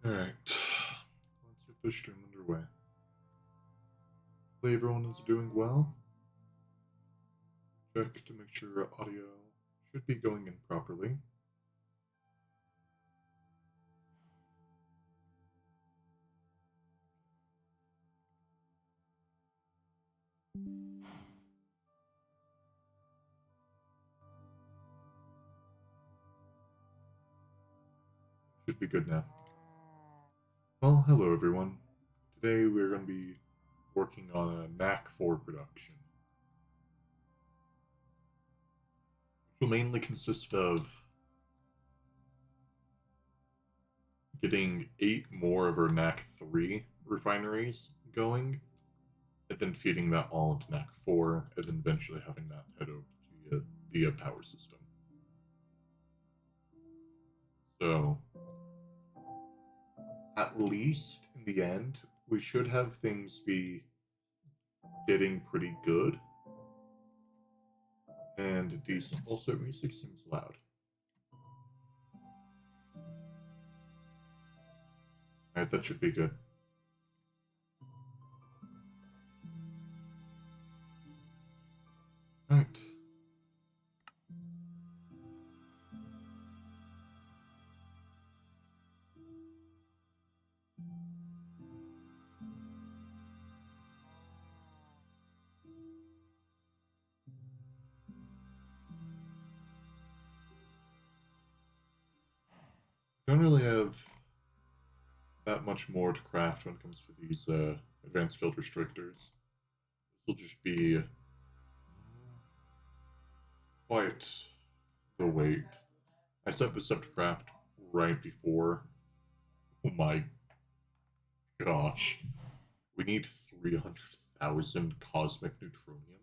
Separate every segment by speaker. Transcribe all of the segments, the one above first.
Speaker 1: Alright, let's get this stream underway. Hopefully everyone is doing well. Check to make sure audio should be going in properly. Should be good now. Well, hello everyone. Today we're going to be working on a knack 4 production, which will mainly consist of getting 8 more of our knack 3 refineries going, and then feeding that all into knack 4, and then eventually having that head over to the power system. So, at least in the end, we should have things be getting pretty good and decent. Also, music seems loud. Alright, that should be good. Alright. Don't really have that much more to craft when it comes to these advanced field restrictors. This will just be quite the wait. I set this up to craft right before. Oh my gosh. We need 300,000 cosmic neutronium.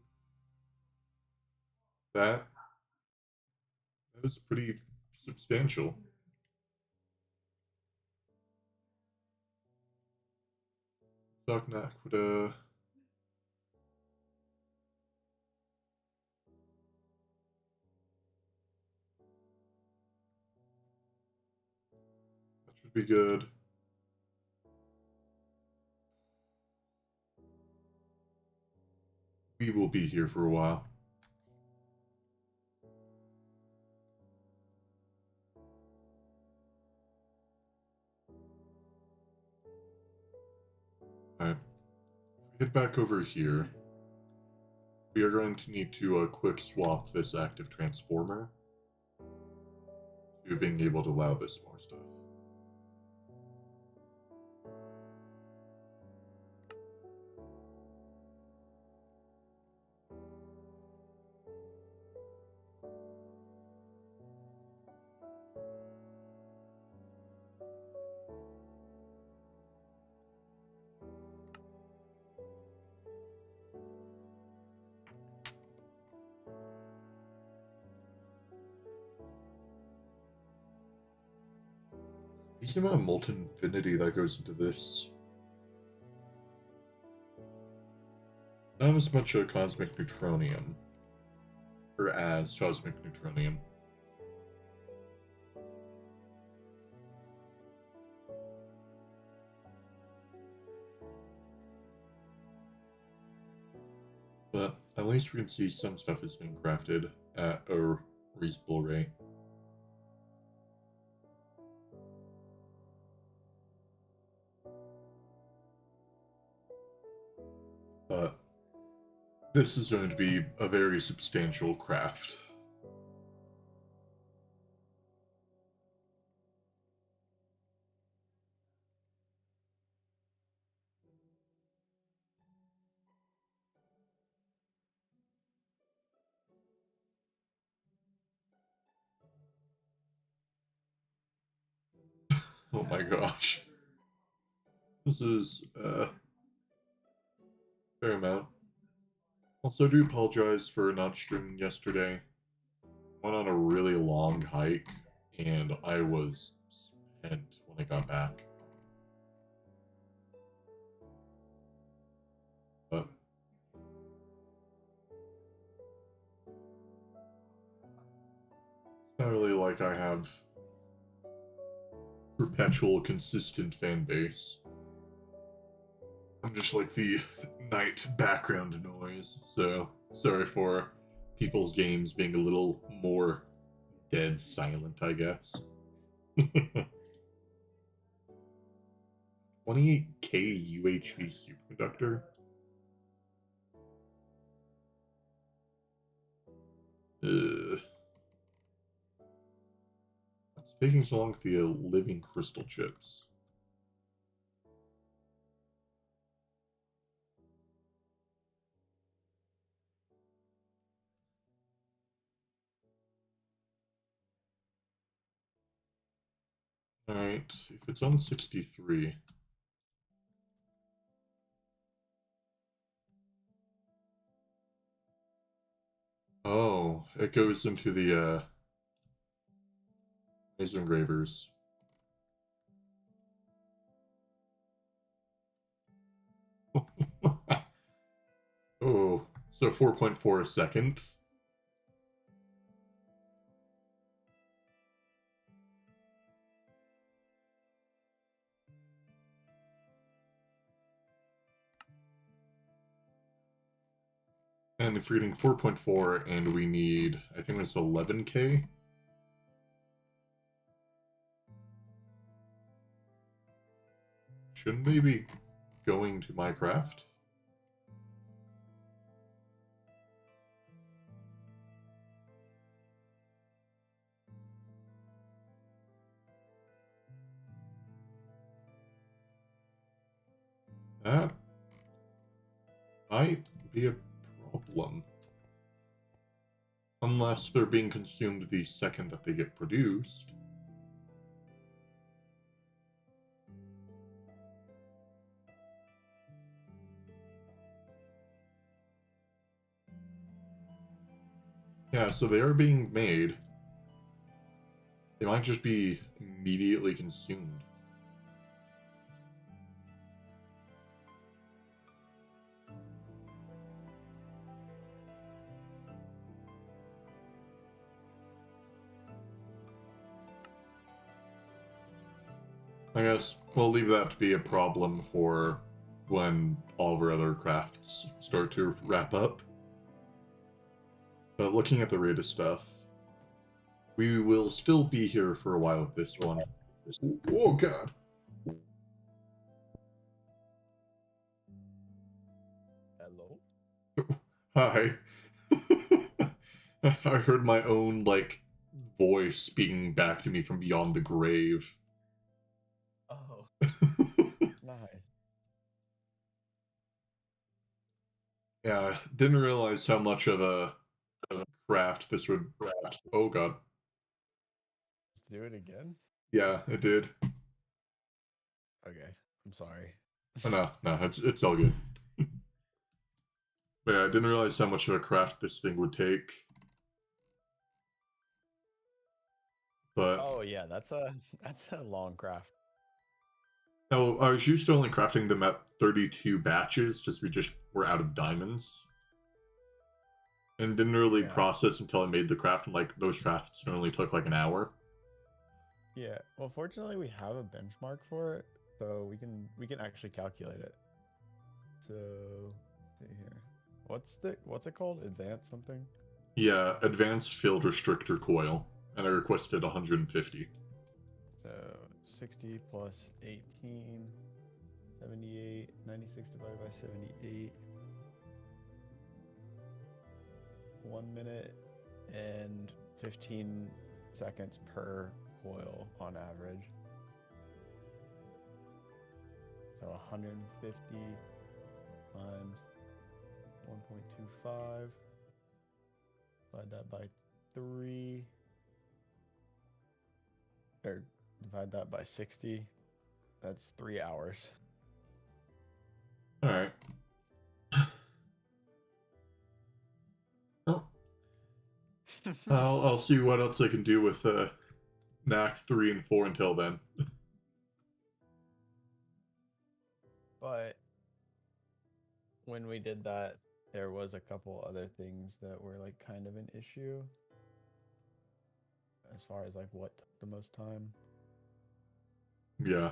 Speaker 1: That is pretty substantial. Darknack would that should be good. We will be here for a while. Alright. Get back over here. We are going to need to quick swap this active transformer to being able to allow this more stuff. The amount of molten infinity that goes into this. Not as much cosmic neutronium. Or as cosmic neutronium. But at least we can see some stuff is being crafted at a reasonable rate. But this is going to be a very substantial craft. Oh my gosh. This is a fair amount. Also, I do apologize for not streaming yesterday. Went on a really long hike, and I was spent when I got back. But it's not really like I have perpetual, consistent fan base. I'm just like the night background noise, so sorry for people's games being a little more dead silent, I guess. 28K UHV superconductor? It's taking so long with the living crystal chips. Alright, if it's on 63. Oh, it goes into the laser engravers. Oh, so 4.4 a second. And if we're getting 4.4 and we need, I think it's 11K. Shouldn't they be going to Minecraft? That might be a problem. Unless they're being consumed the second that they get produced. Yeah, so they are being made. They might just be immediately consumed. I guess we'll leave that to be a problem for when all of our other crafts start to wrap up. But looking at the rate of stuff, we will still be here for a while with this one. Oh god.
Speaker 2: Hello?
Speaker 1: Hi. I heard my own, like, voice speaking back to me from beyond the grave.
Speaker 2: Oh, nice.
Speaker 1: Yeah, didn't realize how much of a craft this would. Oh god.
Speaker 2: Let's do it again?
Speaker 1: Yeah, it did.
Speaker 2: Okay, I'm sorry.
Speaker 1: Oh, no, it's all good. But yeah, I didn't realize how much of a craft this thing would take. But
Speaker 2: Oh yeah, that's a long craft.
Speaker 1: no, I was used to only crafting them at 32 batches, just we just were out of diamonds. And didn't really
Speaker 2: Yeah.
Speaker 1: process until I made the craft, and like those crafts only took like an hour.
Speaker 2: Yeah. Well, fortunately we have a benchmark for it, so we can actually calculate it. So, see here. What's it called? Advanced something?
Speaker 1: Yeah, advanced field restrictor coil, and I requested 150.
Speaker 2: So, 60 plus 18, 78, 96 divided by 78. 1 minute and 15 seconds per coil on average. So 150 times 1.25. Divide that by 3. Or divide that by 60. That's 3 hours.
Speaker 1: All right. Well, I'll see what else I can do with Knack 3 and 4 until then.
Speaker 2: But when we did that, there was a couple other things that were like kind of an issue as far as like what took the most time.
Speaker 1: Yeah.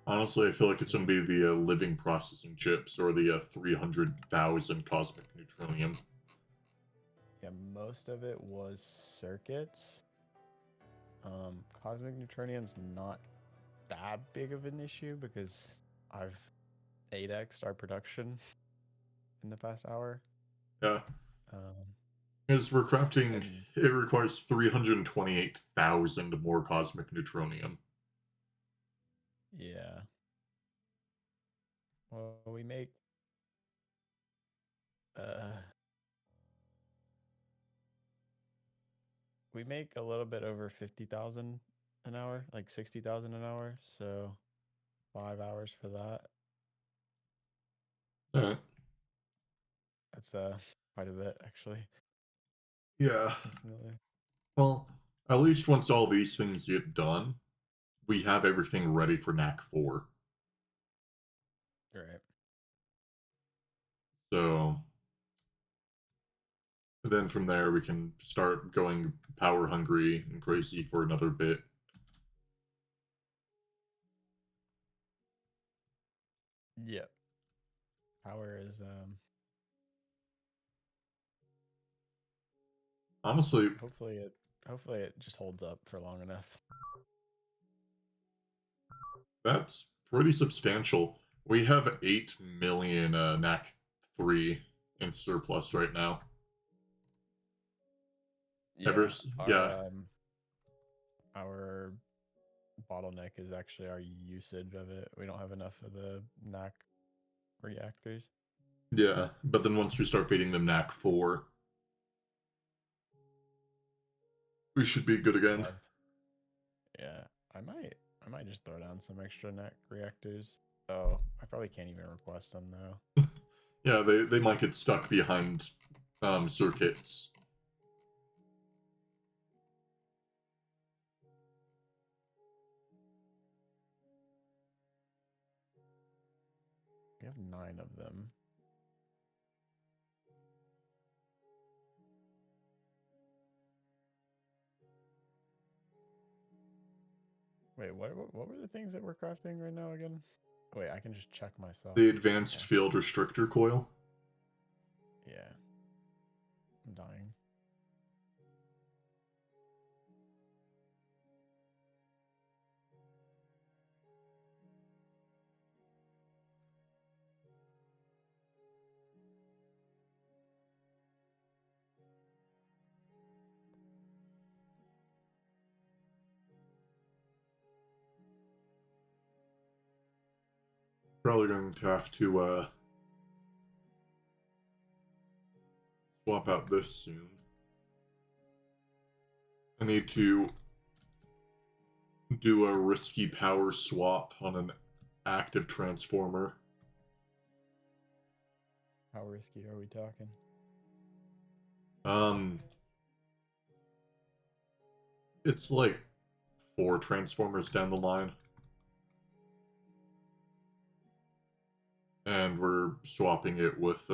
Speaker 1: Honestly, I feel like it's
Speaker 2: Yeah.
Speaker 1: going to be the living processing chips or the 300,000 cosmic neutronium.
Speaker 2: Yeah, most of it was circuits. Cosmic neutronium's not that big of an issue because I've 8x'd our production in the past hour.
Speaker 1: Yeah.
Speaker 2: Um,
Speaker 1: Because we're crafting,
Speaker 2: and
Speaker 1: it requires 328,000 more cosmic neutronium.
Speaker 2: yeah, well, uh we make a little bit over 50,000 an hour, like 60,000 an hour. So 5 hours for that.
Speaker 1: Uh,
Speaker 2: That's quite a bit actually.
Speaker 1: yeah.
Speaker 2: Definitely.
Speaker 1: Well, at least once all these things get done, we have everything ready for NAC 4.
Speaker 2: Right.
Speaker 1: So then from there, we can start going power hungry and crazy for another bit.
Speaker 2: Yep. Power is
Speaker 1: Honestly,
Speaker 2: hopefully it just holds up for long enough.
Speaker 1: that's pretty substantial. We have 8 million NAC 3 in surplus right now.
Speaker 2: Yeah,
Speaker 1: Yeah,
Speaker 2: our bottleneck is actually our usage of it. We don't have enough of the NAC reactors.
Speaker 1: yeah. But then once we start feeding them NAC 4, we should be good again.
Speaker 2: Yeah, yeah. I might I might just throw down some extra NAC reactors. Oh, I probably can't even request them though.
Speaker 1: Yeah, they might get stuck behind circuits.
Speaker 2: We have 9 of them. Wait, what were the things that we're crafting right now again? Wait, I can just check myself.
Speaker 1: The advanced
Speaker 2: Okay.
Speaker 1: field restrictor coil.
Speaker 2: Yeah, I'm dying.
Speaker 1: Probably going to have to swap out this soon. I need to do a risky power swap on an active transformer.
Speaker 2: How risky are we talking?
Speaker 1: Um, it's like 4 transformers down the line. And we're swapping it with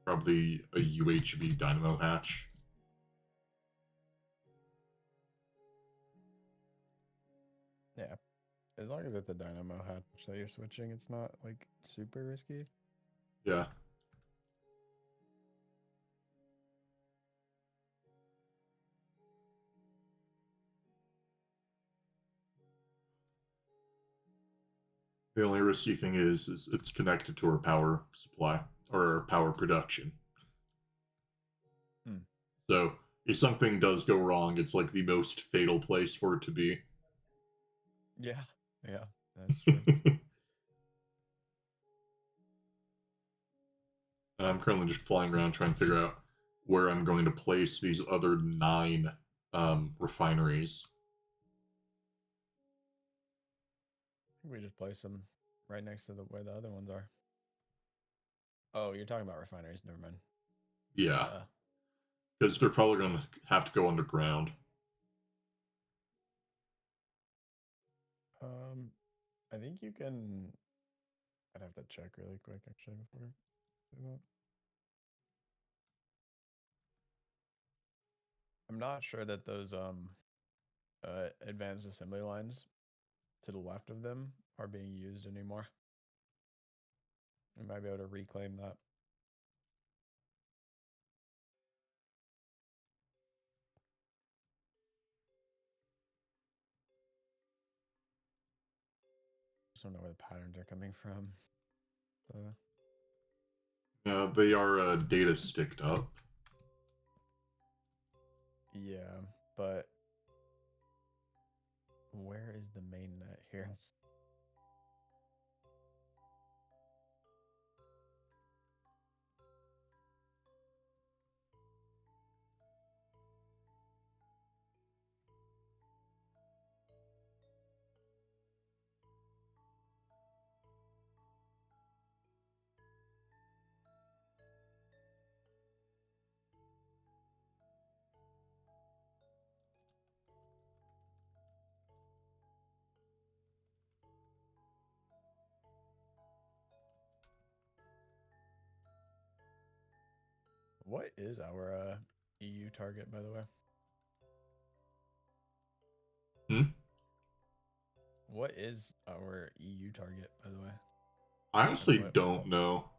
Speaker 1: probably a UHV dynamo hatch.
Speaker 2: Yeah, as long as it's the dynamo hatch that you're switching, it's not like super risky.
Speaker 1: Yeah. The only risky thing is it's connected to our power supply or our power production.
Speaker 2: Hmm.
Speaker 1: So if something does go wrong, it's like the most fatal place for it to be.
Speaker 2: Yeah, yeah, that's true.
Speaker 1: I'm currently just flying around trying to figure out where I'm going to place these other 9 refineries.
Speaker 2: I think we just place them right next to the where the other ones are. Oh, you're talking about refineries. Never mind.
Speaker 1: Yeah,
Speaker 2: Uh,
Speaker 1: because they're probably going to have to go underground.
Speaker 2: um, I think you can. I'd have to check really quick actually before I do that. I'm not sure that those advanced assembly lines to the left of them are being used anymore. We might be able to reclaim that. Just don't know where the patterns are coming from.
Speaker 1: They are data sticked up.
Speaker 2: Yeah, but where is the main net here? What is our EU target, by the way?
Speaker 1: Hmm?
Speaker 2: What is our EU target, by the way?
Speaker 1: I honestly
Speaker 2: What?
Speaker 1: don't know.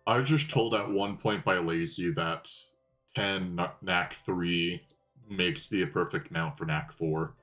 Speaker 1: I was just told at one point by Lazy that 10 knack 3 makes the perfect mount for knack 4.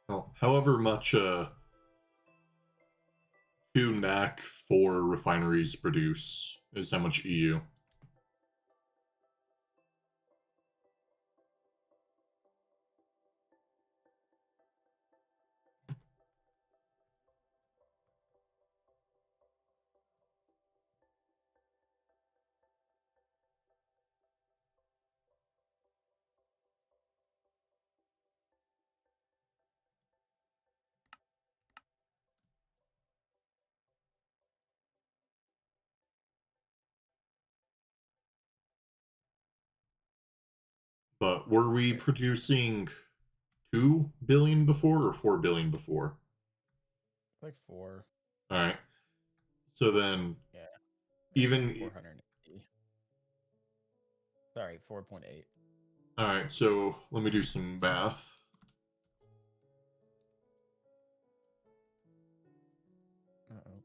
Speaker 1: Well, however much 2 knack 4 refineries produce is how much EU. But were we producing 2 billion before or 4 billion before?
Speaker 2: Like 4.
Speaker 1: All right. So then
Speaker 2: Yeah.
Speaker 1: even
Speaker 2: 480. Sorry, 4.8.
Speaker 1: all right, so let me do some math.
Speaker 2: Uh-oh.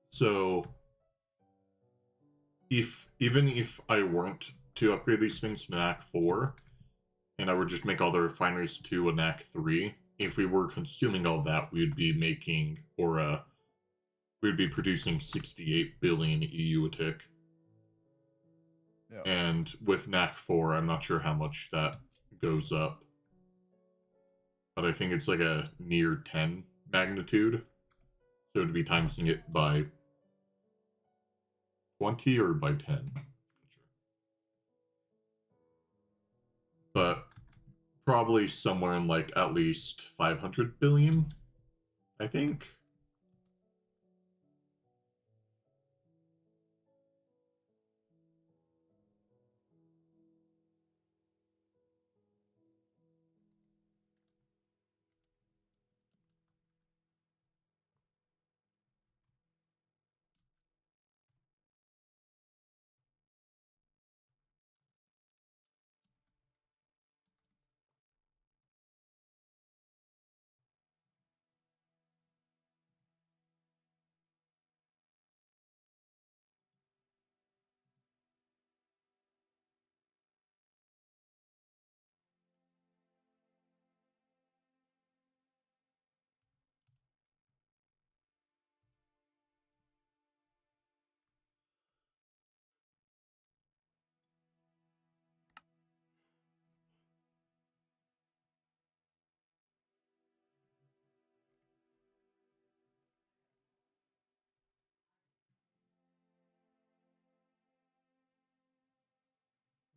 Speaker 1: So if I weren't to upgrade these things to knack 4 and I would just make all the refineries to a knack 3, if we were consuming all that, we'd be making we'd be producing 68 billion EU a tick.
Speaker 2: Yeah.
Speaker 1: And with knack 4, I'm not sure how much that goes up. But I think it's like a near 10 magnitude. So it'd be timesing it by 20 or by 10. But probably somewhere in like at least 500 billion, I think.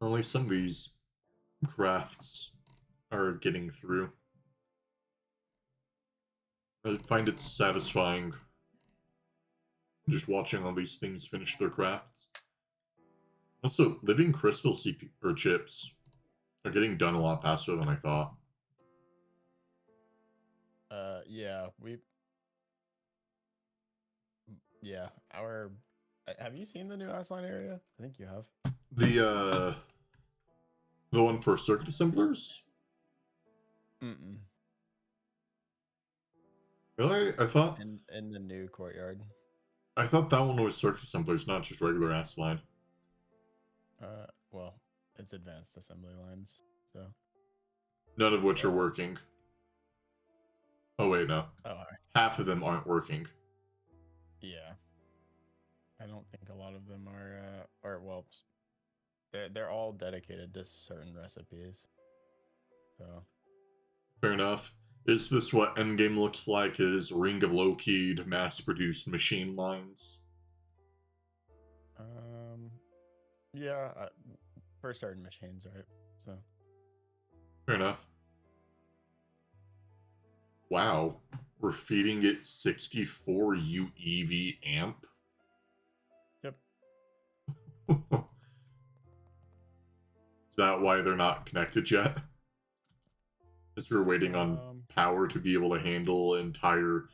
Speaker 1: Only some of these crafts are getting through. I find it satisfying just watching all these things finish their crafts. Also, living crystal CP or chips are getting done a lot faster than I thought.
Speaker 2: Yeah, yeah, our. Have you seen the new Asline area? I think you have.
Speaker 1: The the one for circuit assemblers?
Speaker 2: Mm-mm.
Speaker 1: Really?
Speaker 2: In the new courtyard.
Speaker 1: I thought that one was circuit assemblers, not just regular ass line.
Speaker 2: Well, it's advanced assembly lines, so.
Speaker 1: None of which are working. Oh wait, no.
Speaker 2: Oh, all right.
Speaker 1: Half of them aren't working.
Speaker 2: Yeah. I don't think a lot of them are well, they're all dedicated to certain recipes. So.
Speaker 1: Fair enough. Is this what Endgame looks like? Is Ring of Loki mass-produced machine lines?
Speaker 2: Yeah, for certain machines, right? So.
Speaker 1: Fair enough. Wow. We're feeding it 64 UEV amp?
Speaker 2: Yep.
Speaker 1: Is that why they're not connected yet? Because we're waiting on power to be able to handle an entire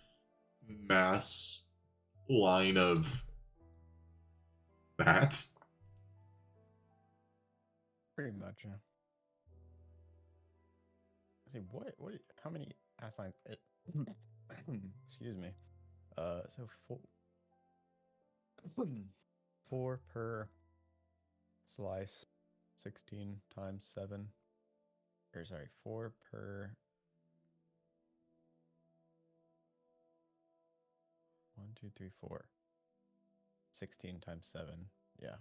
Speaker 1: mass line of that?
Speaker 2: Pretty much, yeah. See, how many assigns? Excuse me. So four per slice, 16 times 7. Or sorry, 4 per. 1, 2, 3, 4. 16 times 7. Yeah.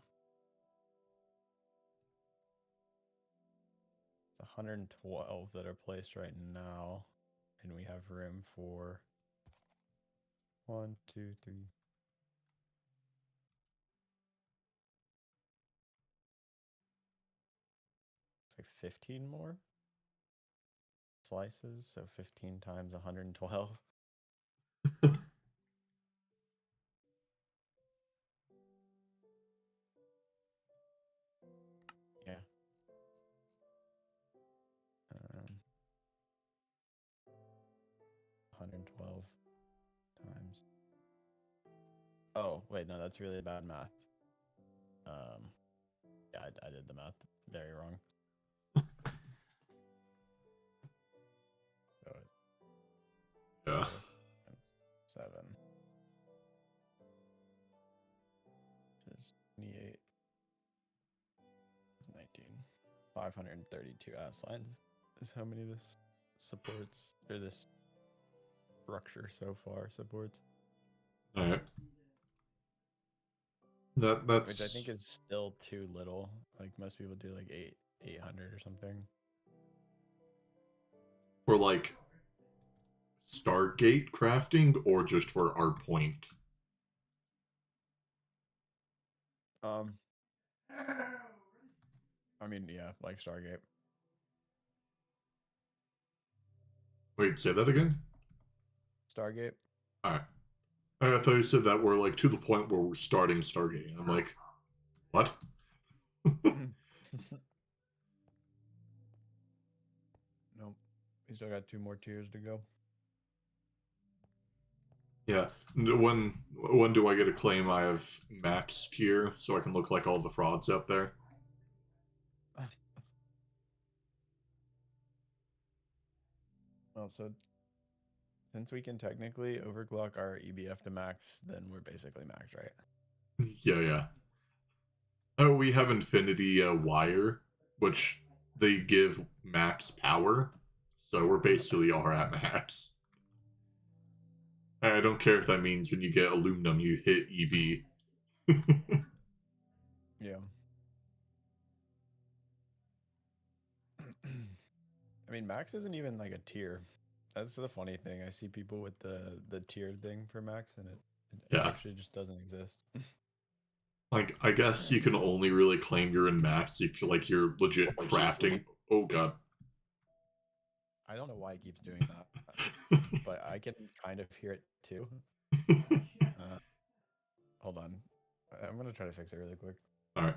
Speaker 2: It's 112 that are placed right now. And we have room for 1, 2, 3. It's like 15 more slices. So 15 times 112. Yeah. 112 times. Oh, wait, no, that's really bad math. Yeah, I did the math very wrong. So
Speaker 1: Yeah.
Speaker 2: 7 is 28, 19. 532 ass lines is how many this supports, or this structure so far supports.
Speaker 1: Alright. That's
Speaker 2: Which I think is still too little. Like most people do like 800 or something.
Speaker 1: for like Stargate crafting or just for our point?
Speaker 2: I mean, yeah, like Stargate.
Speaker 1: Wait, say that again?
Speaker 2: Stargate.
Speaker 1: Alright. I thought you said that we're like to the point where we're starting Stargate. I'm like, what?
Speaker 2: Nope. We still got 2 more tiers to go.
Speaker 1: Yeah. When do I get a claim I have max tier so I can look like all the frauds out there?
Speaker 2: Well, so since we can technically overclock our EBF to max, then we're basically max, right?
Speaker 1: Yeah, yeah. Oh, we have Infinity Wire, which they give max power, so we're basically all at max. I don't care if that means when you get aluminum, you hit EV.
Speaker 2: Yeah. I mean, max isn't even like a tier. That's the funny thing. I see people with the tiered thing for max, and it
Speaker 1: Yeah.
Speaker 2: actually just doesn't exist.
Speaker 1: Like, I guess you can only really claim you're in max if you're legit crafting. Oh god.
Speaker 2: I don't know why it keeps doing that, but I can kind of hear it too. Uh, hold on. I'm gonna try to fix it really quick.
Speaker 1: All right.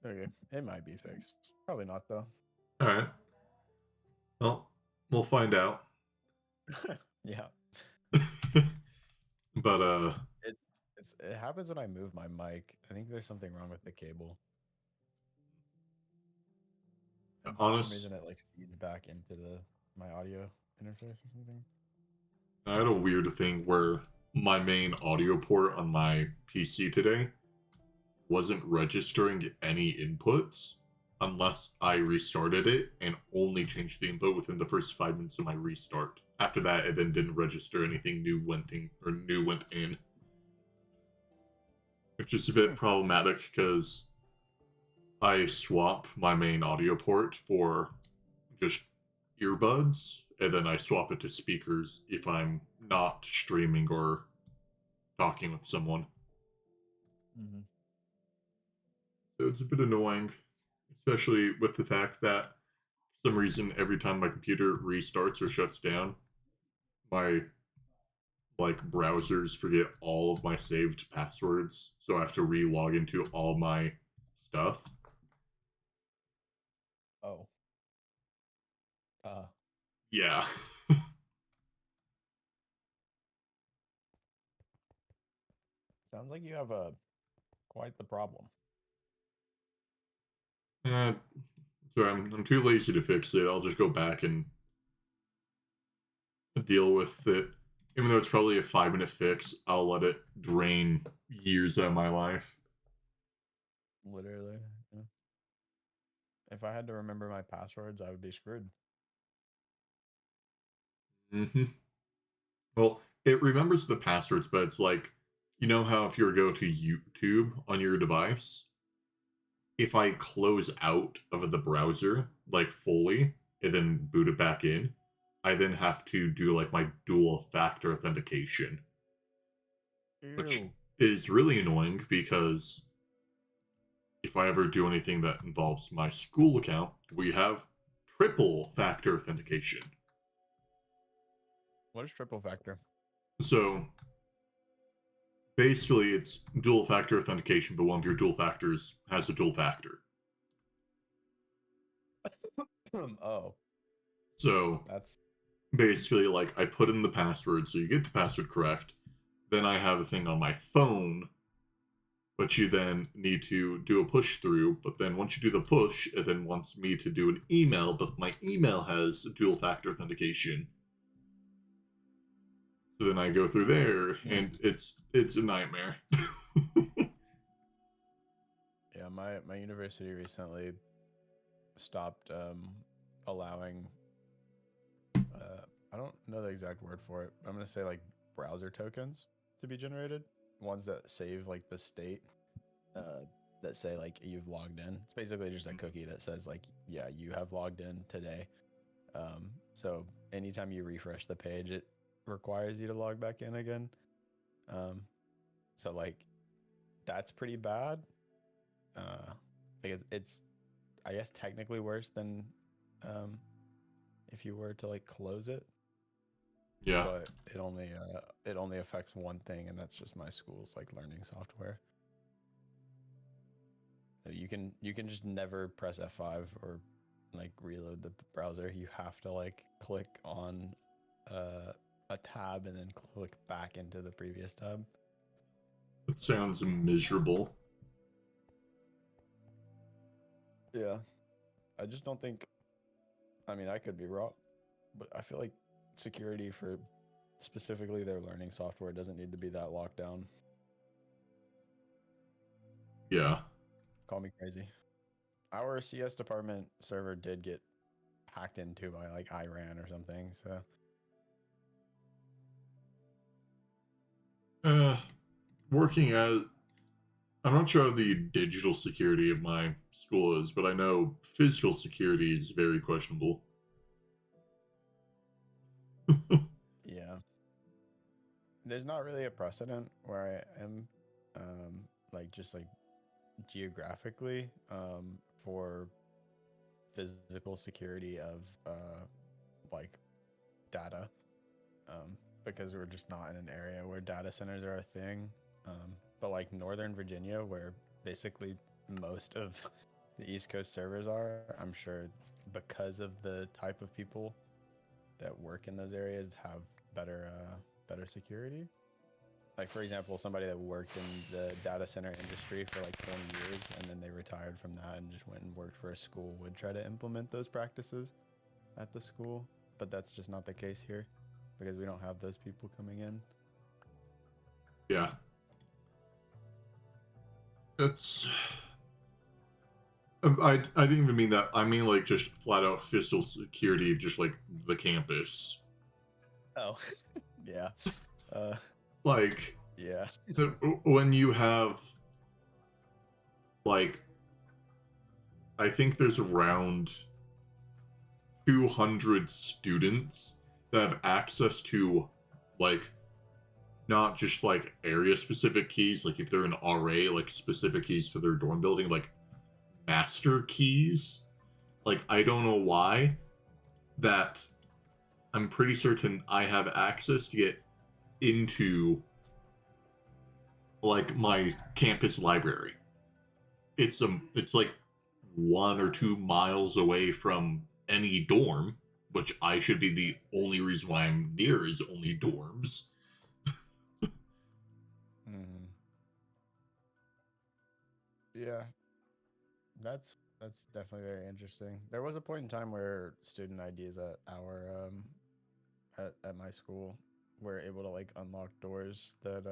Speaker 2: Okay, it might be fixed. Probably not though.
Speaker 1: All right. Well, we'll find out.
Speaker 2: Yeah,
Speaker 1: But
Speaker 2: it it happens when I move my mic. I think there's something wrong with the cable, and for some
Speaker 1: honest,
Speaker 2: reason it like feeds back into the my audio interface or something.
Speaker 1: I had a weird thing where my main audio port on my PC today wasn't registering any inputs unless I restarted it and only changed the input within the first 5 minutes of my restart. After that, it then didn't register anything new went in, which is a bit problematic because I swap my main audio port for just earbuds, and then I swap it to speakers if I'm not streaming or talking with someone.
Speaker 2: Mm-hmm.
Speaker 1: So it's a bit annoying, especially with the fact that for some reason every time my computer restarts or shuts down, my browsers forget all of my saved passwords, so I have to re-log into all my stuff.
Speaker 2: Oh, uh,
Speaker 1: Yeah.
Speaker 2: sounds like you have a quite the problem.
Speaker 1: uh, so I'm too lazy to fix it. I'll just go back and deal with it. Even though it's probably a 5 minute fix, I'll let it drain years out of my life.
Speaker 2: Literally, yeah. If I had to remember my passwords, I would be screwed.
Speaker 1: Hmm. Well, it remembers the passwords, but it's like, you know how if you were to go to YouTube on your device, if I close out of the browser, like fully, and then boot it back in, I then have to do like my dual factor authentication, which
Speaker 2: Ew.
Speaker 1: is really annoying because if I ever do anything that involves my school account, we have triple factor authentication.
Speaker 2: What is triple factor?
Speaker 1: So basically, it's dual factor authentication, but one of your dual factors has a dual factor.
Speaker 2: Oh,
Speaker 1: So
Speaker 2: that's
Speaker 1: basically, like, I put in the password, so you get the password correct. Then I have a thing on my phone, but you then need to do a push through. But then once you do the push, it then wants me to do an email, but my email has dual factor authentication. So then I go through there, and it's a nightmare.
Speaker 2: yeah. My university recently stopped allowing. I don't know the exact word for it. I'm gonna say like browser tokens to be generated. Ones that save like the state. Uh, that say like you've logged in. It's basically just a cookie that says like, yeah, you have logged in today. So anytime you refresh the page, it requires you to log back in again. Um, so like that's pretty bad. Uh, like it's I guess technically worse than um, if you were to like close it,
Speaker 1: Yeah.
Speaker 2: but it only affects one thing, and that's just my school's like learning software. So you can just never press F5 or like reload the browser. You have to like click on a tab and then click back into the previous tab.
Speaker 1: That sounds miserable.
Speaker 2: Yeah, I just don't think. I mean, I could be wrong, but I feel like security for specifically their learning software doesn't need to be that locked down.
Speaker 1: Yeah.
Speaker 2: Call me crazy. Our CS department server did get hacked into by like Iran or something. So
Speaker 1: Uh, working as I'm not sure how the digital security of my school is, but I know physical security is very questionable.
Speaker 2: Yeah. There's not really a precedent where I am, like just like geographically, for physical security of like data, because we're just not in an area where data centers are a thing. But like Northern Virginia, where basically most of the East Coast servers are, I'm sure because of the type of people that work in those areas have better security. Like for example, somebody that worked in the data center industry for like 20 years and then they retired from that and just went and worked for a school would try to implement those practices at the school, but that's just not the case here because we don't have those people coming in.
Speaker 1: Yeah, it's. I didn't even mean that. I mean like just flat out physical security of just like the campus.
Speaker 2: Oh, yeah. Uh,
Speaker 1: Like
Speaker 2: yeah.
Speaker 1: when you have like I think there's around 200 students that have access to like not just like area specific keys, like if they're an RA, like specific keys to their dorm building, like master keys. Like I don't know why that I'm pretty certain I have access to get into like my campus library. It's like 1 or 2 miles away from any dorm, which I should be the only reason why I'm near is only dorms.
Speaker 2: Hmm. Yeah, that's definitely very interesting. There was a point in time where student IDs at our at my school were able to like unlock doors that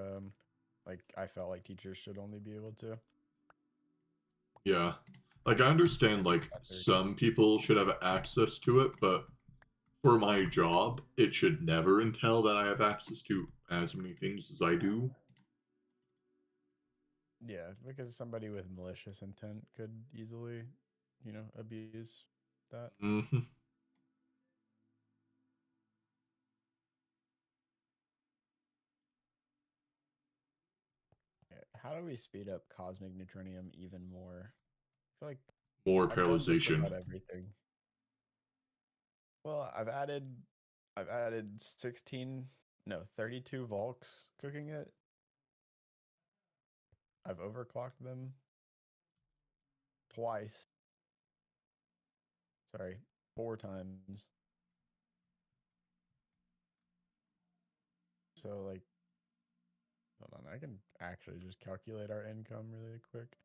Speaker 2: like I felt like teachers should only be able to.
Speaker 1: Yeah. Like I understand like
Speaker 2: After,
Speaker 1: some people should have access to it, but for my job, it should never entail that I have access to as many things as I do.
Speaker 2: yeah, because somebody with malicious intent could easily, abuse that.
Speaker 1: Mm-hmm.
Speaker 2: Yeah, how do we speed up cosmic neutronium even more? I feel like
Speaker 1: More
Speaker 2: I've done just
Speaker 1: parallelization.
Speaker 2: about everything. Well, I've added 16, no, 32 Volks cooking it. I've overclocked them twice. Sorry, 4 times. So like, hold on, I can actually just calculate our income really quick.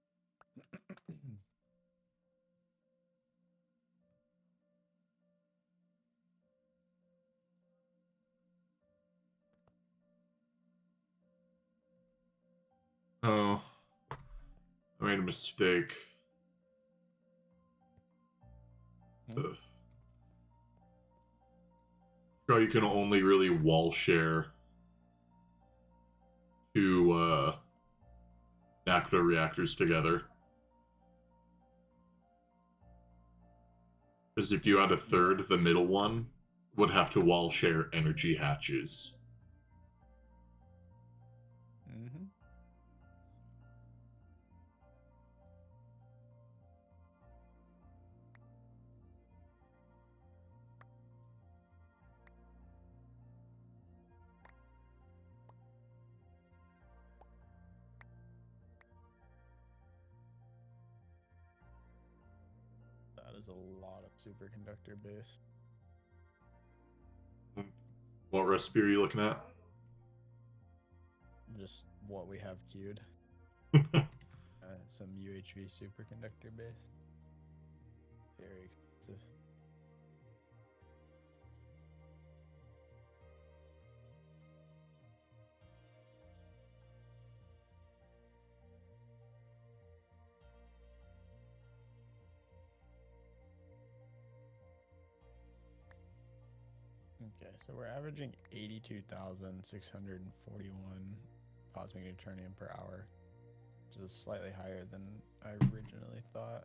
Speaker 1: Oh, I made a mistake.
Speaker 2: Hmm?
Speaker 1: Ugh. So you can only really wall share two NACDA reactors together. Because if you had a
Speaker 2: Yeah.
Speaker 1: third, the middle one would have to wall share energy hatches.
Speaker 2: Mm-hmm. That is a lot of superconductor base.
Speaker 1: What recipe are you looking at?
Speaker 2: Just what we have queued. Some UHV superconductor base. Very expensive. Okay, so we're averaging 82,641 cosmic neutronium per hour, which is slightly higher than I originally thought.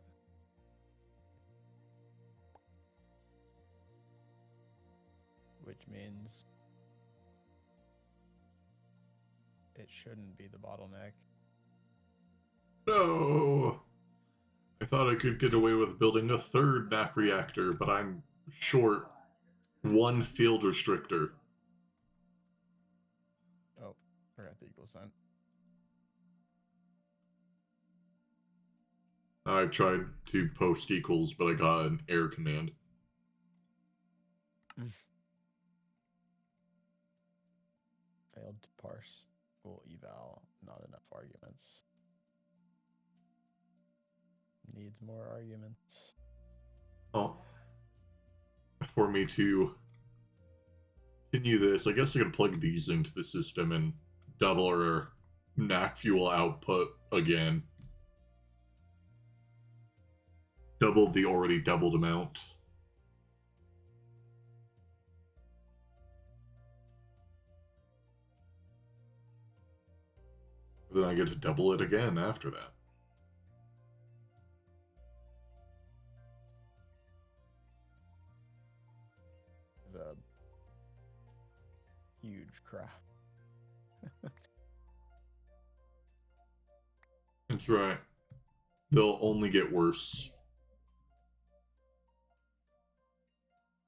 Speaker 2: Which means it shouldn't be the bottleneck.
Speaker 1: No! I thought I could get away with building a third NAC reactor, but I'm short one field restrictor.
Speaker 2: Oh, forgot the equal sign.
Speaker 1: I tried to post equals, but I got an error command.
Speaker 2: Failed to parse. Full eval. Not enough arguments. Needs more arguments.
Speaker 1: Well, for me to continue this, I guess I could plug these into the system and double our NAC fuel output again. Double the already doubled amount. Then I get to double it again after that.
Speaker 2: It's a huge craft.
Speaker 1: That's right. They'll only get worse.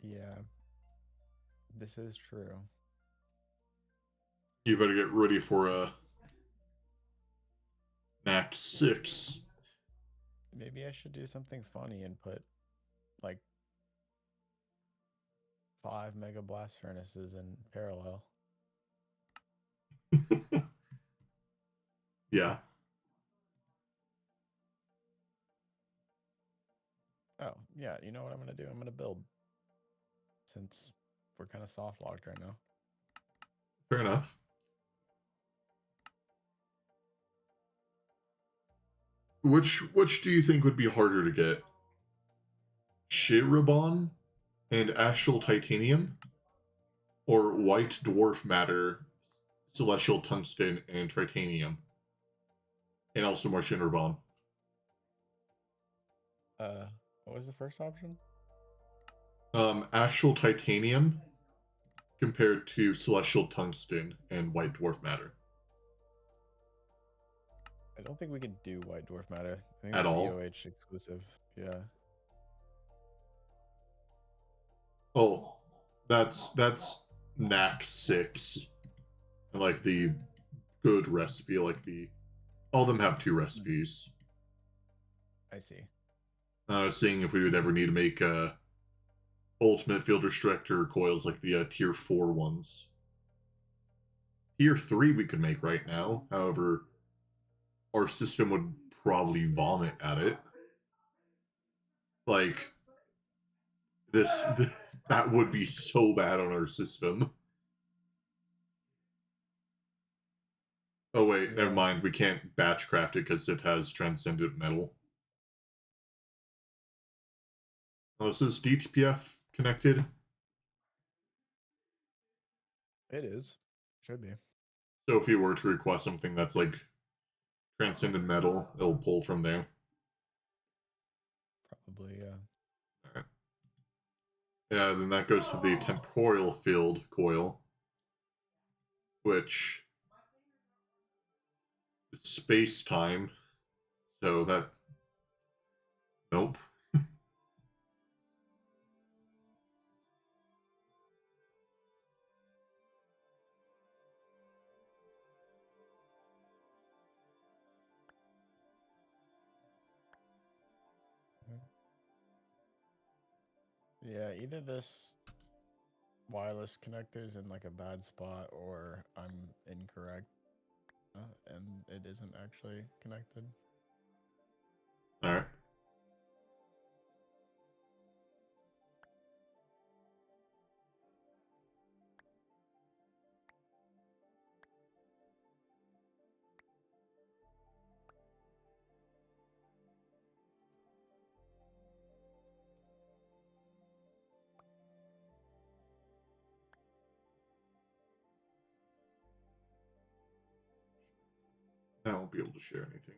Speaker 2: Yeah. This is true.
Speaker 1: You better get ready for a NAC 6.
Speaker 2: Maybe I should do something funny and put like 5 mega blast furnaces in parallel.
Speaker 1: Yeah.
Speaker 2: Oh, yeah, you know what I'm going to do? I'm going to build. Since we're kind of soft locked right now.
Speaker 1: Fair enough. Which do you think would be harder to get? Shirobon and astral titanium? Or white dwarf matter, celestial tungsten, and tritanium? And also more Shinrabon.
Speaker 2: What was the first option?
Speaker 1: Astral titanium compared to celestial tungsten and white dwarf matter.
Speaker 2: I don't think we can do white dwarf matter. I think
Speaker 1: At
Speaker 2: that's
Speaker 1: all?
Speaker 2: EOH exclusive. Yeah.
Speaker 1: Oh, that's NAC 6. Like the good recipe, like the all of them have 2 recipes.
Speaker 2: I see.
Speaker 1: I was seeing if we would ever need to make ultimate field restrictor coils like the tier 4 ones. Tier 3 we could make right now. However, our system would probably vomit at it. Like this that would be so bad on our system. Oh wait, never mind. We can't batch craft it because it has transcendent metal. Well, this is DTPF connected.
Speaker 2: It is. Should be.
Speaker 1: So if you were to request something that's like transcendent metal, it'll pull from there.
Speaker 2: Probably, yeah.
Speaker 1: Alright. Yeah, then that goes to the temporal field coil, which is space time. So that. Nope.
Speaker 2: Yeah, either this wireless connector's in like a bad spot or I'm incorrect and it isn't actually connected.
Speaker 1: Alright. I won't be able to share anything.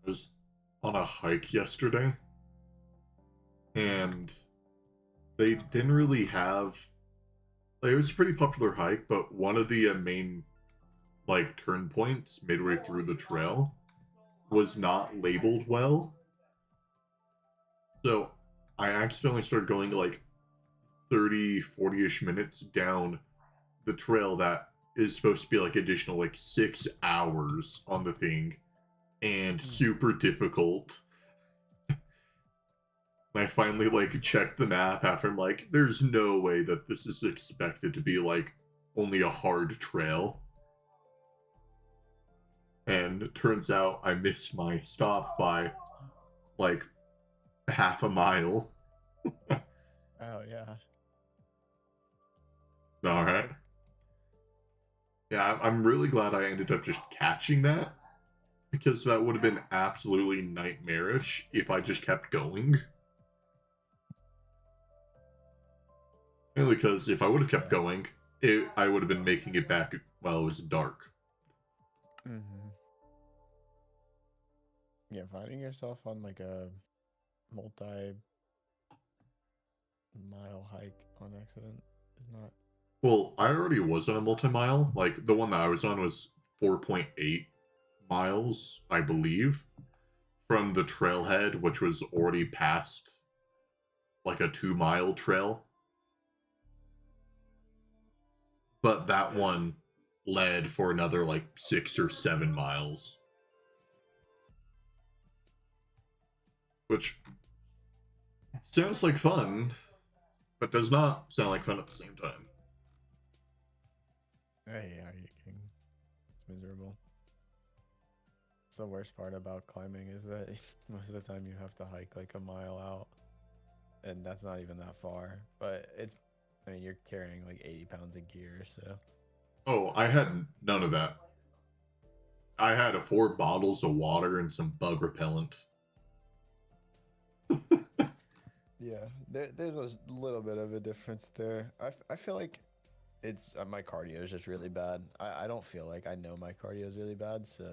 Speaker 1: I was on a hike yesterday, and they didn't really have. Like, it was a pretty popular hike, but one of the main like turn points midway through the trail was not labeled well. So I accidentally started going like 30, 40-ish minutes down the trail that is supposed to be like additional like 6 hours on the thing and super difficult. I finally like checked the map after I'm like, there's no way that this is expected to be like only a hard trail. And it turns out I missed my stop by like half a mile.
Speaker 2: Oh yeah.
Speaker 1: All right. Yeah, I'm really glad I ended up just catching that because that would have been absolutely nightmarish if I just kept going. Mainly because if I would have kept going, I would have been making it back while it was dark.
Speaker 2: Mm-hmm. Yeah, finding yourself on like a multi-mile hike on accident is not.
Speaker 1: Well, I already was on a multi-mile. Like, the one that I was on was 4.8 miles, I believe, from the trailhead, which was already past like a 2 mile trail. But that one led for another like 6 or 7 miles. Which sounds like fun, but does not sound like fun at the same time.
Speaker 2: Hey, hiking. It's miserable. It's the worst part about climbing is that most of the time you have to hike like a mile out, and that's not even that far. But it's, I mean, you're carrying like 80 pounds of gear, so.
Speaker 1: Oh, I had none of that. I had 4 bottles of water and some bug repellent.
Speaker 2: Yeah, there's a little bit of a difference there. I feel like it's my cardio is just really bad. I don't feel like I know my cardio is really bad, so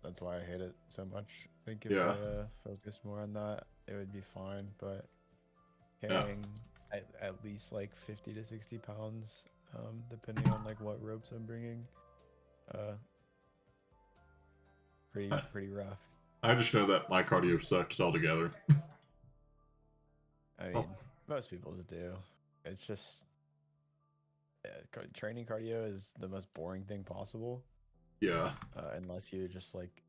Speaker 2: that's why I hate it so much. I think if I
Speaker 1: Yeah,
Speaker 2: focused more on that, it would be fine. But
Speaker 1: yeah.
Speaker 2: carrying at least like 50 to 60 pounds, depending on like what ropes I'm bringing, uh, pretty rough.
Speaker 1: I just know that my cardio sucks altogether.
Speaker 2: I
Speaker 1: Oh,
Speaker 2: mean, most people's do. It's just training cardio is the most boring thing possible,
Speaker 1: yeah.
Speaker 2: unless you just like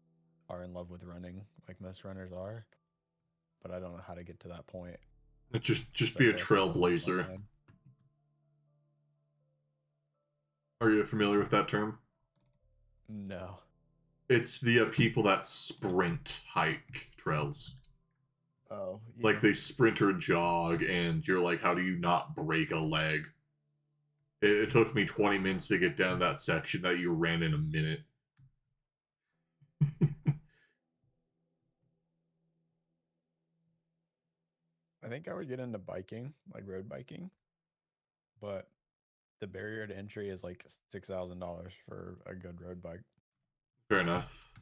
Speaker 2: are in love with running, like most runners are. But I don't know how to get to that point
Speaker 1: It just
Speaker 2: because I
Speaker 1: be a
Speaker 2: feel like I'll always fall
Speaker 1: trailblazer.
Speaker 2: behind.
Speaker 1: Are you familiar with that term?
Speaker 2: No.
Speaker 1: It's the people that sprint hike trails.
Speaker 2: Oh
Speaker 1: Like
Speaker 2: yeah.
Speaker 1: they sprint or jog, and you're like, how do you not break a leg? It took me 20 minutes to get down that section that you ran in a minute.
Speaker 2: I think I would get into biking, like road biking, but the barrier to entry is like $6,000 for a good road bike.
Speaker 1: Fair enough.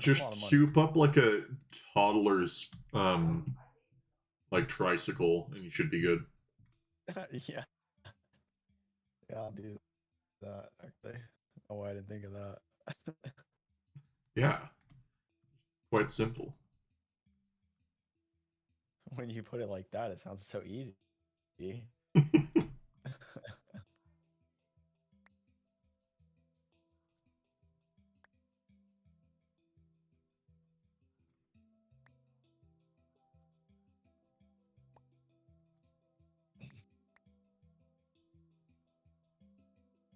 Speaker 2: That's a lot
Speaker 1: Just
Speaker 2: of money.
Speaker 1: soup up like a toddler's like tricycle, and you should be good.
Speaker 2: Yeah. Yeah, I'll do that actually. Oh, I didn't think of that.
Speaker 1: Yeah, quite simple.
Speaker 2: When you put it like that, it sounds so easy.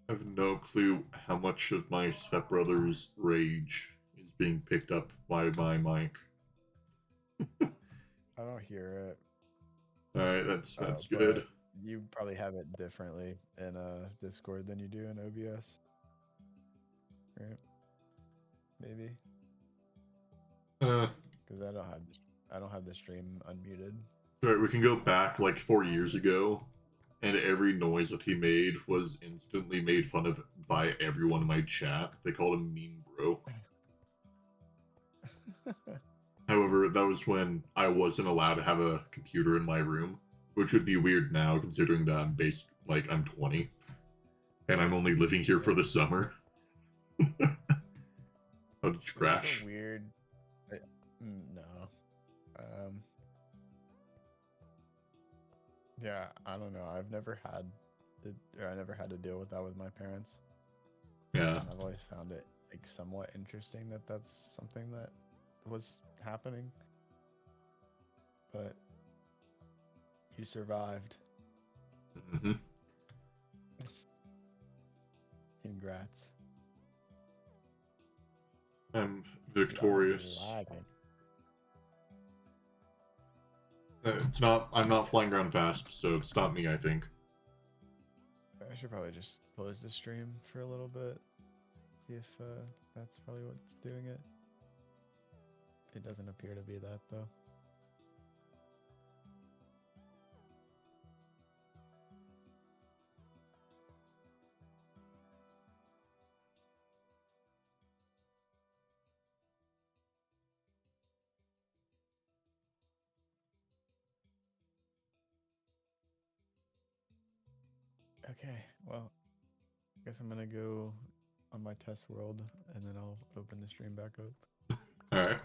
Speaker 1: I have no clue how much of my stepbrother's rage is being picked up by my mic.
Speaker 2: I don't hear it.
Speaker 1: Alright, that's good.
Speaker 2: But you probably have it differently in Discord than you do in OBS, right? Maybe
Speaker 1: Uh,
Speaker 2: because I don't have the stream unmuted.
Speaker 1: Alright, we can go back like 4 years ago, and every noise that he made was instantly made fun of by everyone in my chat. They called him Mean Bro. However, that was when I wasn't allowed to have a computer in my room, which would be weird now considering that I'm 20 and I'm only living here for the summer. How did you crash?
Speaker 2: It's a weird. No. Um. Yeah, I don't know. I never had to deal with that with my parents.
Speaker 1: Yeah.
Speaker 2: And I've always found it like somewhat interesting that that's something that was happening. But you survived.
Speaker 1: Mm-hmm.
Speaker 2: Congrats.
Speaker 1: I'm victorious.
Speaker 2: Lagging.
Speaker 1: It's not. I'm not flying around fast, so it's not me. I think.
Speaker 2: I should probably just close the stream for a little bit. See if that's probably what's doing it. It doesn't appear to be that though. Okay, well, I guess I'm gonna go on my test world and then I'll open the stream back up.
Speaker 1: All right.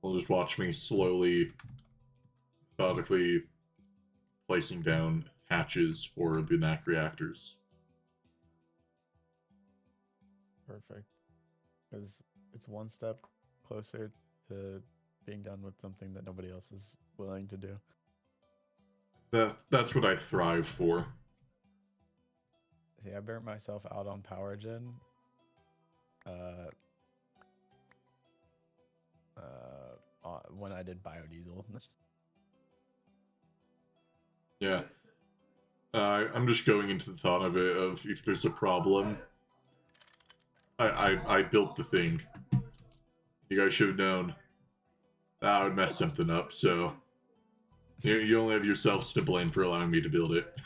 Speaker 1: Well, just watch me slowly, methodically placing down hatches for the NAC reactors.
Speaker 2: Perfect. Because it's one step closer to being done with something that nobody else is willing to do.
Speaker 1: That's what I thrive for.
Speaker 2: See, I burnt myself out on power gen. When I did biodiesel.
Speaker 1: Yeah. I'm just going into the thought of it of if there's a problem. I built the thing. You guys should have known that would mess something up. So you only have yourselves to blame for allowing me to build it.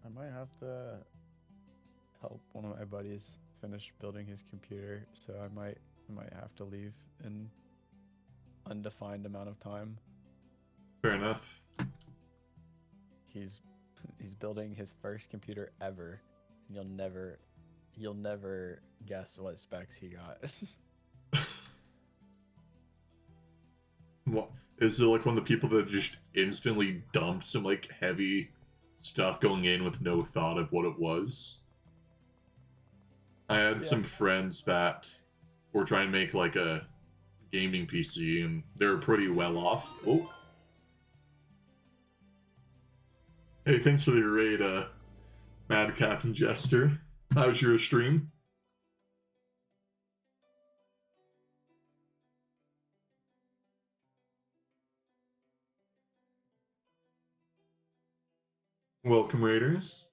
Speaker 2: I might have to help one of my buddies finish building his computer, so I might have to leave in undefined amount of time.
Speaker 1: Fair enough.
Speaker 2: He's building his first computer ever. You'll never guess what specs he got.
Speaker 1: What is it like one of the people that just instantly dumped some like heavy stuff going in with no thought of what it was? I had some friends that were trying to make like a gaming PC and they're pretty well off. Oh. Hey, thanks for the raid, Mad Captain Jester. How's your stream? Welcome, Raiders.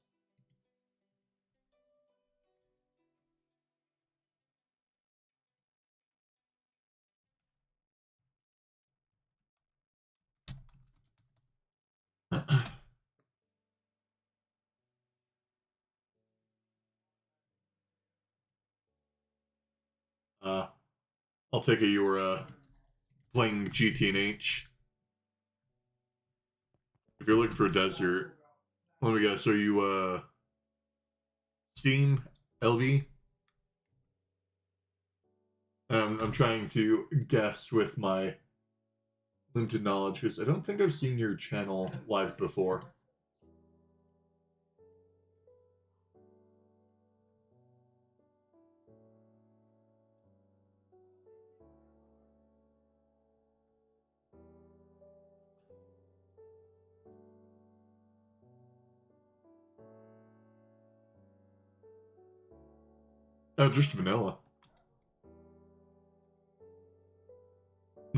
Speaker 1: I'll take it you were playing GT&H. If you're looking for a desert, let me guess, are you Steam LV? I'm trying to guess with my limited knowledge because I don't think I've seen your channel live before. Oh, just vanilla.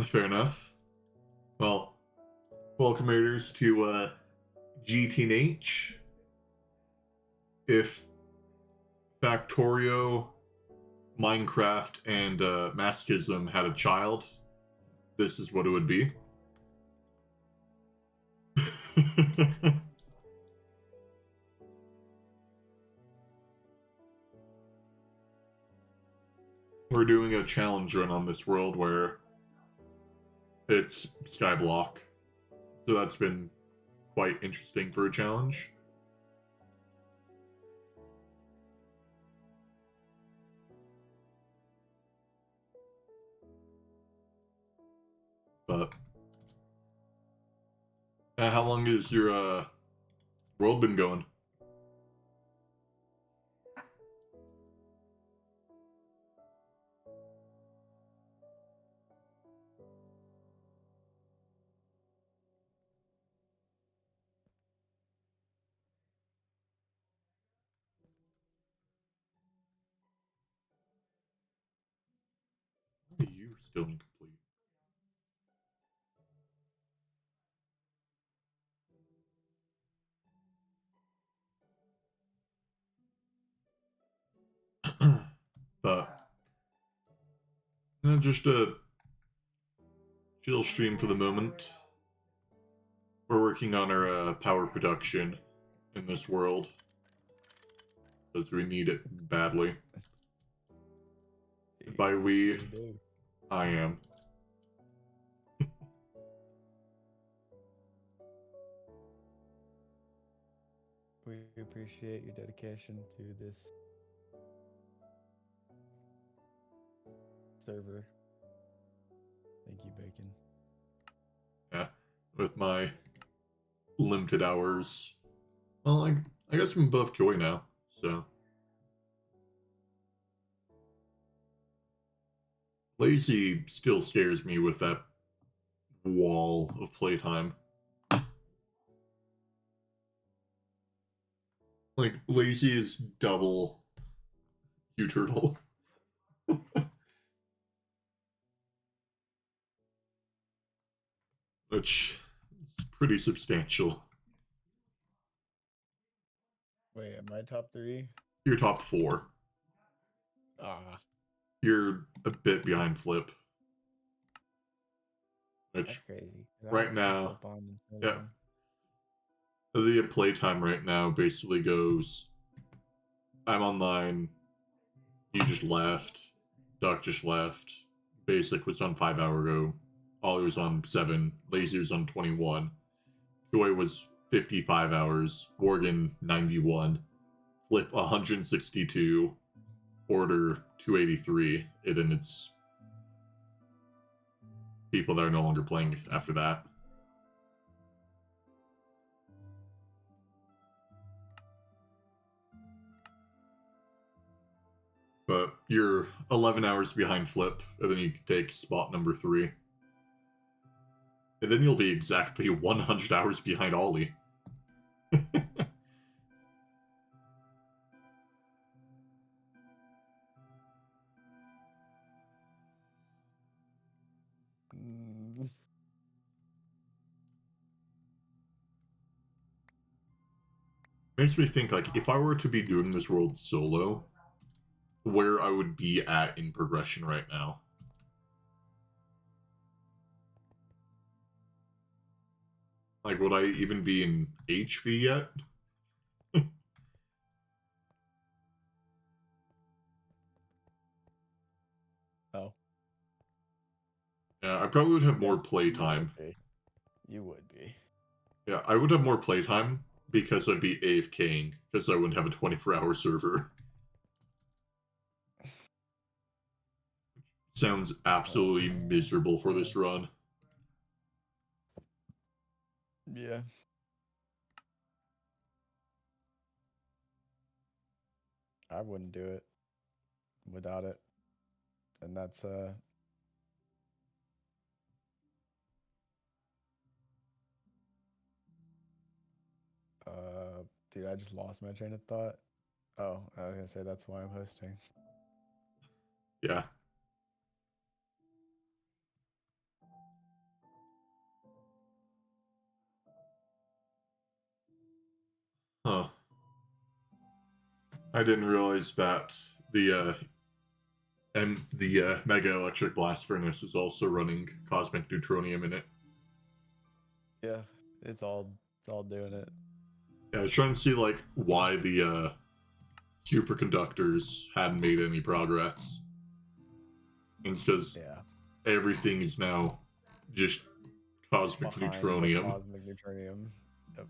Speaker 1: Fair enough. Well, welcomeers to GT&H. If Factorio, Minecraft, and Masochism had a child, this is what it would be. We're doing a challenge run on this world where it's Skyblock. So that's been quite interesting for a challenge. But how long has your world been going? You are still incomplete. But just a chill stream for the moment. We're working on our power production in this world because we need it badly. By we, I am.
Speaker 2: We appreciate your dedication to this server. Thank you, Bacon.
Speaker 1: Yeah, with my limited hours. Well, I guess I'm above Koi now, so. Lazy still scares me with that wall of playtime. Like, Lazy is double U-Turtle. Which is pretty substantial.
Speaker 2: Wait, am I top 3?
Speaker 1: You're top 4.
Speaker 2: Ah.
Speaker 1: You're a bit behind Flip. Which,
Speaker 2: that's crazy.
Speaker 1: right now, yeah. The playtime right now basically goes, I'm online, you just left, Duck just left, Basic was on 5 hour ago, Ollie was on 7, Lazy was on 21, Joy was 55 hours, Morgan 91, Flip 162, Order 283, and then it's people that are no longer playing after that. But you're 11 hours behind Flip, and then you can take spot number 3. And then you'll be exactly 100 hours behind Ollie. Makes me think, like, if I were to be doing this world solo, where I would be at in progression right now. Like, would I even be in HV yet?
Speaker 2: Oh.
Speaker 1: Yeah, I probably would have more
Speaker 2: Yes, you
Speaker 1: playtime.
Speaker 2: would be. You would be.
Speaker 1: Yeah, I would have more playtime because I'd be AFKing, because I wouldn't have a 24-hour server. Sounds absolutely miserable for this run.
Speaker 2: Yeah. I wouldn't do it without it. And that's dude, I just lost my train of thought. Oh, I was gonna say that's why I'm hosting.
Speaker 1: Yeah. Huh. I didn't realize that the Mega Electric Blast Furnace is also running Cosmic Neutronium in it.
Speaker 2: Yeah, it's all doing it.
Speaker 1: Yeah, I was trying to see like why the superconductors hadn't made any progress. And it's because
Speaker 2: Yeah.
Speaker 1: everything is now just Cosmic
Speaker 2: Behind the
Speaker 1: Neutronium.
Speaker 2: cosmic neutronium. Yep.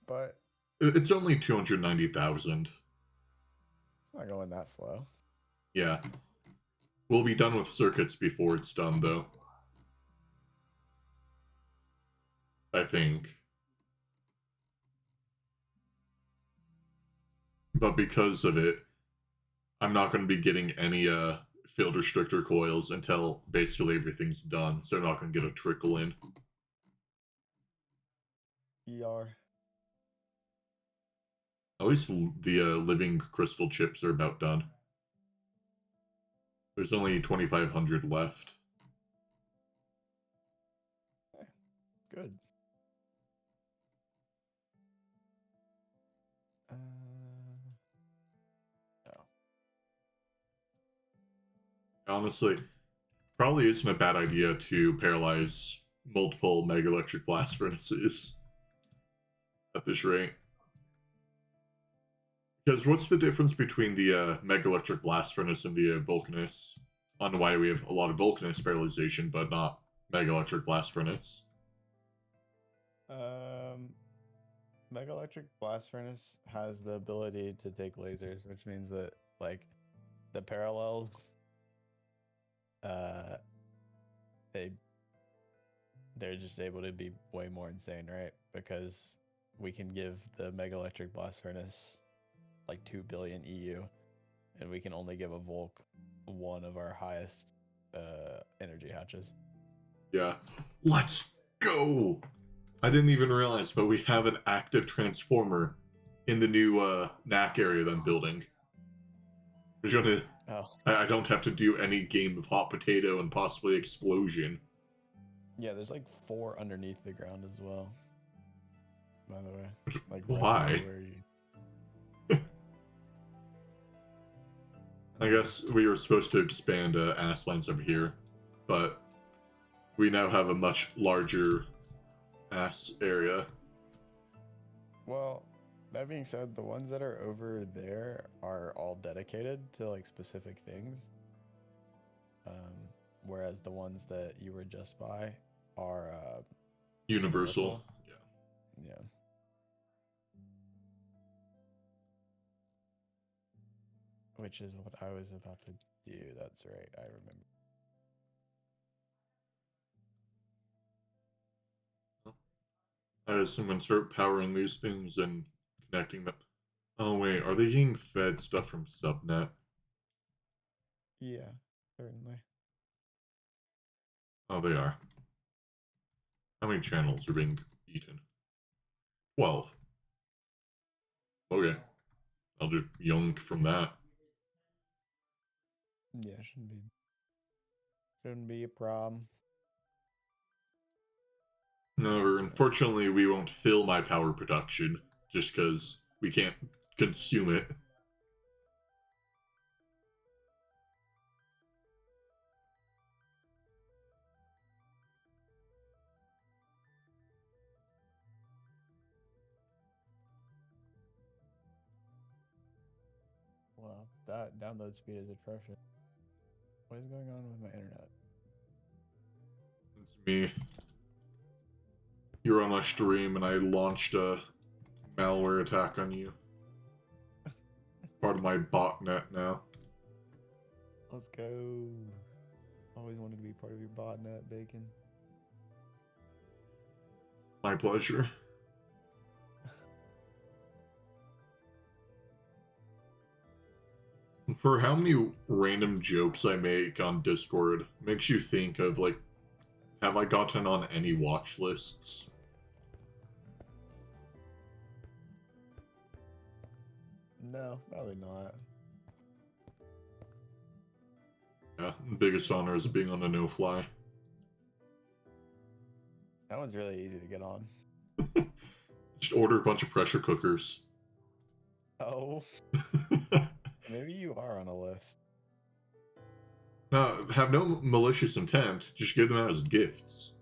Speaker 2: But
Speaker 1: It's only 290,000.
Speaker 2: it's not going that slow.
Speaker 1: Yeah. We'll be done with circuits before it's done, though. I think. But because of it, I'm not going to be getting any field restrictor coils until basically everything's done, so I'm not going to get a trickle in.
Speaker 2: ER.
Speaker 1: At least the living crystal chips are about done. There's only 2,500 left.
Speaker 2: Good. Uh, oh.
Speaker 1: Honestly, probably isn't a bad idea to paralyze multiple Mega Electric Blast Furnaces at this rate. Because what's the difference between the Mega Electric Blast Furnace and the Vulcanus? On why we have a lot of Vulcanus paralyzation, but not Mega Electric Blast Furnace?
Speaker 2: Um, Mega Electric Blast Furnace has the ability to take lasers, which means that like the parallels, uh, they they're just able to be way more insane, right? Because we can give the Mega Electric Blast Furnace like 2 billion EU, and we can only give a Volk one of our highest energy hatches.
Speaker 1: Yeah. Let's go! I didn't even realize, but we have an active transformer in the new NAC area that I'm building. We're gonna.
Speaker 2: Oh,
Speaker 1: I don't have to do any game of hot potato and possibly explosion.
Speaker 2: yeah, there's like 4 underneath the ground as well. By the way, like right
Speaker 1: Why?
Speaker 2: near where you.
Speaker 1: I guess we were supposed to expand Asslands over here, but we now have a much larger ass area.
Speaker 2: Well, that being said, the ones that are over there are all dedicated to like specific things. Whereas the ones that you were just by are
Speaker 1: Universal. Yeah.
Speaker 2: Yeah. Which is what I was about to do. That's right. I remember.
Speaker 1: I assume when start powering these things and connecting them. Oh wait, are they getting fed stuff from subnet?
Speaker 2: Yeah, certainly.
Speaker 1: Oh, they are. How many channels are being eaten? 12. Okay. I'll just yoink from that.
Speaker 2: Yeah, shouldn't be a problem.
Speaker 1: No, unfortunately, we won't fill my power production just because we can't consume it.
Speaker 2: Well, that download speed is atrocious. What is going on with my internet?
Speaker 1: It's me. You're on my stream and I launched a malware attack on you. Part of my botnet now.
Speaker 2: Let's go. Always wanted to be part of your botnet, Bacon.
Speaker 1: My pleasure. For how many random jokes I make on Discord, makes you think of, like, have I gotten on any watch lists?
Speaker 2: No, probably not.
Speaker 1: Yeah, biggest honor is being on a no-fly.
Speaker 2: That one's really easy to get on.
Speaker 1: Just order a bunch of pressure cookers.
Speaker 2: Oh. Maybe you are on a list.
Speaker 1: Have no malicious intent, just give them out as gifts.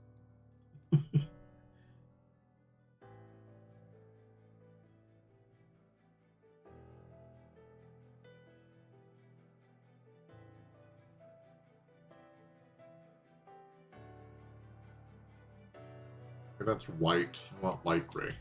Speaker 1: That's white. I want light gray.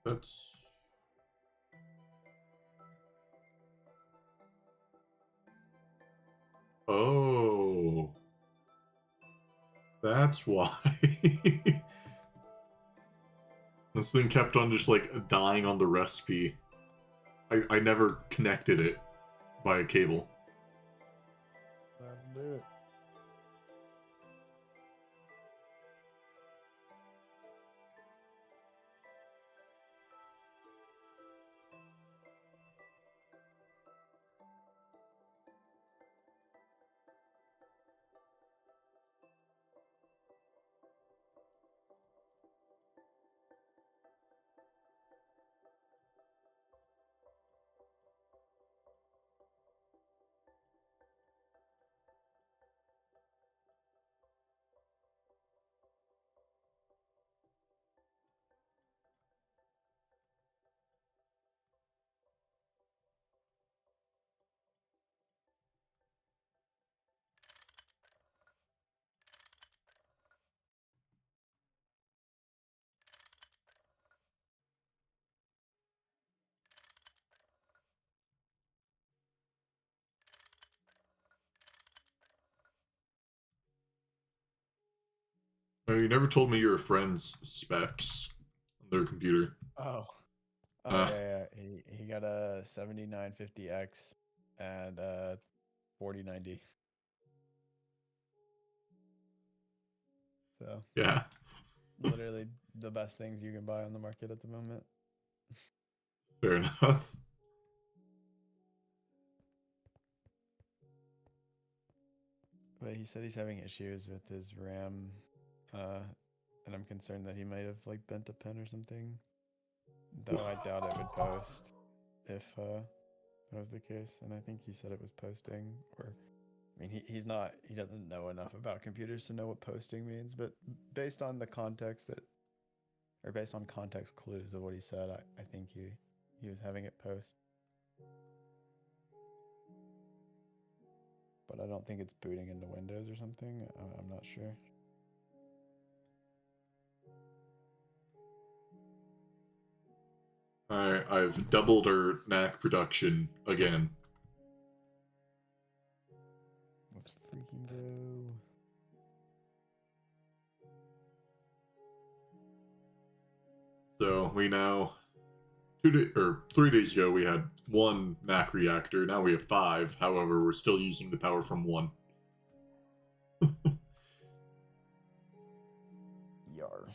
Speaker 1: That's... Oh. That's why. This thing kept on just, like, dying on the recipe. I never connected it via cable.
Speaker 2: That'll do it.
Speaker 1: Oh, you never told me your friend's specs on their computer.
Speaker 2: Oh. Oh
Speaker 1: Uh,
Speaker 2: yeah, yeah. He got a 7950X and a 4090. So
Speaker 1: yeah,
Speaker 2: literally the best things you can buy on the market at the moment.
Speaker 1: fair enough.
Speaker 2: But he said he's having issues with his RAM, uh, and I'm concerned that he might have like bent a pin or something. Though I doubt it would post if that was the case. And I think he said it was posting, or I mean, he doesn't know enough about computers to know what posting means. But based on the context that, or based on context clues of what he said, I think he was having it post. But I don't think it's booting into Windows or something. I'm not sure.
Speaker 1: I've doubled our knack production again.
Speaker 2: Let's freaking go.
Speaker 1: So we now 3 days ago we had one knack reactor. Now we have five. However, we're still using the power from one.
Speaker 2: Yar.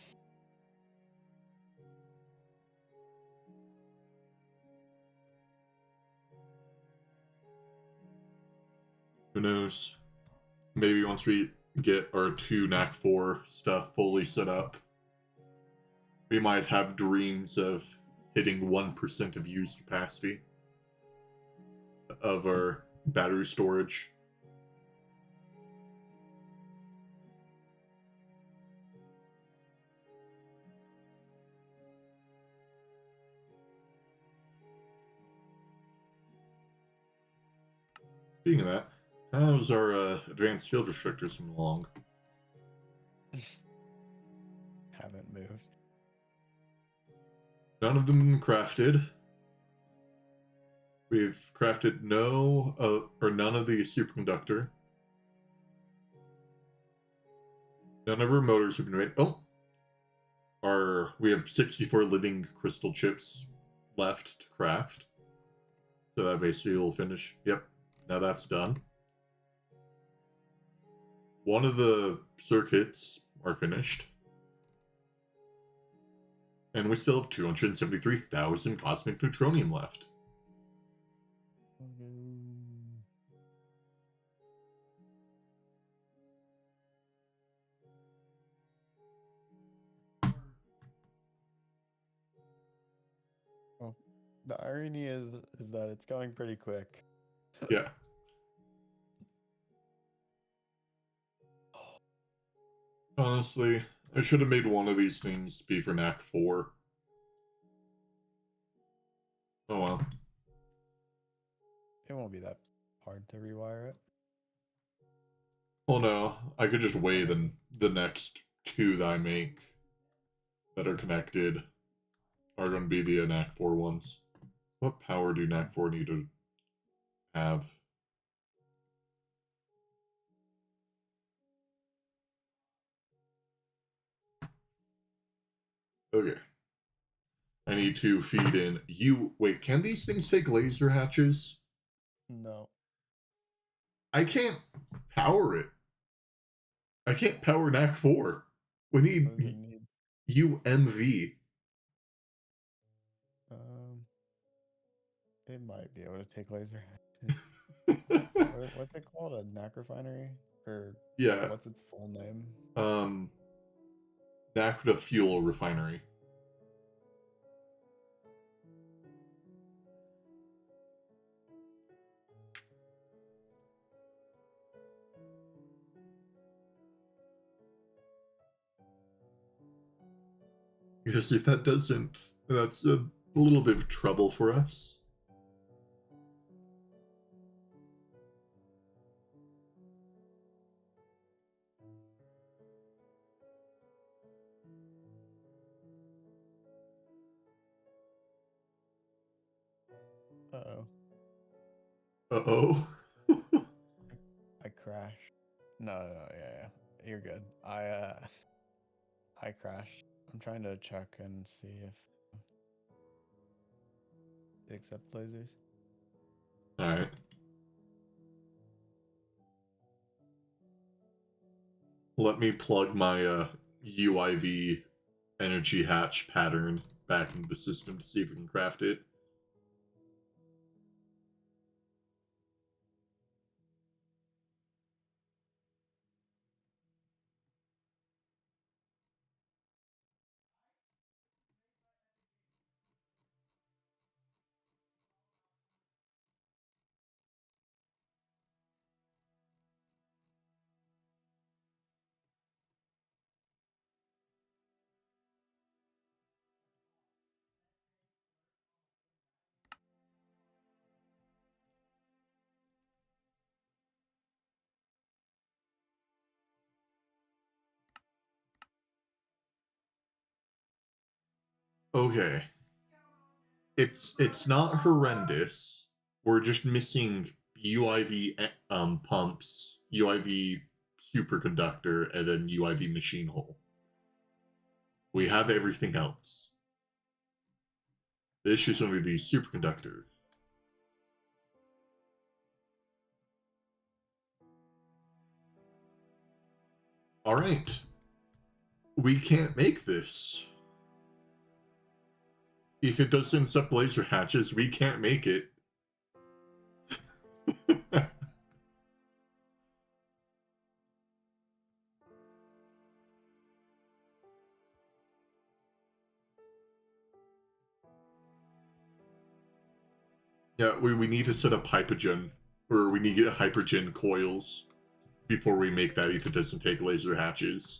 Speaker 1: Who knows? Maybe once we get our two knack 4 stuff fully set up, we might have dreams of hitting 1% of used capacity of our battery storage. Speaking of that, how's our advanced field restrictors coming along?
Speaker 2: Haven't moved.
Speaker 1: None of them crafted. We've crafted none of the superconductor. None of our motors have been made. Oh, we have 64 living crystal chips left to craft. So that basically will finish. Yep, now that's done. One of the circuits are finished. And we still have 273,000 cosmic neutronium left.
Speaker 2: Well, the irony is that it's going pretty quick.
Speaker 1: Yeah. Honestly, I should have made one of these things be for knack 4. Oh well.
Speaker 2: It won't be that hard to rewire it.
Speaker 1: Oh no, I could just wait and the next two that I make that are connected are going to be the knack 4 ones. What power do knack 4 need to have? Okay. I need to feed in you. Wait, can these things take laser hatches?
Speaker 2: No.
Speaker 1: I can't power it. I can't power knack 4. We
Speaker 2: What does it
Speaker 1: need
Speaker 2: need?
Speaker 1: UMV.
Speaker 2: Um, it might be able to take laser hatches. What's it called? A knack refinery? Or
Speaker 1: Yeah.
Speaker 2: what's its full name?
Speaker 1: Um, Nakuta Fuel Refinery. Because if that doesn't, that's a little bit of trouble for us.
Speaker 2: Uh-oh.
Speaker 1: Uh-oh.
Speaker 2: I crashed. No, yeah, yeah. You're good. I crashed. I'm trying to check and see if they accept lasers.
Speaker 1: All right. Let me plug my UIV energy hatch pattern back into the system to see if we can craft it. Okay. It's not horrendous. We're just missing UIV pumps, UIV superconductor, and then UIV machine hull. We have everything else. The issue is going to be the superconductor. All right. We can't make this. If it doesn't accept laser hatches, we can't make it. Yeah, we need to set up hypogen, or we need to get hypergen coils before we make that if it doesn't take laser hatches.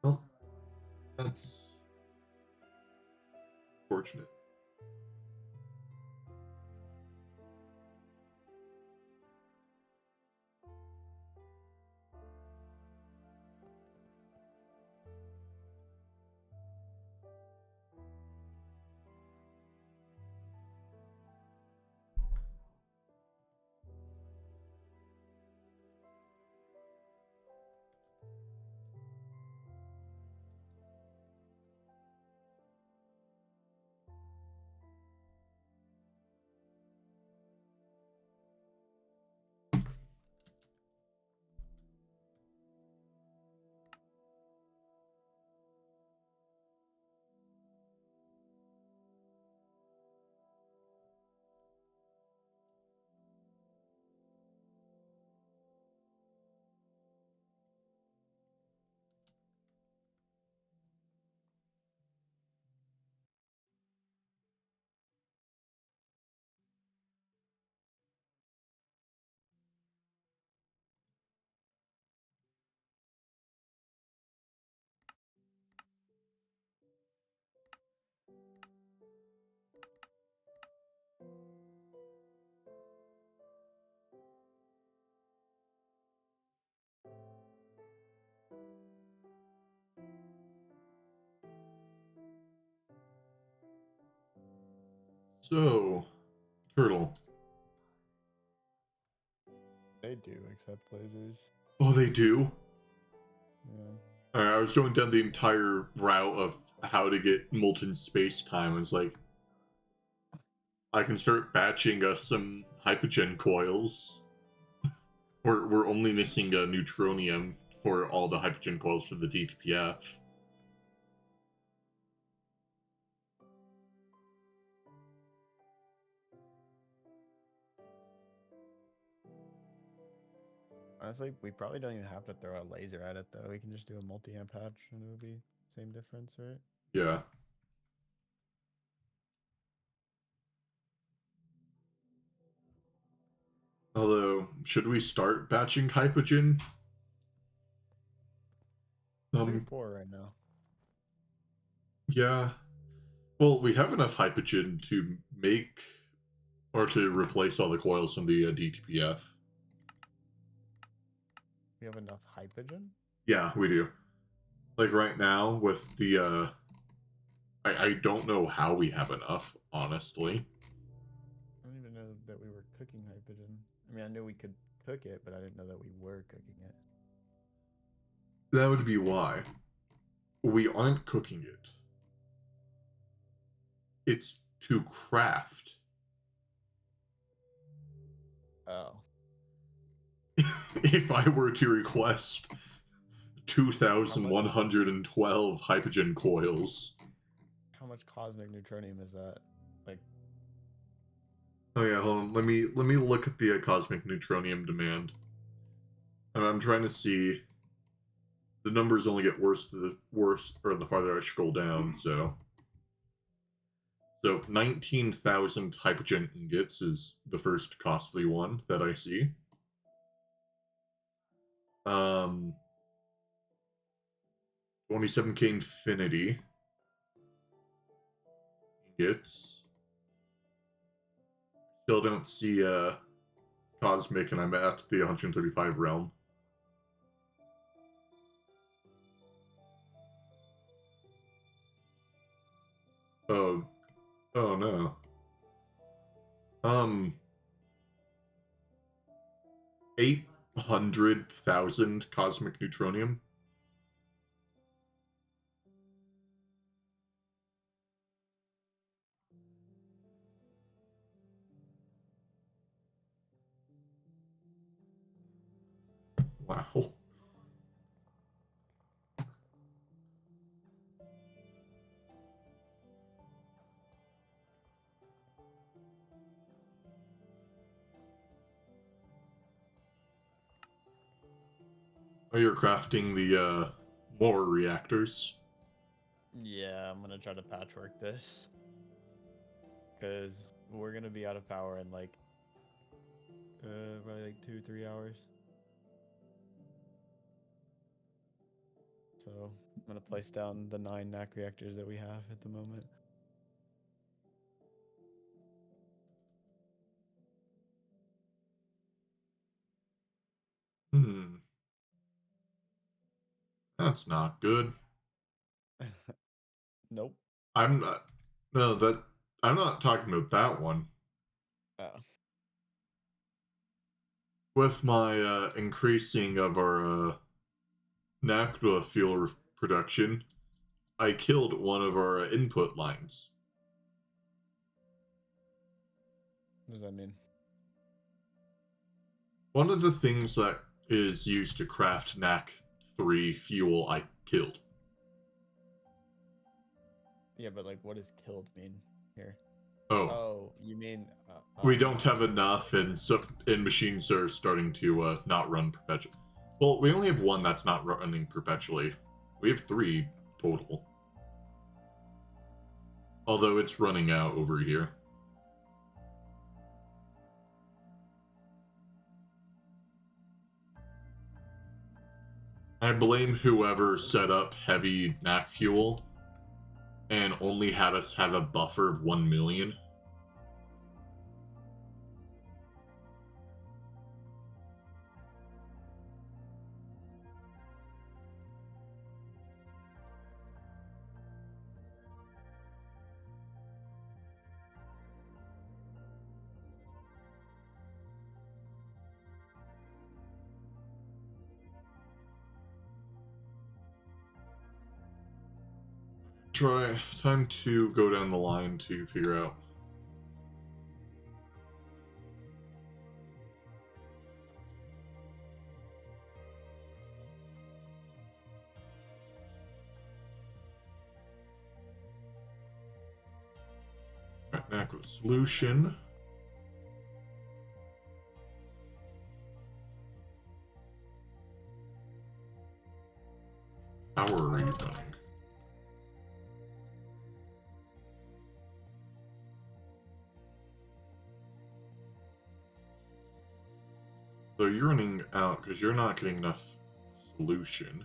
Speaker 1: Well, that's fortunate. So, Turtle.
Speaker 2: They do accept lasers.
Speaker 1: Oh, they do?
Speaker 2: Yeah.
Speaker 1: Alright, I was going down the entire route of how to get molten space time. It's like, I can start batching us some hypogen coils. We're only missing a neutronium for all the hypogen coils for the DTPF.
Speaker 2: Honestly, we probably don't even have to throw a laser at it though. We can just do a multi-amp patch and it would be same difference, right?
Speaker 1: Yeah. Although, should we start batching hypogen?
Speaker 2: Pretty poor right now.
Speaker 1: Yeah. Well, we have enough hypogen to make or to replace all the coils from the DTPF.
Speaker 2: We have enough hypogen?
Speaker 1: Yeah, we do. Like right now with the I don't know how we have enough, honestly.
Speaker 2: I don't even know that we were cooking hypogen. I mean, I knew we could cook it, but I didn't know that we were cooking it.
Speaker 1: That would be why. We aren't cooking it. It's to craft.
Speaker 2: Oh.
Speaker 1: If I were to request
Speaker 2: How much
Speaker 1: 2,112 hypogen coils.
Speaker 2: how much cosmic neutronium is that? Like,
Speaker 1: Oh yeah, hold on. Let me look at the cosmic neutronium demand. And I'm trying to see. The numbers only get worse to the worse, or the farther I scroll down. So 19,000 hypogen ingots is the first costly one that I see. 27K infinity ingots. Still don't see cosmic, and I'm at the 135 realm. Oh, oh no. 800,000 cosmic neutronium. Wow. Oh, you're crafting the more reactors.
Speaker 2: yeah, I'm gonna try to patchwork this. Because we're gonna be out of power in like, probably like 2-3 hours. So I'm gonna place down the 9 NAC reactors that we have at the moment.
Speaker 1: Hmm. That's not good.
Speaker 2: Nope.
Speaker 1: I'm not. No, that. I'm not talking about that one.
Speaker 2: Oh.
Speaker 1: With my increasing of our NACDA fuel production, I killed one of our input lines.
Speaker 2: What does that mean?
Speaker 1: One of the things that is used to craft NAC 3 fuel I killed.
Speaker 2: Yeah, but like, what does killed mean here?
Speaker 1: Oh,
Speaker 2: Oh, you mean?
Speaker 1: we
Speaker 2: Oh,
Speaker 1: don't
Speaker 2: I
Speaker 1: have
Speaker 2: see.
Speaker 1: enough, and machines are starting to not run perpetually. Well, we only have one that's not running perpetually. We have 3 total. Although it's running out over here. I blame whoever set up heavy NAC fuel and only had us have a buffer of 1 million. Time to go down the line to figure out. NAC solution. How are you running? you're running out because you're not getting enough solution.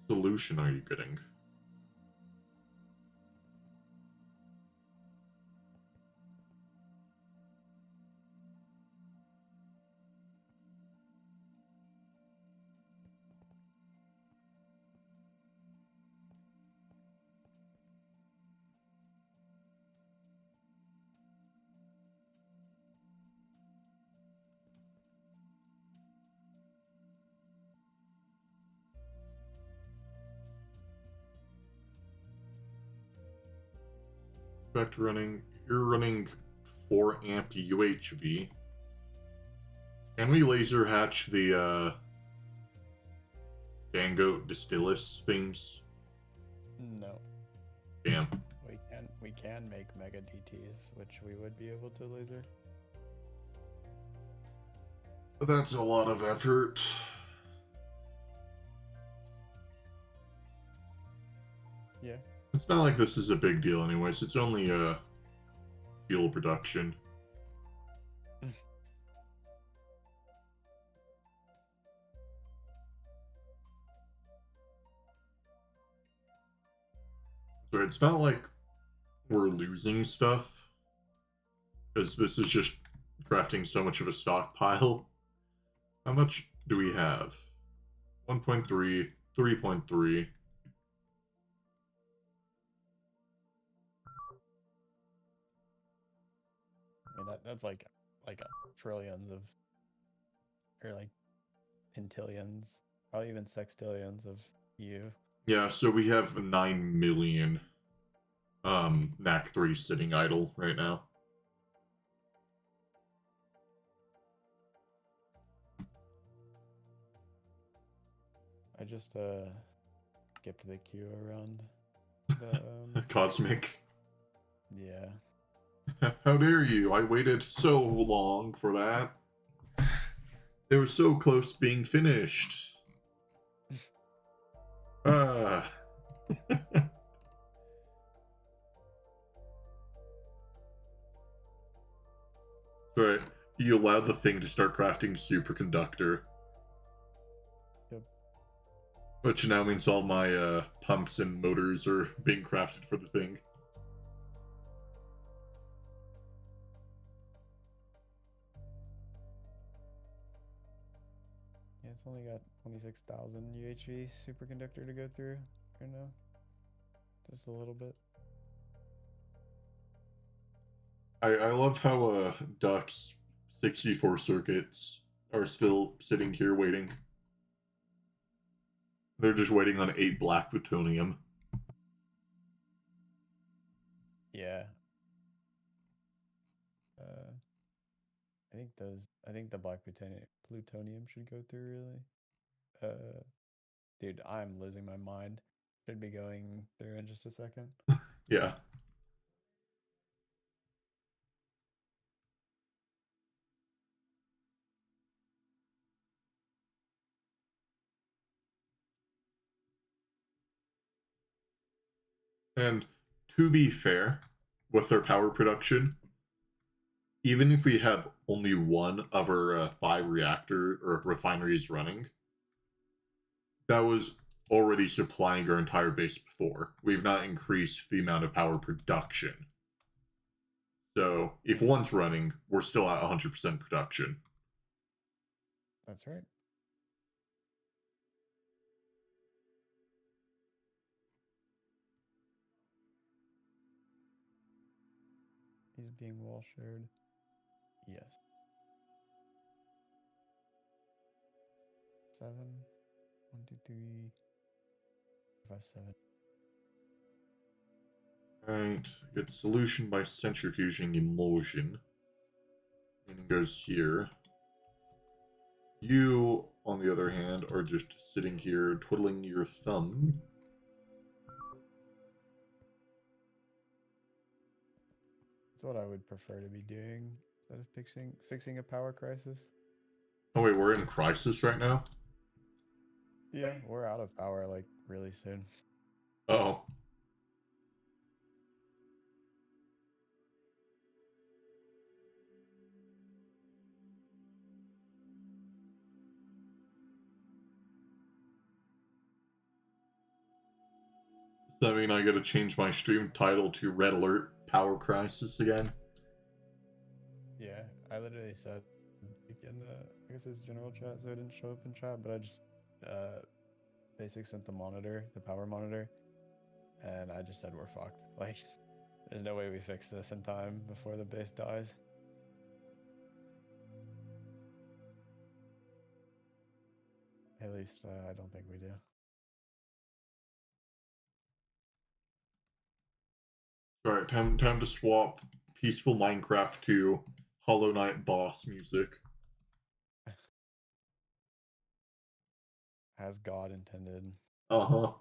Speaker 1: Solution are you getting? Back to running. You're running 4 amp UHV. Can we laser hatch the Dango Distillus things?
Speaker 2: No.
Speaker 1: Damn.
Speaker 2: We can make mega DTs, which we would be able to laser.
Speaker 1: That's a lot of effort.
Speaker 2: Yeah.
Speaker 1: It's not like this is a big deal anyways. It's only fuel production. So it's not like we're losing stuff. Because this is just crafting so much of a stockpile. How much do we have? 1.3, 3.3.
Speaker 2: I mean, that's like trillions of, or like pentillions, probably even sextillions of EU.
Speaker 1: Yeah, so we have 9 million NAC 3 sitting idle right now.
Speaker 2: I just skipped the queue around the
Speaker 1: Cosmic.
Speaker 2: Yeah.
Speaker 1: How dare you? I waited so long for that. They were so close being finished. Ah. Right. You allowed the thing to start crafting superconductor.
Speaker 2: Yep.
Speaker 1: Which now means all my pumps and motors are being crafted for the thing.
Speaker 2: Yeah, it's only got 26,000 UHV superconductor to go through right now. Just a little bit.
Speaker 1: I love how Duck's 64 circuits are still sitting here waiting. They're just waiting on 8 black plutonium.
Speaker 2: Yeah. I think the black plutonium should go through really. Dude, I'm losing my mind. Should be going through in just a second.
Speaker 1: Yeah. And to be fair, with our power production, even if we have only one of our 5 reactor or refineries running, that was already supplying our entire base before. We've not increased the amount of power production. So if one's running, we're still at 100% production.
Speaker 2: That's right. He's being wall shared. Yes. 7, 1, 2, 3, 5, 7.
Speaker 1: Right, get solution by centrifuging emulsion. And it goes here. You, on the other hand, are just sitting here twiddling your thumb.
Speaker 2: That's what I would prefer to be doing instead of fixing a power crisis.
Speaker 1: Oh wait, we're in crisis right now?
Speaker 2: Yeah, we're out of power like really soon.
Speaker 1: Oh. Does that mean I gotta change my stream title to Red Alert Power Crisis again?
Speaker 2: Yeah, I literally said in the, I guess it's general chat, so it didn't show up in chat, but I just basic sent the monitor, the power monitor, and I just said we're fucked. Like, there's no way we fix this in time before the base dies. At least I don't think we do.
Speaker 1: Alright, time to swap peaceful Minecraft to Hollow Knight boss music.
Speaker 2: As God intended.
Speaker 1: Uh-huh.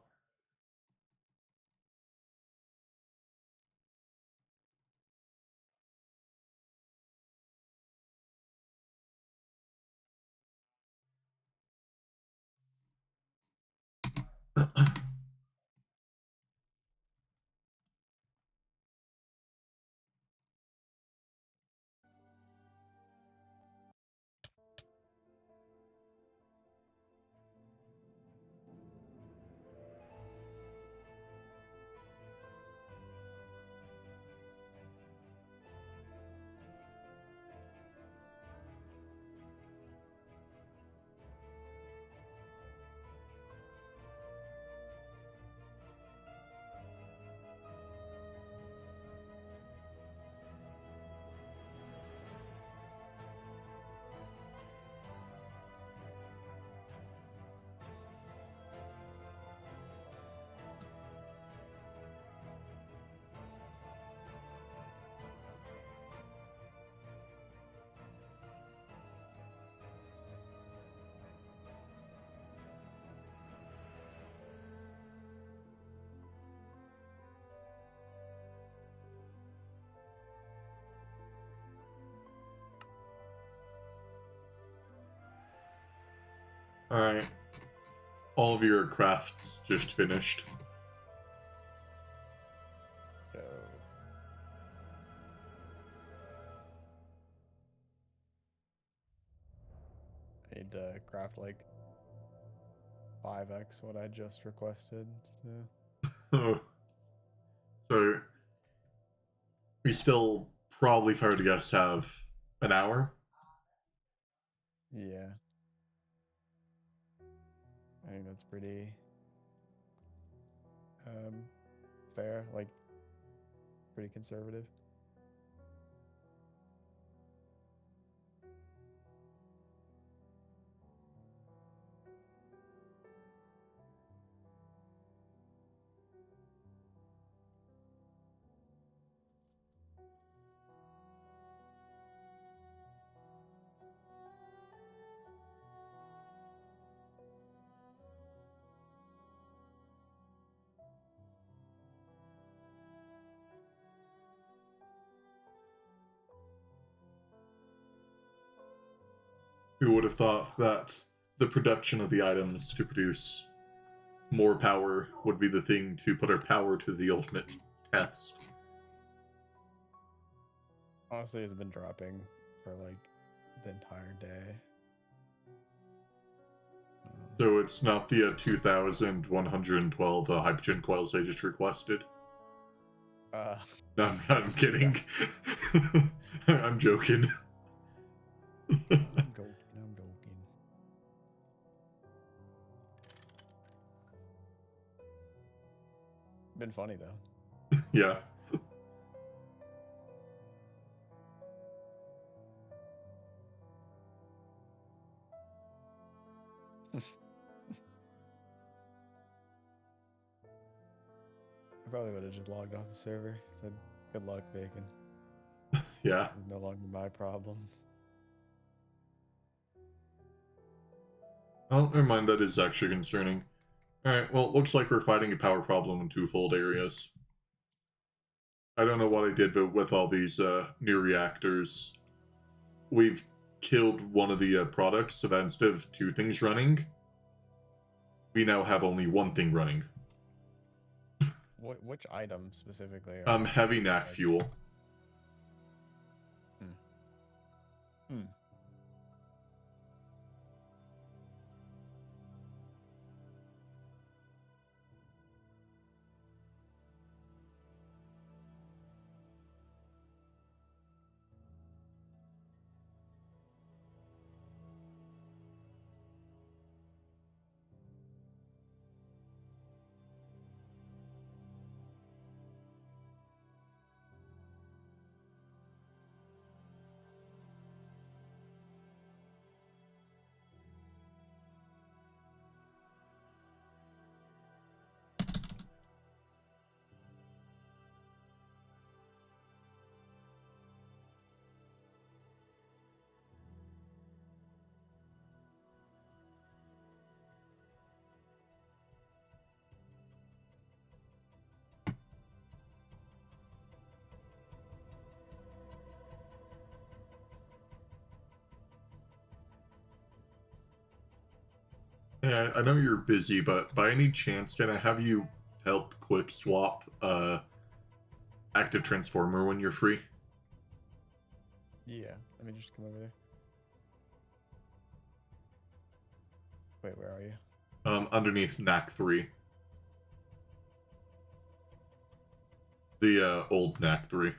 Speaker 1: Alright. All of your crafts just finished.
Speaker 2: So I need to craft like 5x what I just requested. So
Speaker 1: So we still probably, if I were to guess, have an hour.
Speaker 2: yeah, I think that's pretty fair, like pretty conservative.
Speaker 1: Who would have thought that the production of the items to produce more power would be the thing to put our power to the ultimate test?
Speaker 2: Honestly, it's been dropping for like the entire day.
Speaker 1: So it's not the 2,112 hydrogen coils I just requested? No, I'm kidding. I'm joking.
Speaker 2: I'm joking. I'm joking. Been funny though.
Speaker 1: Yeah.
Speaker 2: I probably would have just logged off the server. Said, "Good luck, Bacon.
Speaker 1: Yeah.
Speaker 2: It's no longer my problem."
Speaker 1: Oh, never mind, that is actually concerning. Alright, well, it looks like we're fighting a power problem in twofold areas. I don't know what I did, but with all these new reactors, we've killed one of the products, so that instead of two things running, we now have only one thing running.
Speaker 2: Which item specifically? Are
Speaker 1: Heavy knack
Speaker 2: like...
Speaker 1: fuel.
Speaker 2: Hmm.
Speaker 1: Yeah, I know you're busy, but by any chance, can I have you help quick swap active transformer when you're free?
Speaker 2: Yeah, let me just come over there. Wait, where are you?
Speaker 1: Underneath NAC 3. The old NAC 3.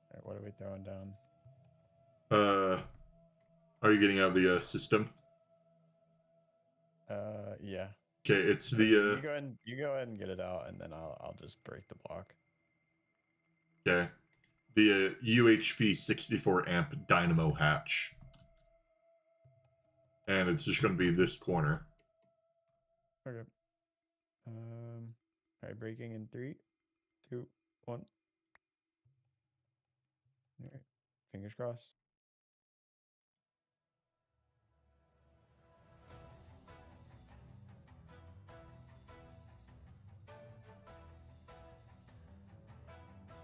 Speaker 2: Alright, what are we throwing down?
Speaker 1: Are you getting out of the system?
Speaker 2: Yeah.
Speaker 1: Okay, it's
Speaker 2: But
Speaker 1: the
Speaker 2: you go ahead and get it out, and then I'll just break the block.
Speaker 1: okay, the UHV 64 amp dynamo hatch, and it's just going to be this corner.
Speaker 2: Okay. Alright, breaking in 3, 2, 1. Alright, fingers crossed.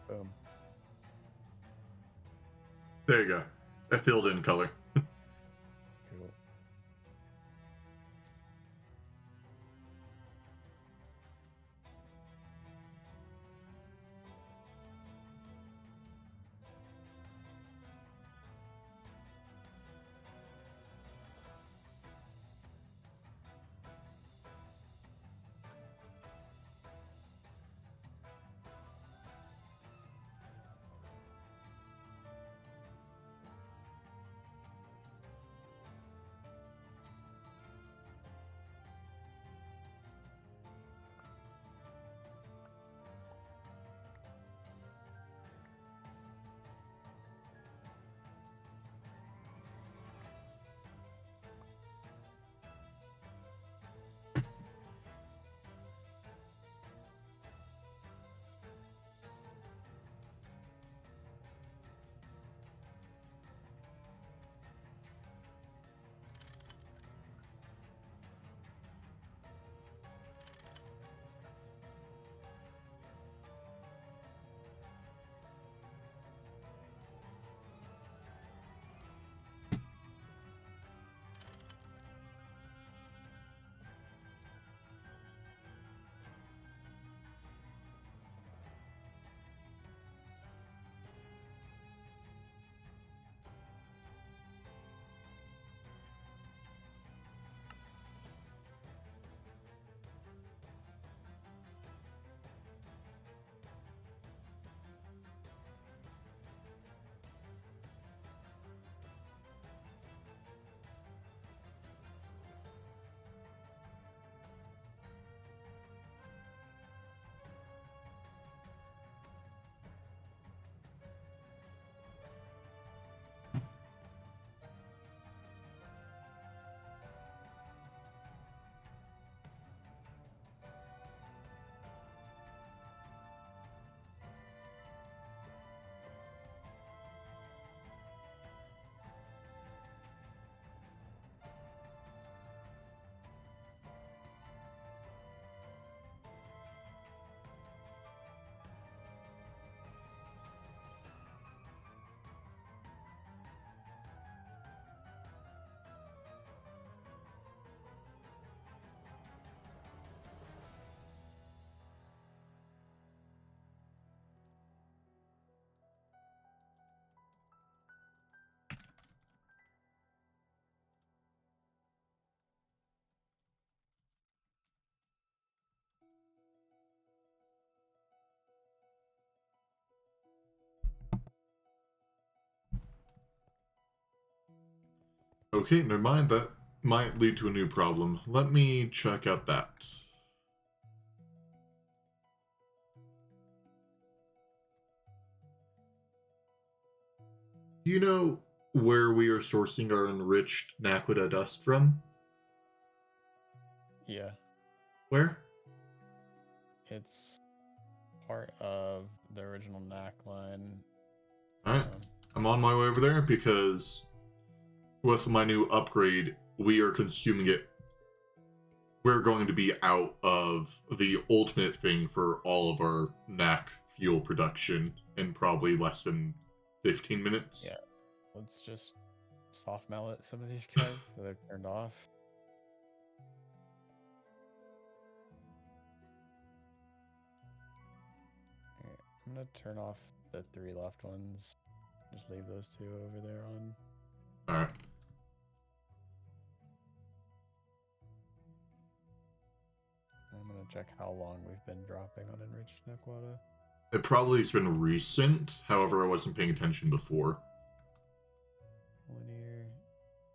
Speaker 2: Boom.
Speaker 1: There you go. I filled in color.
Speaker 2: Cool.
Speaker 1: Okay, never mind. That might lead to a new problem. Let me check out that. Do you know where we are sourcing our enriched Naquita dust from?
Speaker 2: Yeah,
Speaker 1: Where?
Speaker 2: it's part of the original NAC line.
Speaker 1: Alright. I'm on my way over there because with my new upgrade, we are consuming it. We're going to be out of the ultimate thing for all of our NAC fuel production in probably less than 15 minutes.
Speaker 2: Yeah. Let's just soft mallet some of these guys so they're turned off. Alright, I'm gonna turn off the 3 left ones. Just leave those 2 over there on.
Speaker 1: Alright.
Speaker 2: I'm gonna check how long we've been dropping on enriched Nequata.
Speaker 1: It probably has been recent, however, I wasn't paying attention before.
Speaker 2: Linear.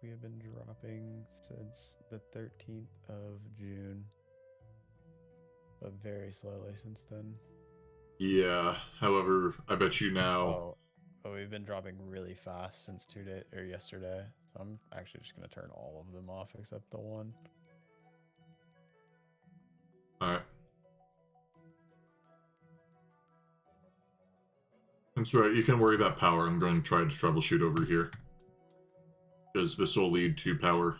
Speaker 2: We have been dropping since the 13th of June. But very slowly since then.
Speaker 1: Yeah, however, I bet you now...
Speaker 2: Oh, we've been dropping really fast since 2 days or yesterday. So I'm actually just gonna turn all of them off except the one.
Speaker 1: Alright. That's right, you can worry about power. I'm going to try to troubleshoot over here. Because this will lead to power.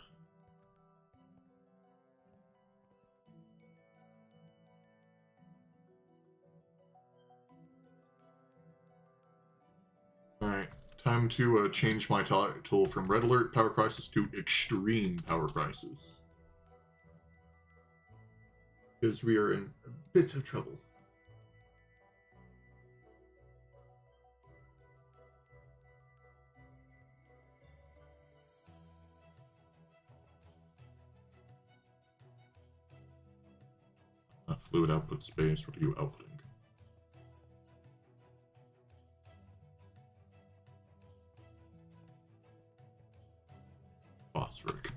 Speaker 1: Alright, time to change my title from Red Alert Power Crisis to Extreme Power Crisis. Because we are in a bit of trouble. Fluid output space, what are you outputting? Phosphoric.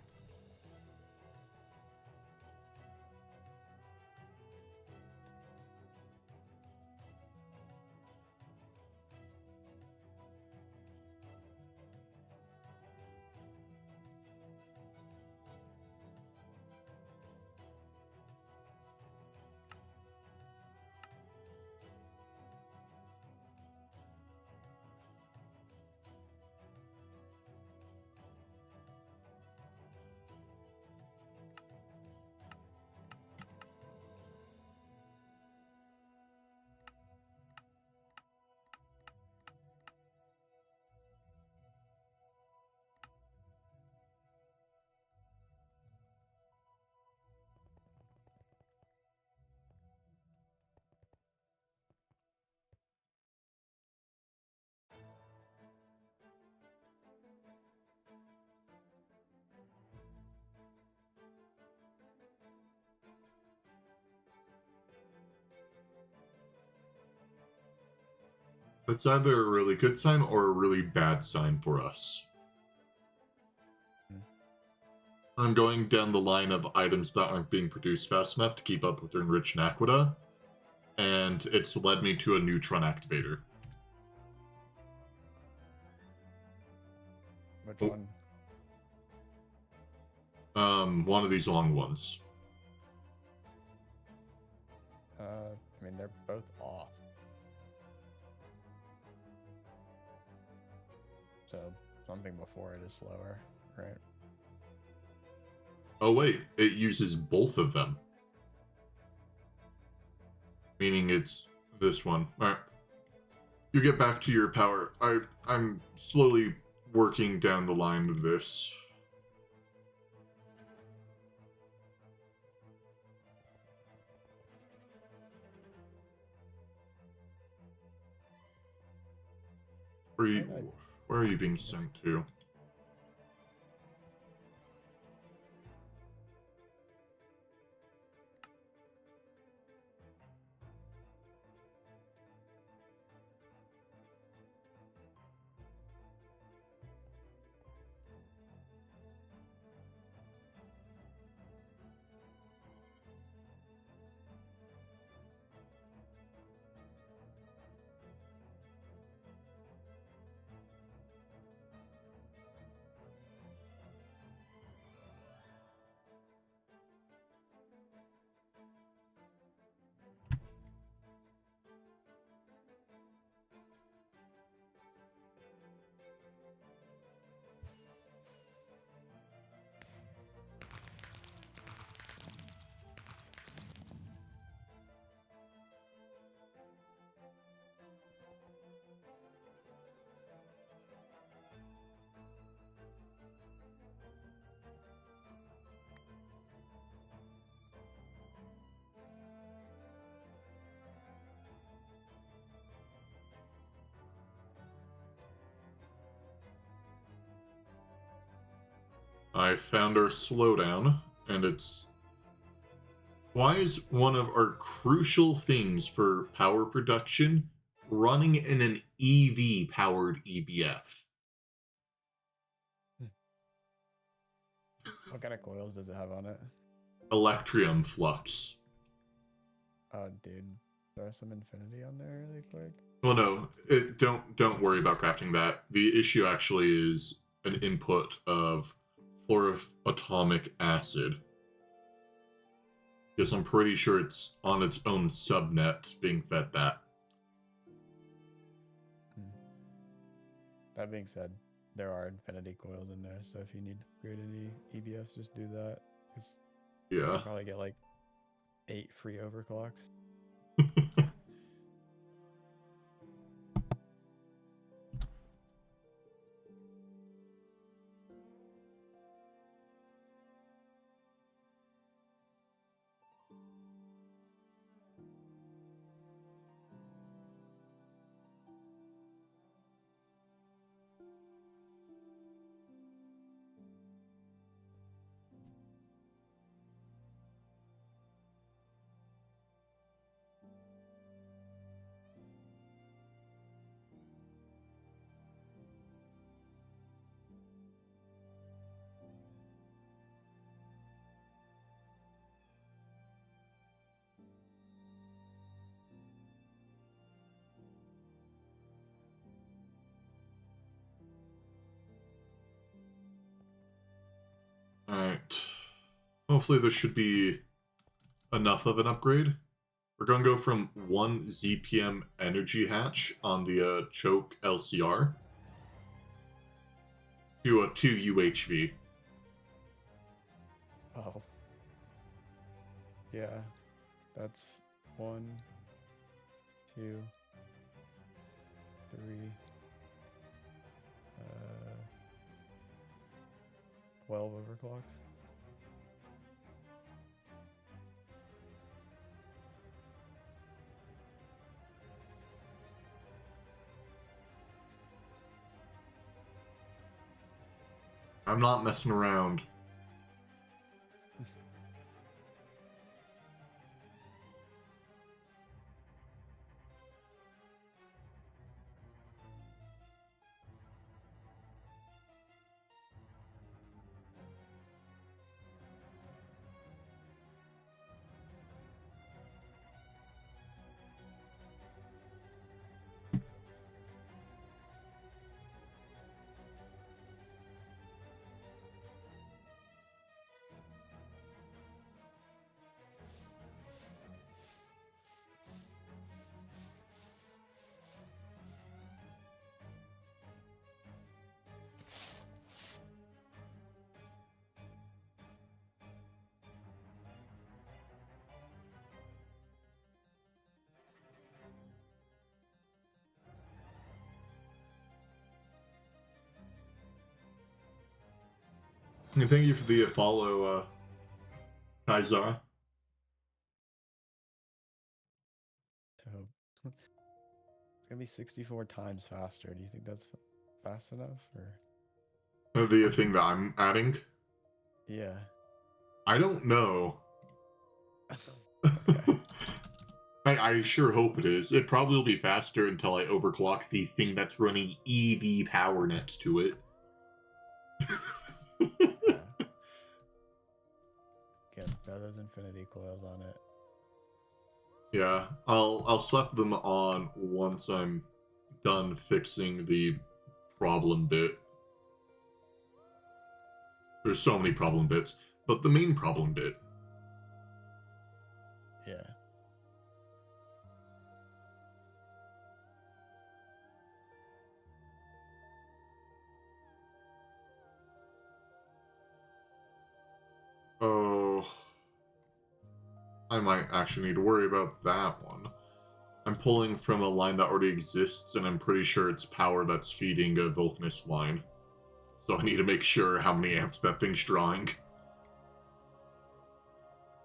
Speaker 1: That's either a really good sign or a really bad sign for us. I'm going down the line of items that aren't being produced fast enough to keep up with their enriched Naquita, and it's led me to a neutron activator.
Speaker 2: Which one?
Speaker 1: One of these long ones.
Speaker 2: I mean, they're both off. So something before it is slower, right?
Speaker 1: Oh wait, it uses both of them. Meaning it's this one. Alright. You get back to your power. I'm slowly working down the line of this. Where are you being sent to? I found our slowdown, and it's... Why is one of our crucial things for power production running in an EV-powered EBF?
Speaker 2: What kind of coils does it have on it?
Speaker 1: Electrium flux.
Speaker 2: Oh, dude. Throw some infinity on there really quick.
Speaker 1: Well, no, don't worry about crafting that. The issue actually is an input of fluoroatomic acid. Because I'm pretty sure it's on its own subnet being fed that.
Speaker 2: That being said, there are infinity coils in there, so if you need to upgrade any EBFs, just do that. Because
Speaker 1: Yeah.
Speaker 2: you'll probably get like 8 free overclocks.
Speaker 1: Alright. Hopefully this should be enough of an upgrade. We're going to go from 1 ZPM energy hatch on the choke LCR to a 2 UHV.
Speaker 2: Oh. Yeah. That's 1, 2, 3, 12 overclocks.
Speaker 1: I'm not messing around. And thank you for the follow, Kaizar.
Speaker 2: So it's gonna be 64 times faster. Do you think that's fast enough, or?
Speaker 1: The thing that I'm adding?
Speaker 2: Yeah.
Speaker 1: I don't know.
Speaker 2: Okay.
Speaker 1: I sure hope it is. It probably will be faster until I overclock the thing that's running EV power next to it.
Speaker 2: Yeah. Again, throw those infinity coils on it.
Speaker 1: Yeah, I'll slap them on once I'm done fixing the problem bit. There's so many problem bits, but the main problem bit.
Speaker 2: Yeah.
Speaker 1: Oh, I might actually need to worry about that one. I'm pulling from a line that already exists, and I'm pretty sure it's power that's feeding a Vulcanist line. So I need to make sure how many amps that thing's drawing.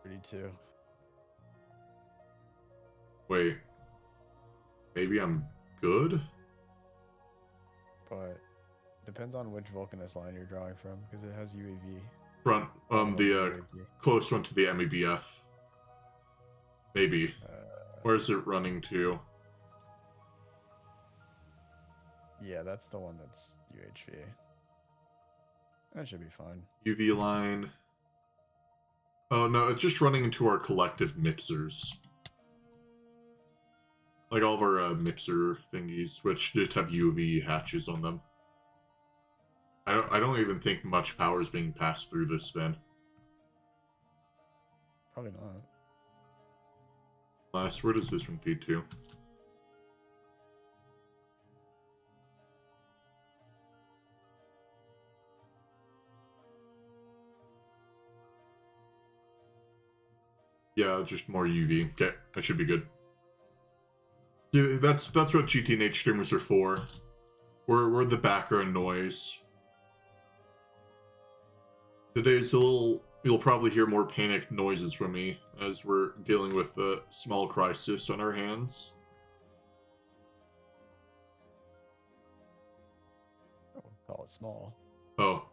Speaker 2: 32.
Speaker 1: Wait. Maybe I'm good?
Speaker 2: But Depends on which Vulcanist line you're drawing from, because it has UAV.
Speaker 1: Front, the
Speaker 2: UAV.
Speaker 1: close one to the MEBF. Maybe. Where's it running to?
Speaker 2: Yeah, that's the one that's UHV. That should be fine.
Speaker 1: UV line. Oh no, it's just running into our collective mixers. Like all of our mixer thingies, which just have UV hatches on them. I don't even think much power is being passed through this then.
Speaker 2: Probably not.
Speaker 1: Last, where does this one feed to? Yeah, just more UV. Okay, that should be good. Yeah, that's what GTNH streamers are for. We're the background noise. Today's you'll probably hear more panicked noises from me as we're dealing with a small crisis on our hands.
Speaker 2: I wouldn't call it small.
Speaker 1: Oh.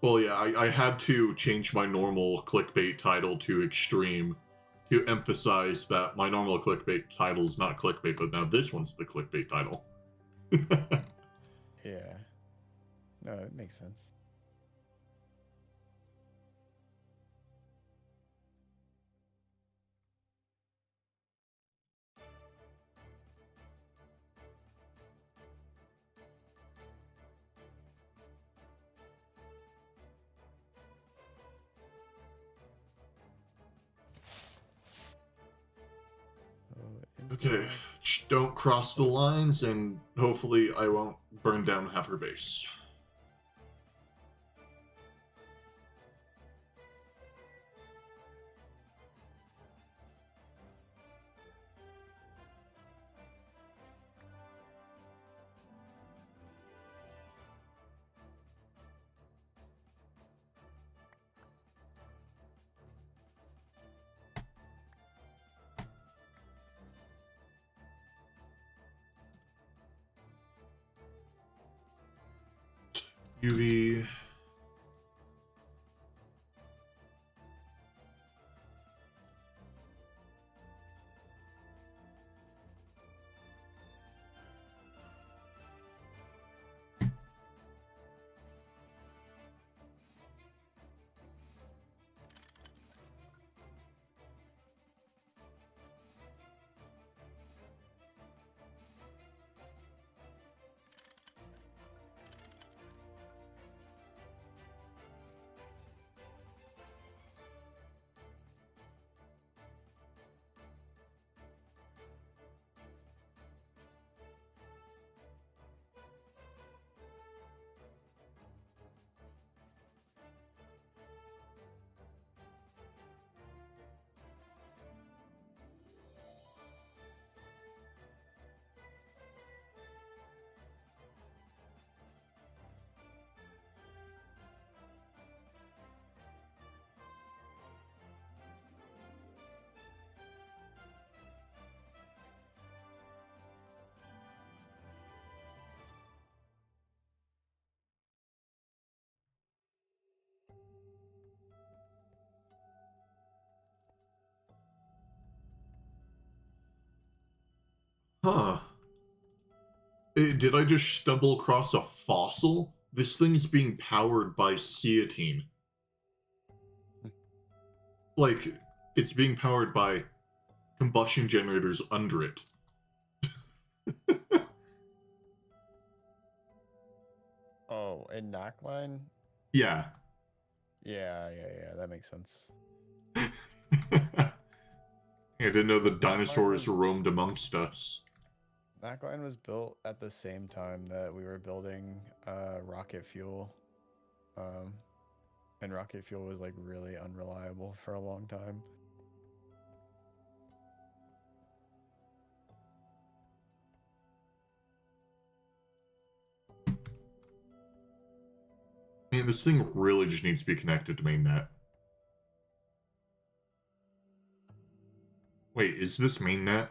Speaker 1: Well, yeah, I had to change my normal clickbait title to extreme to emphasize that my normal clickbait title is not clickbait, but now this one's the clickbait title.
Speaker 2: Yeah. No, it makes sense.
Speaker 1: Okay, just don't cross the lines, and hopefully I won't burn down half her base. UV. Huh. Did I just stumble across a fossil? This thing is being powered by ceatine. Like, it's being powered by combustion generators under it.
Speaker 2: Oh, in Knockline?
Speaker 1: Yeah.
Speaker 2: Yeah, that makes sense.
Speaker 1: I didn't know the
Speaker 2: Because
Speaker 1: dinosaurs roamed amongst us.
Speaker 2: Knockline was built at the same time that we were building rocket fuel. And rocket fuel was like really unreliable for a long time.
Speaker 1: Man, this thing really just needs to be connected to mainnet. Wait, is this mainnet?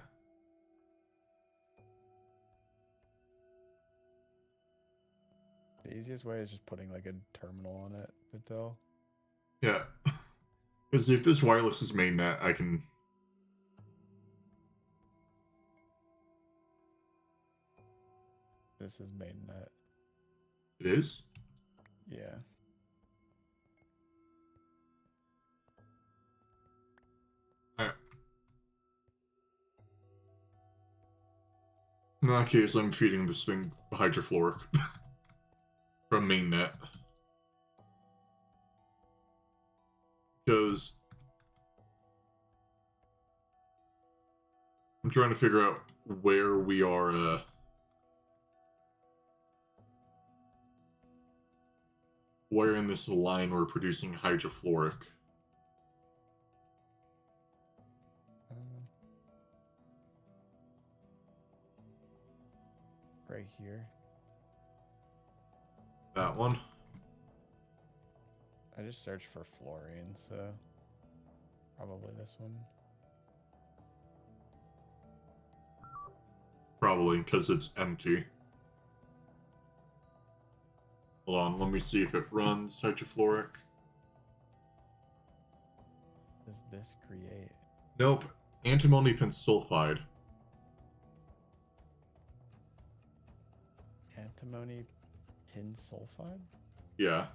Speaker 2: The easiest way is just putting like a terminal on it to tell.
Speaker 1: Yeah. Because if this wireless is mainnet, I can...
Speaker 2: This is mainnet.
Speaker 1: It is?
Speaker 2: Yeah.
Speaker 1: Alright. In that case, I'm feeding this thing hydrofluoric from mainnet. Because I'm trying to figure out where we are, where in this line we're producing hydrofluoric.
Speaker 2: Right here.
Speaker 1: That one?
Speaker 2: I just searched for fluorine, so probably this one.
Speaker 1: Probably, because it's empty. Hold on, let me see if it runs hydrofluoric.
Speaker 2: Does this create?
Speaker 1: Nope. Antimony pensulfide.
Speaker 2: Antimony pin sulfide?
Speaker 1: Yeah.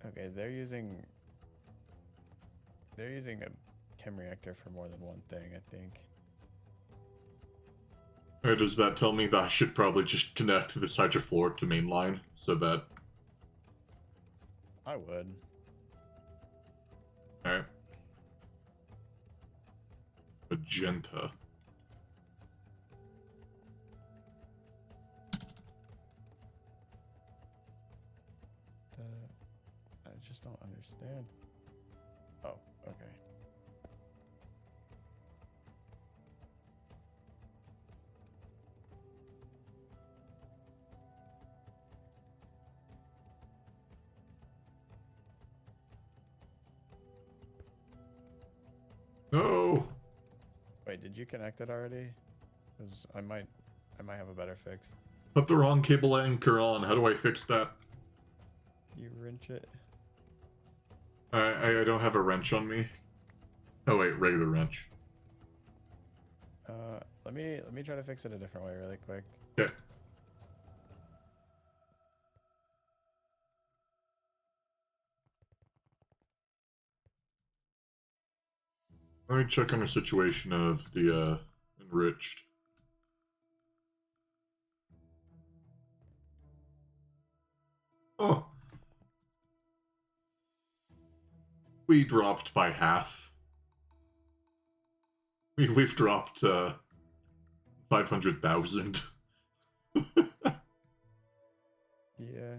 Speaker 2: Okay, they're using a chem reactor for more than one thing, I think.
Speaker 1: Or does that tell me that I should probably just connect this hydrofluoric to mainline so that...
Speaker 2: I would.
Speaker 1: Alright. Magenta.
Speaker 2: I just don't understand. Oh, okay.
Speaker 1: No!
Speaker 2: Wait, did you connect it already? Because I might have a better fix.
Speaker 1: Put the wrong cable anchor on. How do I fix that?
Speaker 2: You wrench it.
Speaker 1: I don't have a wrench on me. Oh wait, regular wrench.
Speaker 2: Let me try to fix it a different way really quick.
Speaker 1: Okay. Let me check on a situation of the enriched. Oh. We dropped by half. We've dropped 500,000.
Speaker 2: Yeah.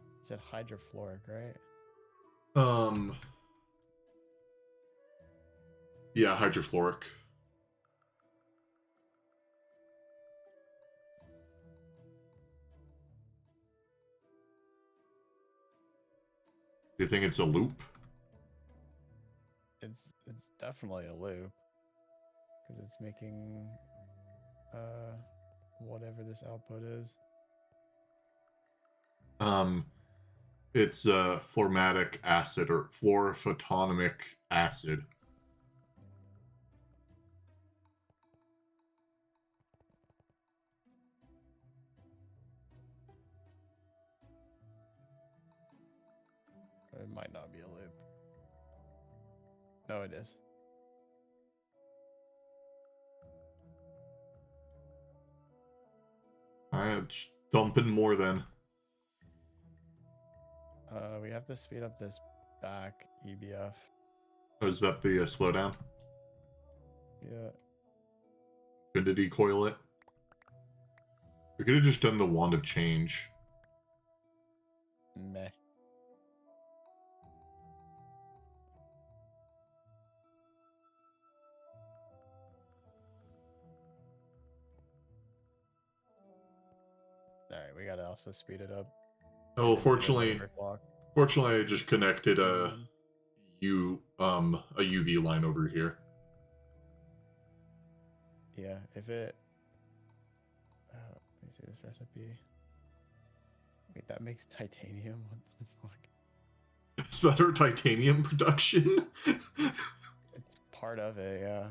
Speaker 2: You said hydrofluoric, right?
Speaker 1: Yeah, hydrofluoric. Do you think it's a loop?
Speaker 2: It's definitely a loop because it's making whatever this output is.
Speaker 1: It's phlomatic acid or fluorophotonic acid.
Speaker 2: It might not be a loop. No, it is.
Speaker 1: Alright, dumping more then.
Speaker 2: We have to speed up this back EBF.
Speaker 1: Oh, is that the slowdown?
Speaker 2: Yeah.
Speaker 1: Infinity coil it? We could have just done the wand of change.
Speaker 2: Meh. Alright, we gotta also speed it up.
Speaker 1: Oh,
Speaker 2: If we don't
Speaker 1: fortunately,
Speaker 2: overclock.
Speaker 1: I just connected a UV line over here.
Speaker 2: Yeah, if it. Let me see this recipe. Wait, that makes titanium? What the fuck?
Speaker 1: Is that our titanium production?
Speaker 2: It's part of it, yeah.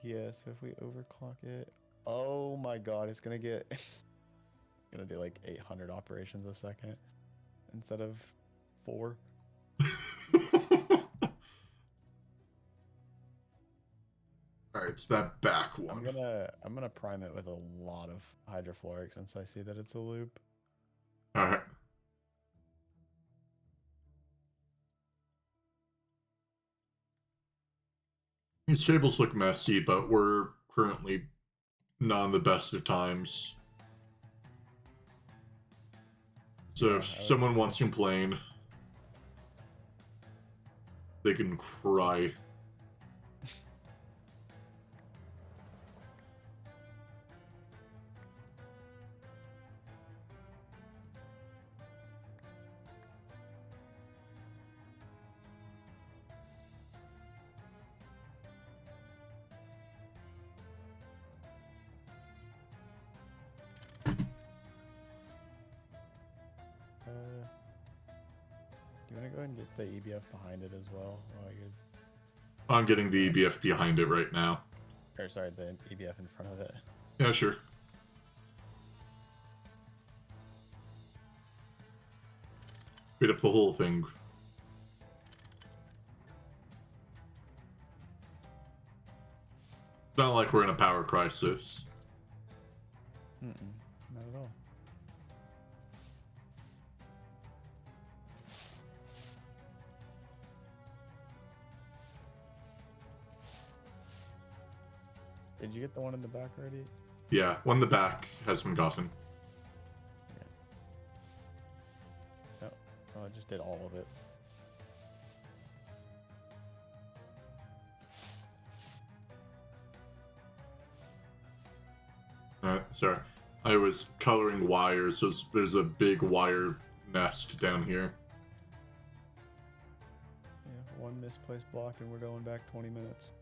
Speaker 2: Yeah, so if we overclock it. Oh my god, it's gonna get. It's gonna do like 800 operations a second instead of 4.
Speaker 1: Alright, it's that back one.
Speaker 2: I'm gonna prime it with a lot of hydrofluoric since I see that it's a loop.
Speaker 1: Alright. These tables look messy, but we're currently not in the best of times. So
Speaker 2: Yeah,
Speaker 1: if someone wants to complain, they can cry.
Speaker 2: Do you want to go ahead and get the EBF behind it as well?
Speaker 1: I'm getting the EBF behind it right now.
Speaker 2: Or sorry, the EBF in front of it.
Speaker 1: Yeah, sure. Speed up the whole thing. It's not like we're in a power crisis.
Speaker 2: Not at all. Did you get the one in the back already?
Speaker 1: Yeah, one in the back has been gotten.
Speaker 2: Okay. Oh, I just did all of it.
Speaker 1: Sorry. I was coloring wires, so there's a big wire nest down here.
Speaker 2: Yeah, one misplaced block and we're going back 20 minutes.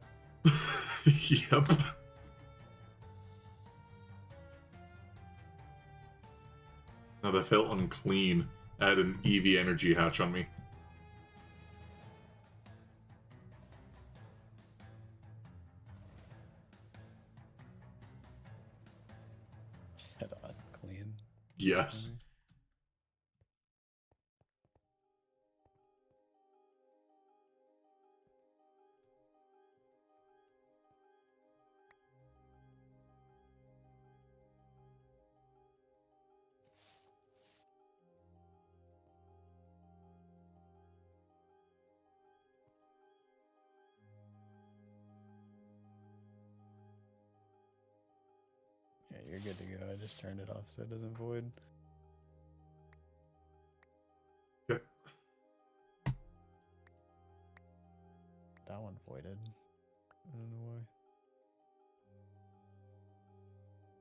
Speaker 1: Yep. Now that felt unclean. I had an EV energy hatch on me.
Speaker 2: Said unclean.
Speaker 1: Yes.
Speaker 2: Yeah, you're good to go. I just turned it off so it doesn't void.
Speaker 1: Okay.
Speaker 2: That one voided. I don't know why.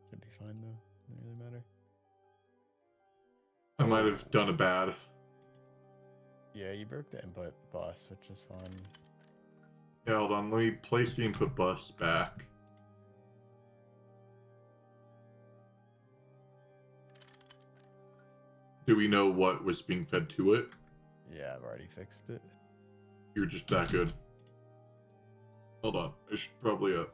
Speaker 2: Should be fine though. Doesn't really matter.
Speaker 1: I might have done a bad.
Speaker 2: Yeah, you broke the input bus, which is fine.
Speaker 1: Yeah, hold on. Let me place the input bus back. Do we know what was being fed to it?
Speaker 2: Yeah, I've already fixed it.
Speaker 1: You're just that good. Hold on. I should probably go.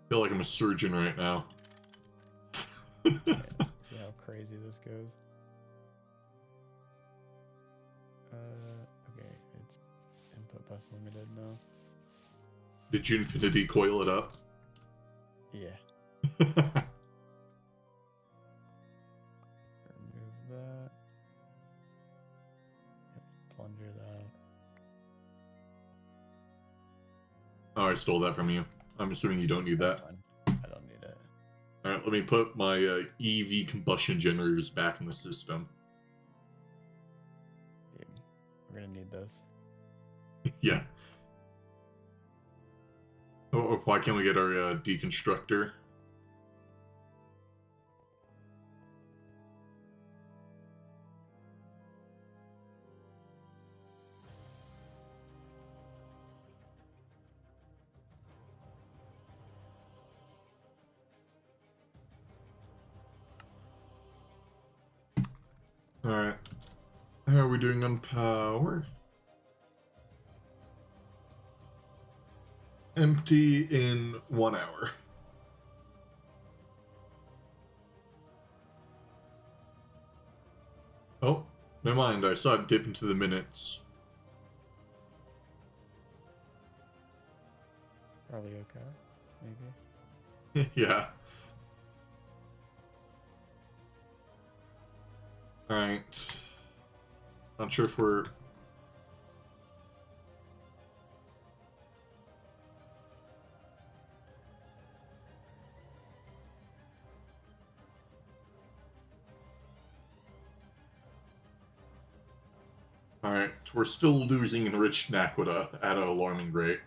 Speaker 1: Feel like I'm a surgeon right now.
Speaker 2: Yeah, see how crazy this goes. Okay, it's input bus limited now.
Speaker 1: Did you infinity coil it up?
Speaker 2: Yeah. Remove that. Plunger that.
Speaker 1: Oh, I stole that from you. I'm assuming you don't need that.
Speaker 2: Fine. I don't need it.
Speaker 1: Alright, let me put my EV combustion generators back in the system.
Speaker 2: Dude, we're gonna need this.
Speaker 1: Yeah. Oh, why can't we get our deconstructor? Alright. How are we doing on power? Empty in 1 hour. Oh, never mind. I saw it dip into the minutes.
Speaker 2: Probably okay. Maybe.
Speaker 1: Yeah. Alright. Not sure if we're... Alright, we're still losing enriched Naquita at an alarming rate.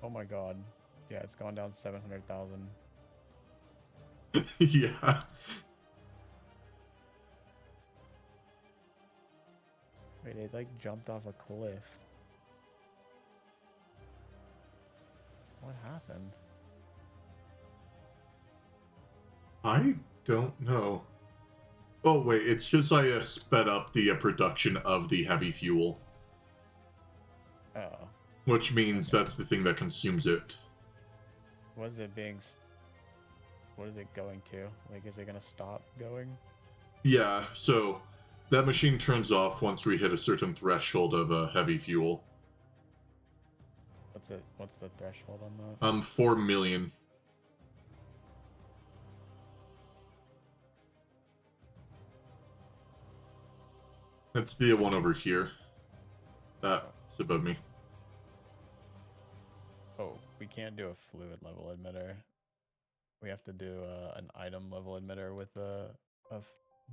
Speaker 2: Oh my god. Yeah, it's gone down 700,000.
Speaker 1: Yeah.
Speaker 2: Wait, it like jumped off a cliff. What happened?
Speaker 1: I don't know. Oh, wait, it's just I sped up the production of the heavy fuel.
Speaker 2: Oh.
Speaker 1: Which means that's the thing that consumes it.
Speaker 2: What is it being... What is it going to? Like, is it gonna stop going?
Speaker 1: Yeah, so that machine turns off once we hit a certain threshold of heavy fuel.
Speaker 2: What's the threshold on that?
Speaker 1: 4 million. That's the one over here. That's above me.
Speaker 2: Oh, we can't do a fluid level emitter. We have to do an item level emitter with a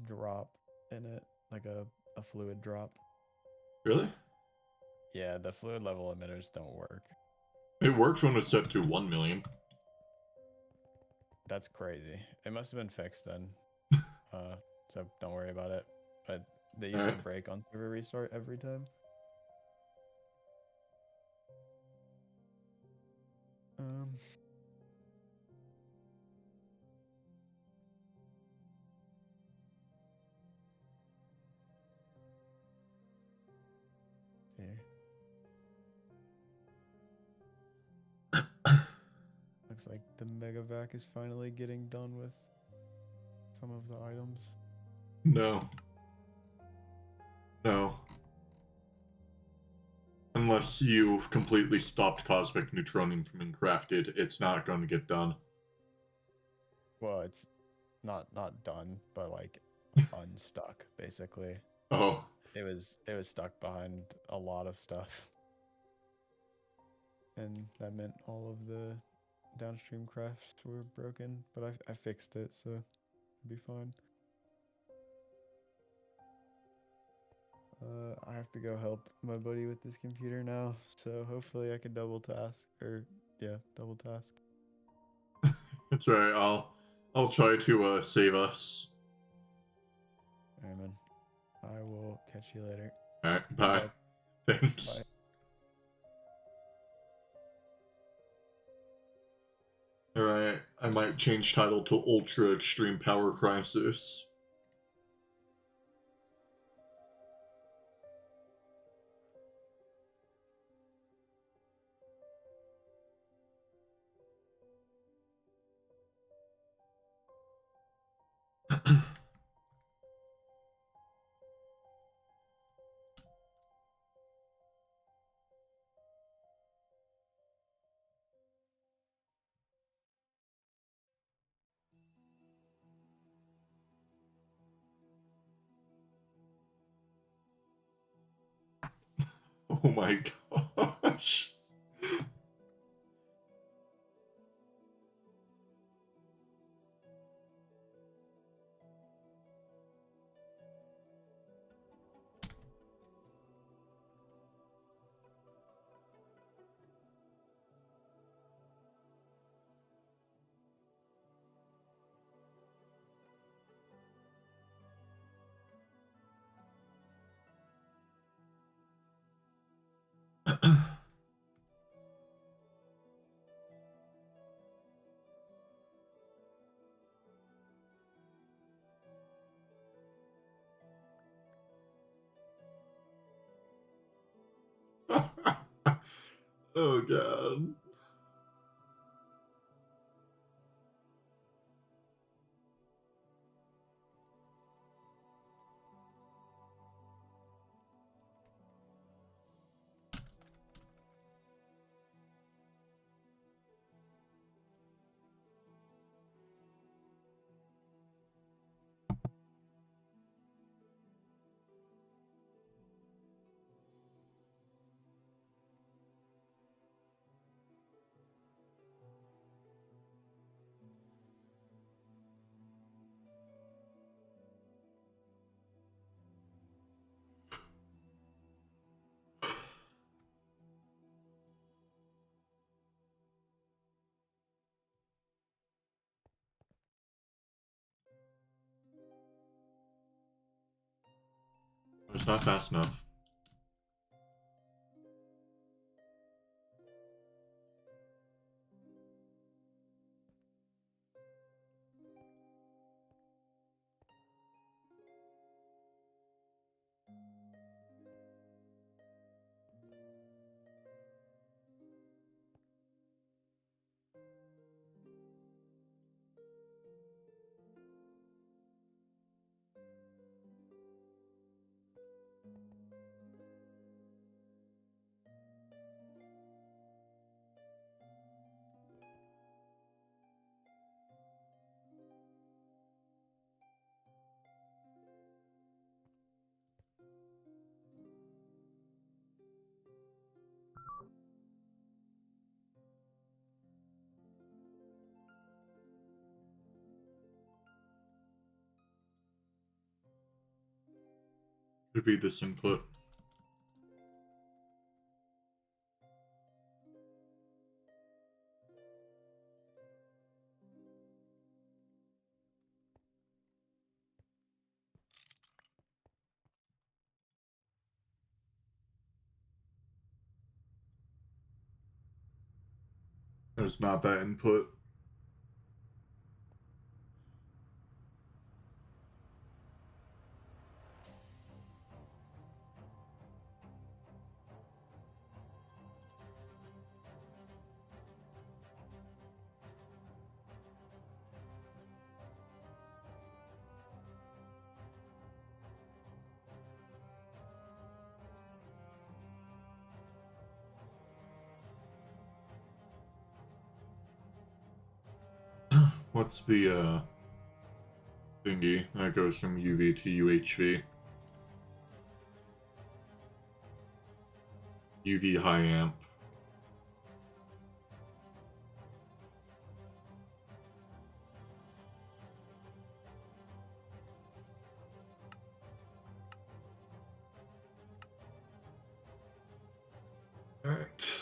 Speaker 2: drop in it, like a fluid drop.
Speaker 1: Really?
Speaker 2: Yeah, the fluid level emitters don't work.
Speaker 1: It works when it's set to 1 million.
Speaker 2: That's crazy. It must have been fixed then. So don't worry about it. But they usually break on server restart every time. Here. Looks like the megavac is finally getting done with some of the items.
Speaker 1: No. No. Unless you've completely stopped cosmic neutronium from being crafted, it's not going to get done.
Speaker 2: Well, it's not done, but like unstuck basically.
Speaker 1: Oh.
Speaker 2: It was stuck behind a lot of stuff. And that meant all of the downstream crafts were broken, but I fixed it, so it'll be fine. I have to go help my buddy with this computer now, so hopefully I can double task.
Speaker 1: That's right. I'll try to save us.
Speaker 2: Alright, man. I will catch you later.
Speaker 1: Alright, bye. Thanks.
Speaker 2: Bye.
Speaker 1: Alright, I might change title to Ultra Extreme Power Crisis. Oh my gosh. Oh god. It's not fast enough. Could be this input. It's not that input. What's the thingy that goes from UV to UHV? UV high amp. Alright.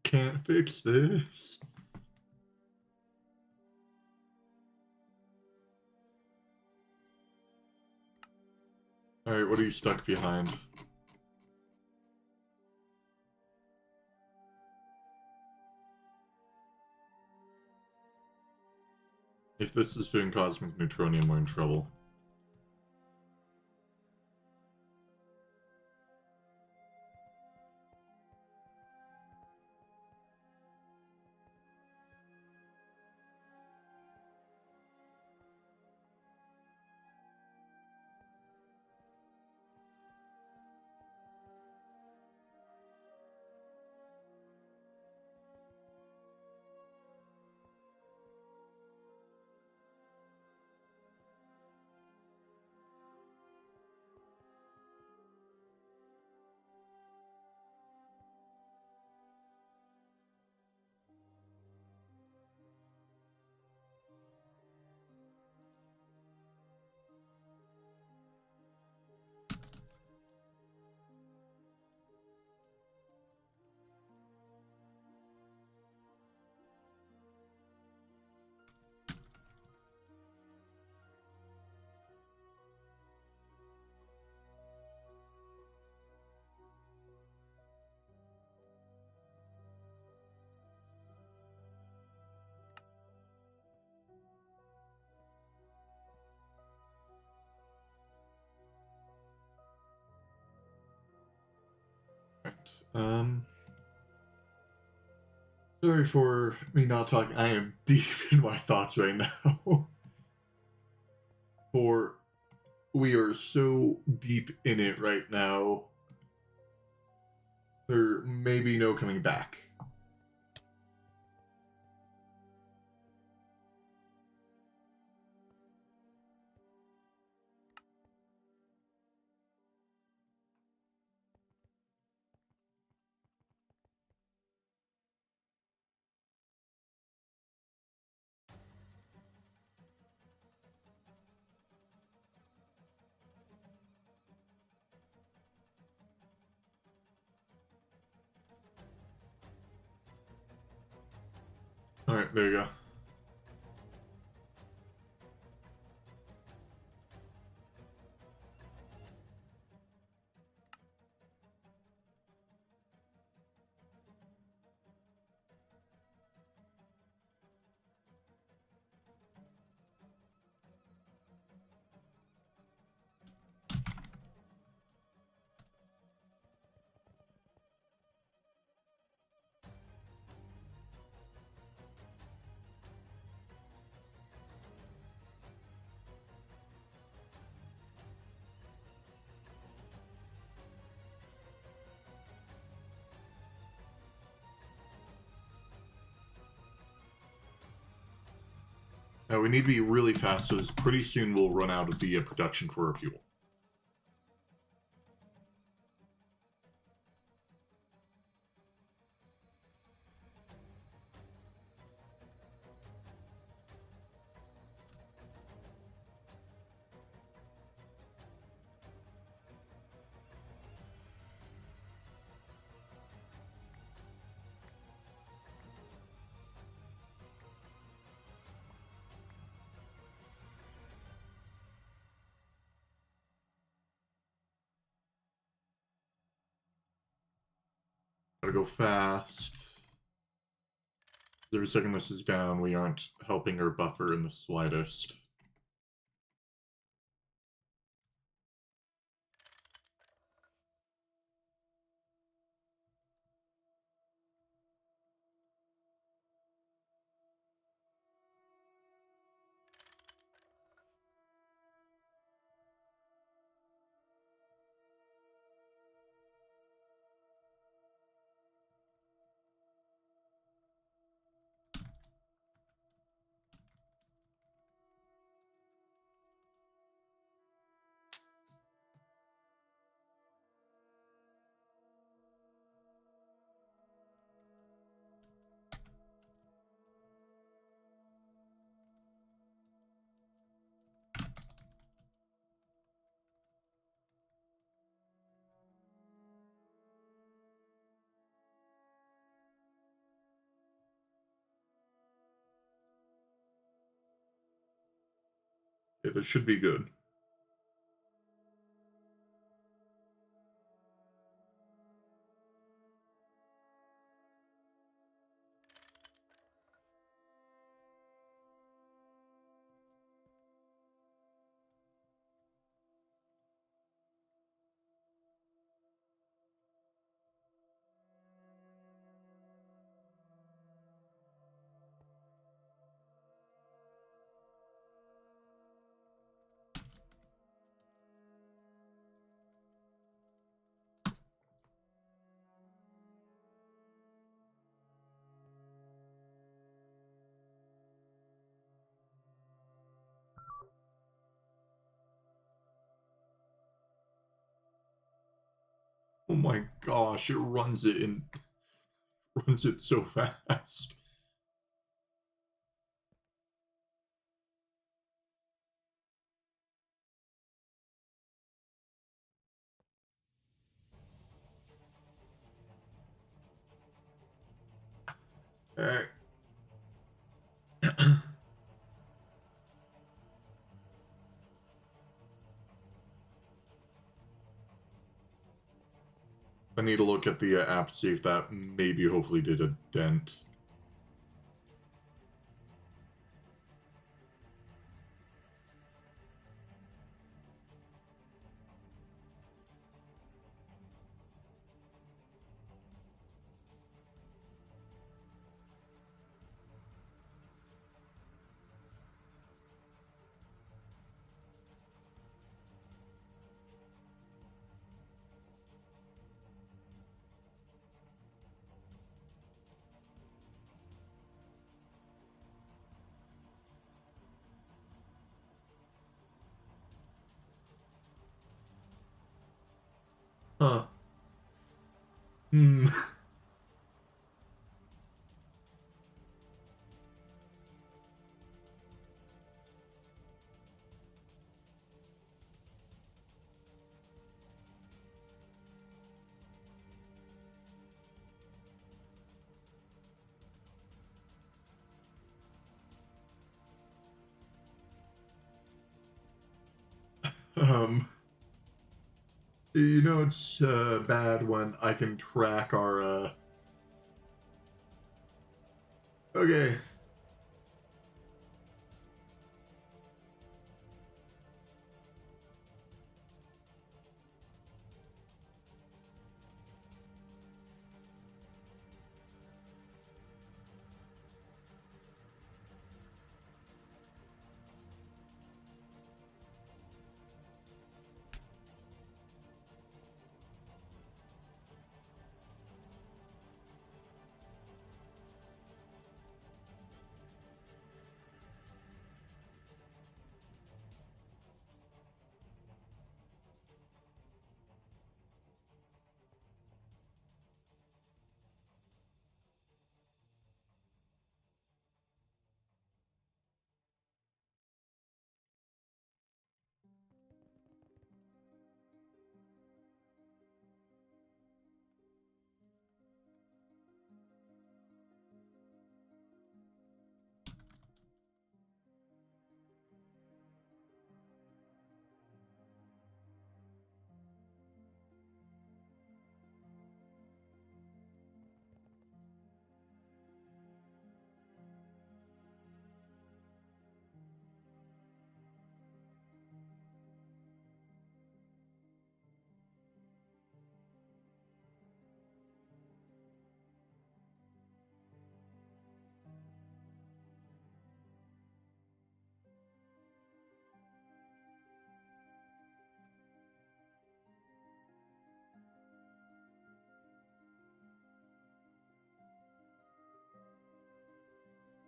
Speaker 1: Can't fix this. Alright, what are you stuck behind? If this is doing cosmic neutronium, we're in trouble. Sorry for me not talking. I am deep in my thoughts right now. For we are so deep in it right now. There may be no coming back. Alright, there you go. Now we need to be really fast, so pretty soon we'll run out of the production for our fuel. Gotta go fast. Every second this is down, we aren't helping our buffer in the slightest. Okay, this should be good. Oh my gosh, it runs it in runs it so fast. Alright. I need to look at the app to see if that maybe hopefully did a dent. Huh. Hmm. Um, you know it's bad when I can track our Okay.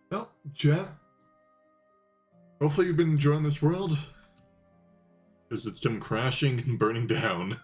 Speaker 1: Well, chat. Hopefully you've been enjoying this world. Because it's been crashing and burning down.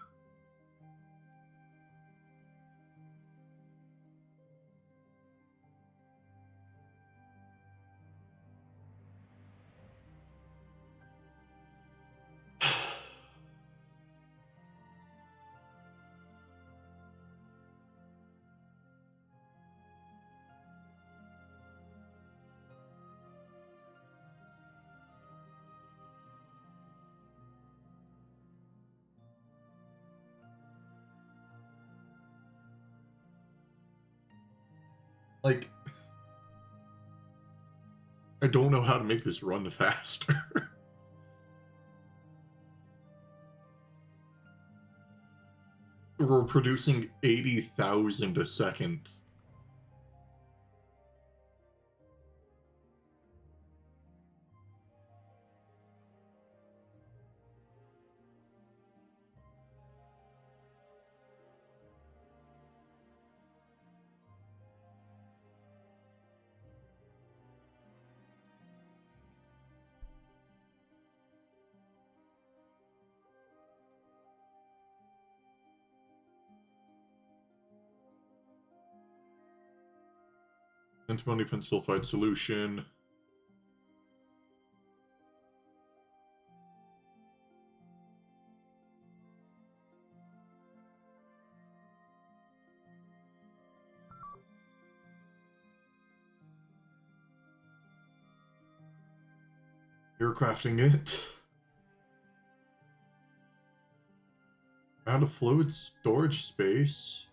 Speaker 1: Like, I don't know how to make this run faster. We're producing 80,000 a second. Antimony pensulfide solution. You're crafting it. Out of fluid storage space.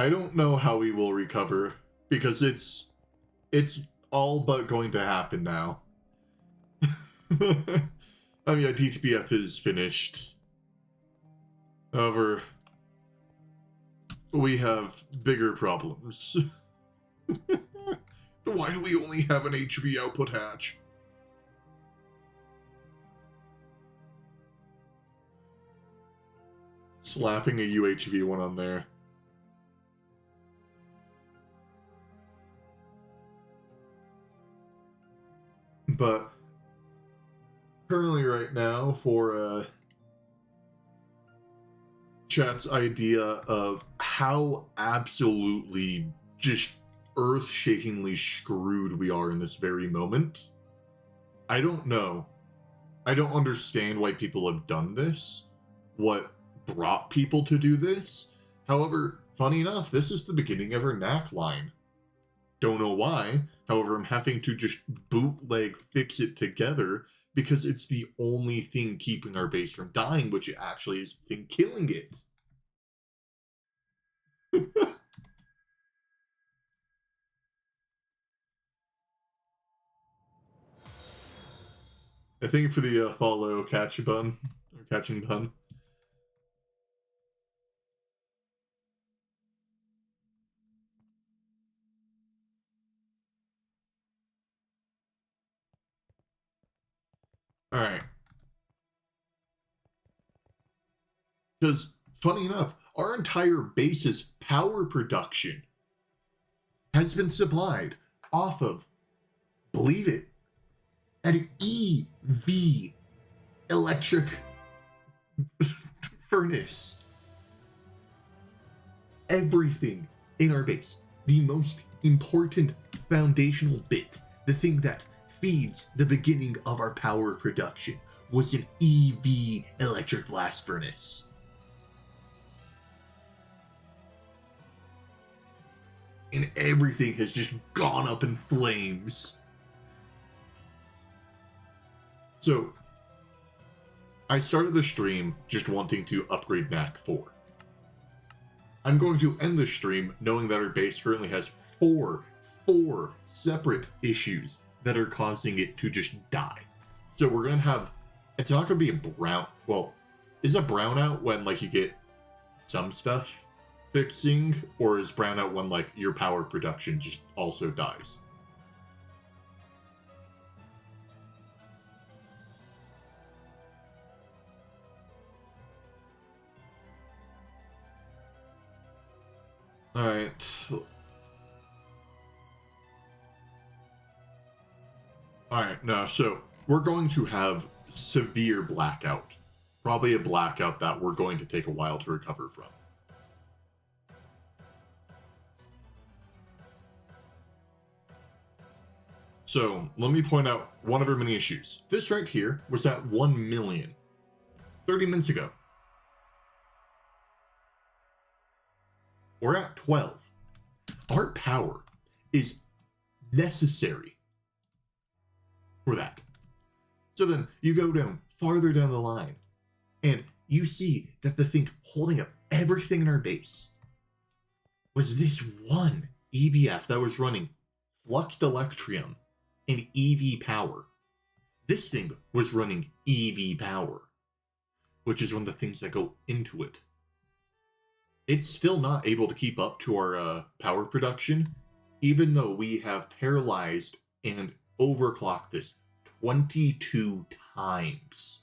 Speaker 1: I don't know how we will recover because it's all but going to happen now. I mean, DTPF is finished. However, we have bigger problems. Why do we only have an HV output hatch? Slapping a UHV one on there. But currently right now for chat's idea of how absolutely just earth-shakingly screwed we are in this very moment, I don't know. I don't understand why people have done this, what brought people to do this. However, funny enough, this is the beginning of our knack line. Don't know why. However, I'm having to just bootleg fix it together because it's the only thing keeping our base from dying, which actually is the thing killing it. I thank you for the follow, catch bun, or catching bun. All right. Because, funny enough, our entire base's power production has been supplied off of, believe it, an EV electric furnace. Everything in our base, the most important foundational bit, the thing that feeds the beginning of our power production, was an EV electric blast furnace. And everything has just gone up in flames. So, I started the stream just wanting to upgrade Knack 4. I'm going to end the stream knowing that our base currently has four separate issues that are causing it to just die. So we're going to have, it's not going to be a brown, well, is a brownout when like you get some stuff fixing, or is brownout when like your power production just also dies? Alright, no, so we're going to have severe blackout. Probably a blackout that we're going to take a while to recover from. So, let me point out one of our many issues. This right here was at 1 million 30 minutes ago. We're at 12. Our power is necessary for that. So then you go down farther down the line and you see that the thing holding up everything in our base was this one EBF that was running fluxed electrium and EV power. This thing was running EV power, which is one of the things that go into it. It's still not able to keep up to our power production, even though we have paralyzed and overclocked this 22 times.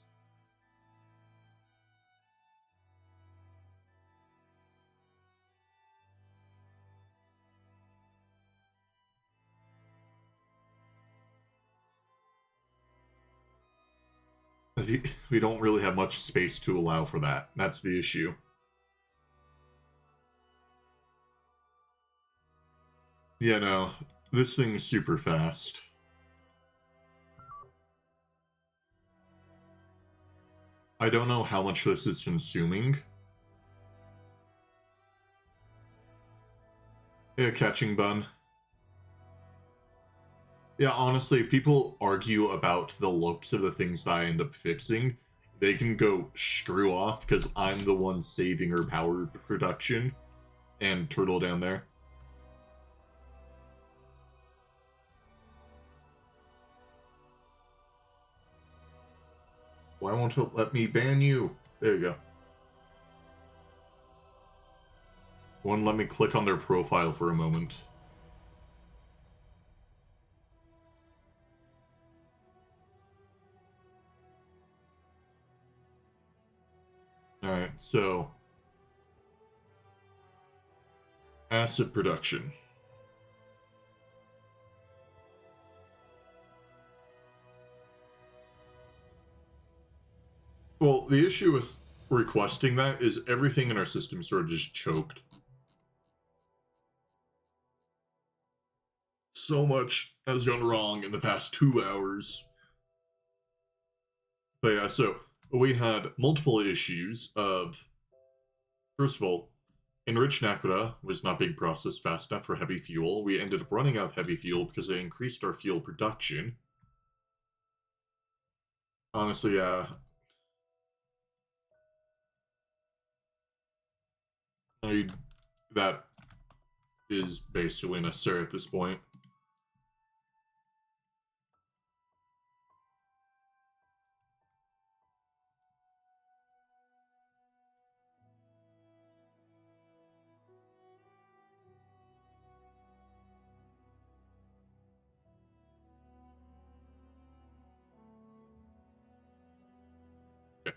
Speaker 1: We don't really have much space to allow for that. That's the issue. Yeah, no, this thing's super fast. I don't know how much this is consuming. Yeah, catching bun. Yeah, honestly, people argue about the looks of the things that I end up fixing. They can go screw off, because I'm the one saving her power production. And Turtle down there. Why won't it let me ban you? There you go. Won't let me click on their profile for a moment. Alright, so acid production. Well, the issue with requesting that is everything in our system sort of just choked. So much has gone wrong in the past 2 hours. But yeah, so we had multiple issues of, first of all, enriched Naquita was not being processed fast enough for heavy fuel. We ended up running out of heavy fuel because they increased our fuel production. Honestly, yeah. That is basically necessary at this point. Okay.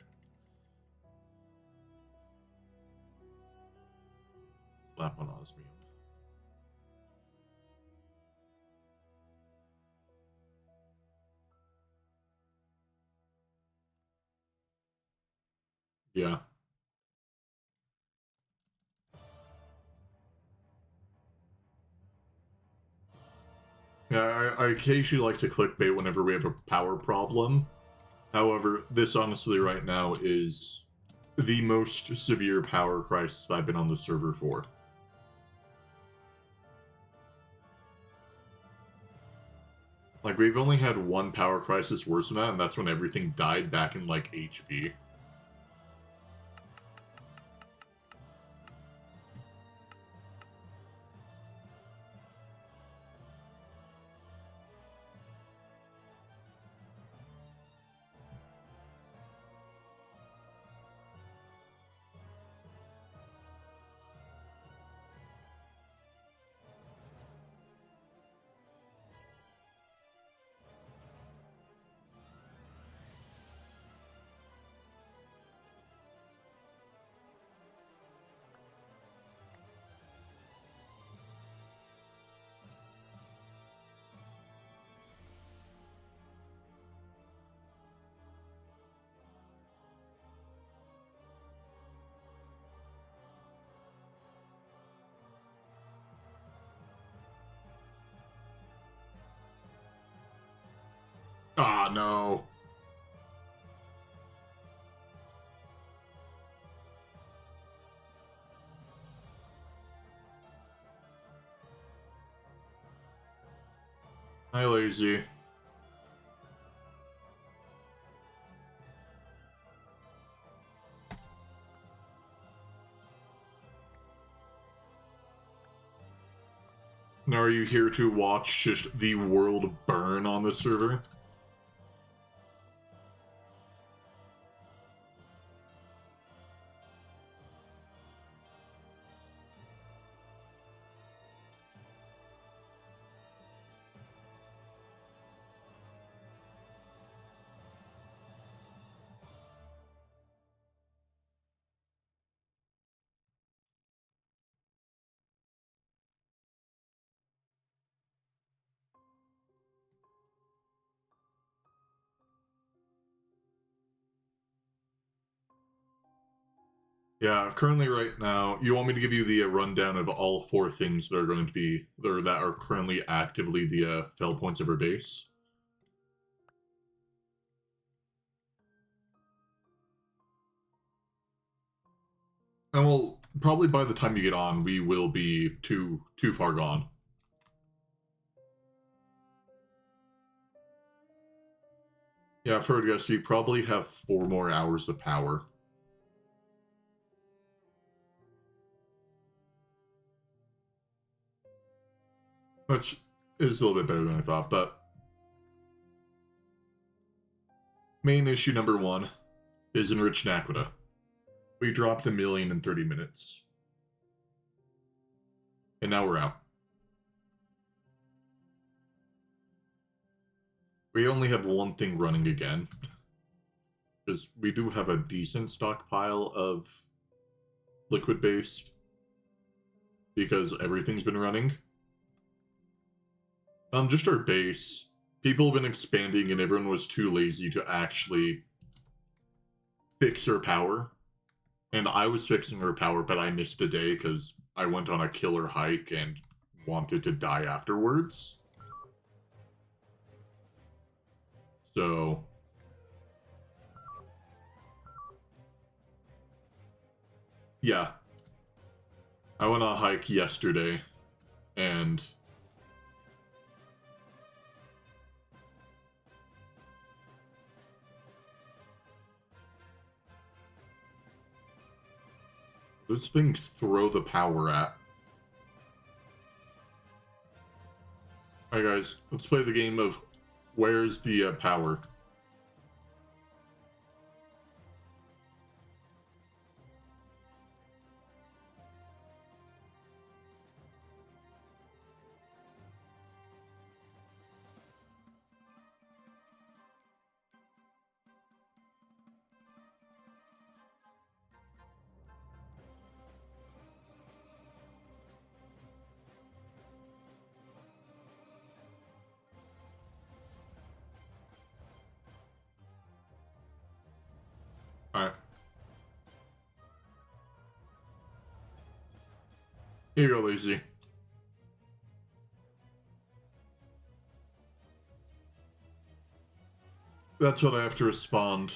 Speaker 1: Slap on osmium. Yeah. Yeah, I occasionally like to clickbait whenever we have a power problem. However, this honestly right now is the most severe power crisis that I've been on the server for. Like, we've only had one power crisis worse than that, and that's when everything died back in, like, HB. Ah, no. Hi, Lazy. Now, are you here to watch just the world burn on the server? Yeah, currently right now, you want me to give you the rundown of all four things that are going to be, or that are currently actively the fail points of our base? And well, probably by the time you get on, we will be too far gone. Yeah, for a guess, you probably have 4 more hours of power. Which is a little bit better than I thought, but main issue number 1 is enriched Naquita. We dropped 1,000,000 in 30 minutes. And now we're out. We only have one thing running again. Because we do have a decent stockpile of liquid-based. Because everything's been running. Just our base. People have been expanding and everyone was too lazy to actually fix her power. And I was fixing her power, but I missed a day because I went on a killer hike and wanted to die afterwards. So, yeah. I went on a hike yesterday, and this thing throw the power at. Alright guys, let's play the game of where's the power. Alright. Here you go, Lazy. That's what I have to respond.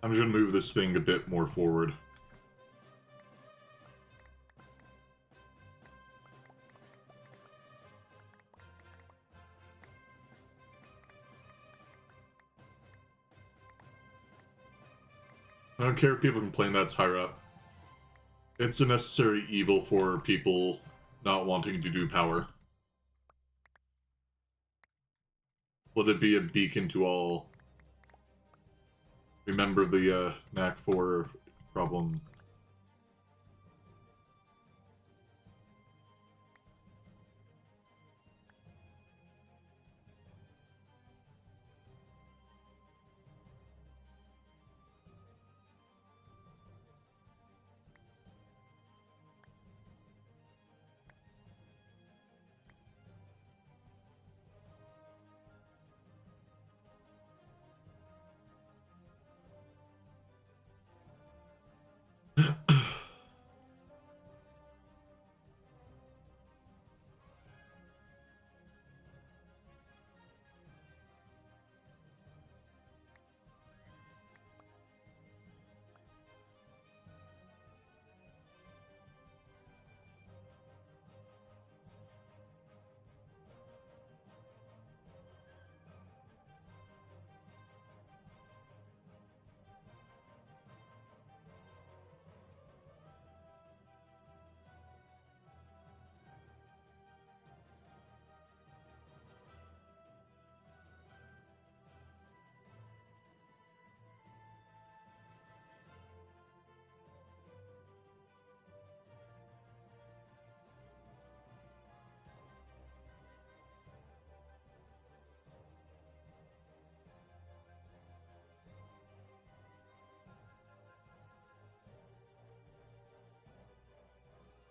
Speaker 1: I'm just gonna move this thing a bit more forward. I don't care if people complain that's higher up. It's a necessary evil for people not wanting to do power. Let it be a beacon to all. Remember the knack for problem.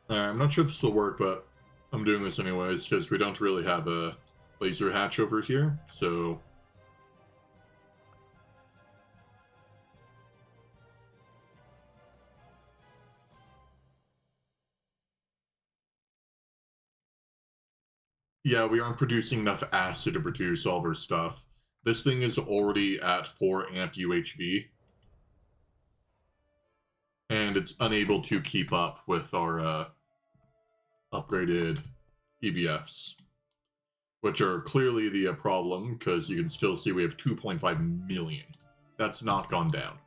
Speaker 1: I'm not sure if this will work, but I'm doing this anyways because we don't really have a laser hatch over here, so... Yeah, we aren't producing enough acid to produce all of our stuff. This thing is already at 4 amp UHV. And it's unable to keep up with our upgraded EBFs. Which are clearly the problem, because you can still see we have 2.5 million. That's not gone down.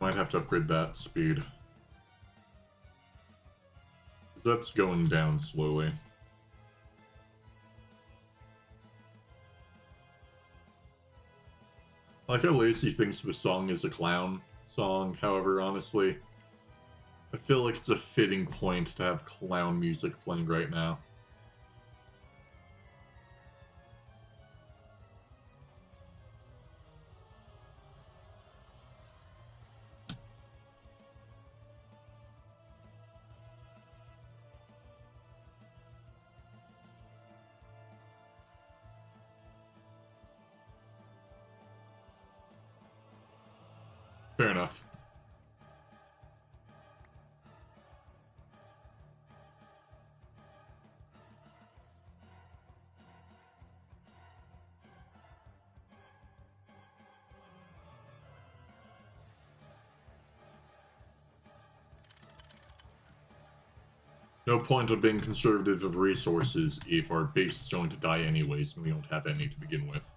Speaker 1: Might have to upgrade that speed. That's going down slowly. I like how Lacey thinks the song is a clown song, however, honestly, I feel like it's a fitting point to have clown music playing right now. Fair enough. No point of being conservative of resources if our base is going to die anyways and we don't have any to begin with.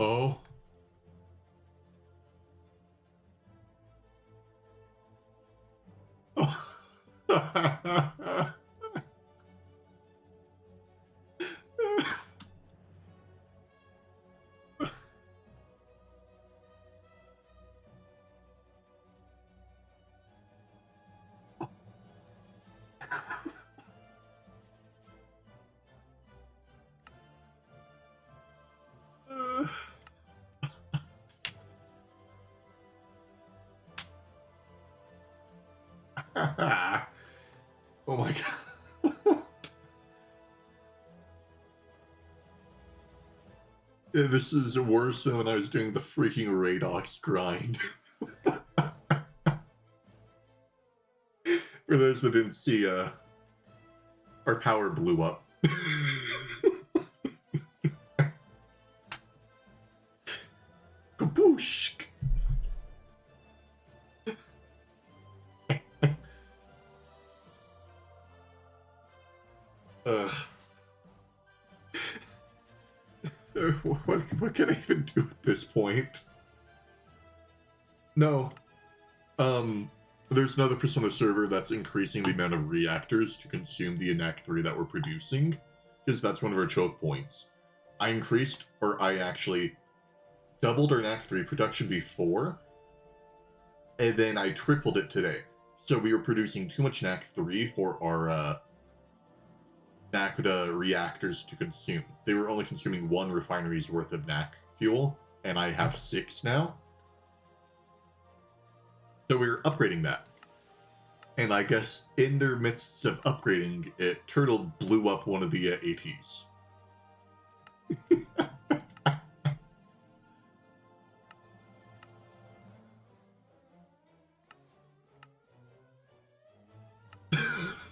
Speaker 1: Oh. Oh my god. This is worse than when I was doing the freaking Radox grind. For those that didn't see, our power blew up. Kaboosh! Ugh. What can I even do at this point? No. There's another person on the server that's increasing the amount of reactors to consume the Enact 3 that we're producing, because that's one of our choke points. I actually doubled our Enact 3 production before, and then I tripled it today. So we were producing too much NAC 3 for our NACDA reactors to consume. They were only consuming 1 refinery's worth of NAC fuel, and I have 6 now. So we were upgrading that. And I guess in their midst of upgrading it, Turtle blew up one of the ATs.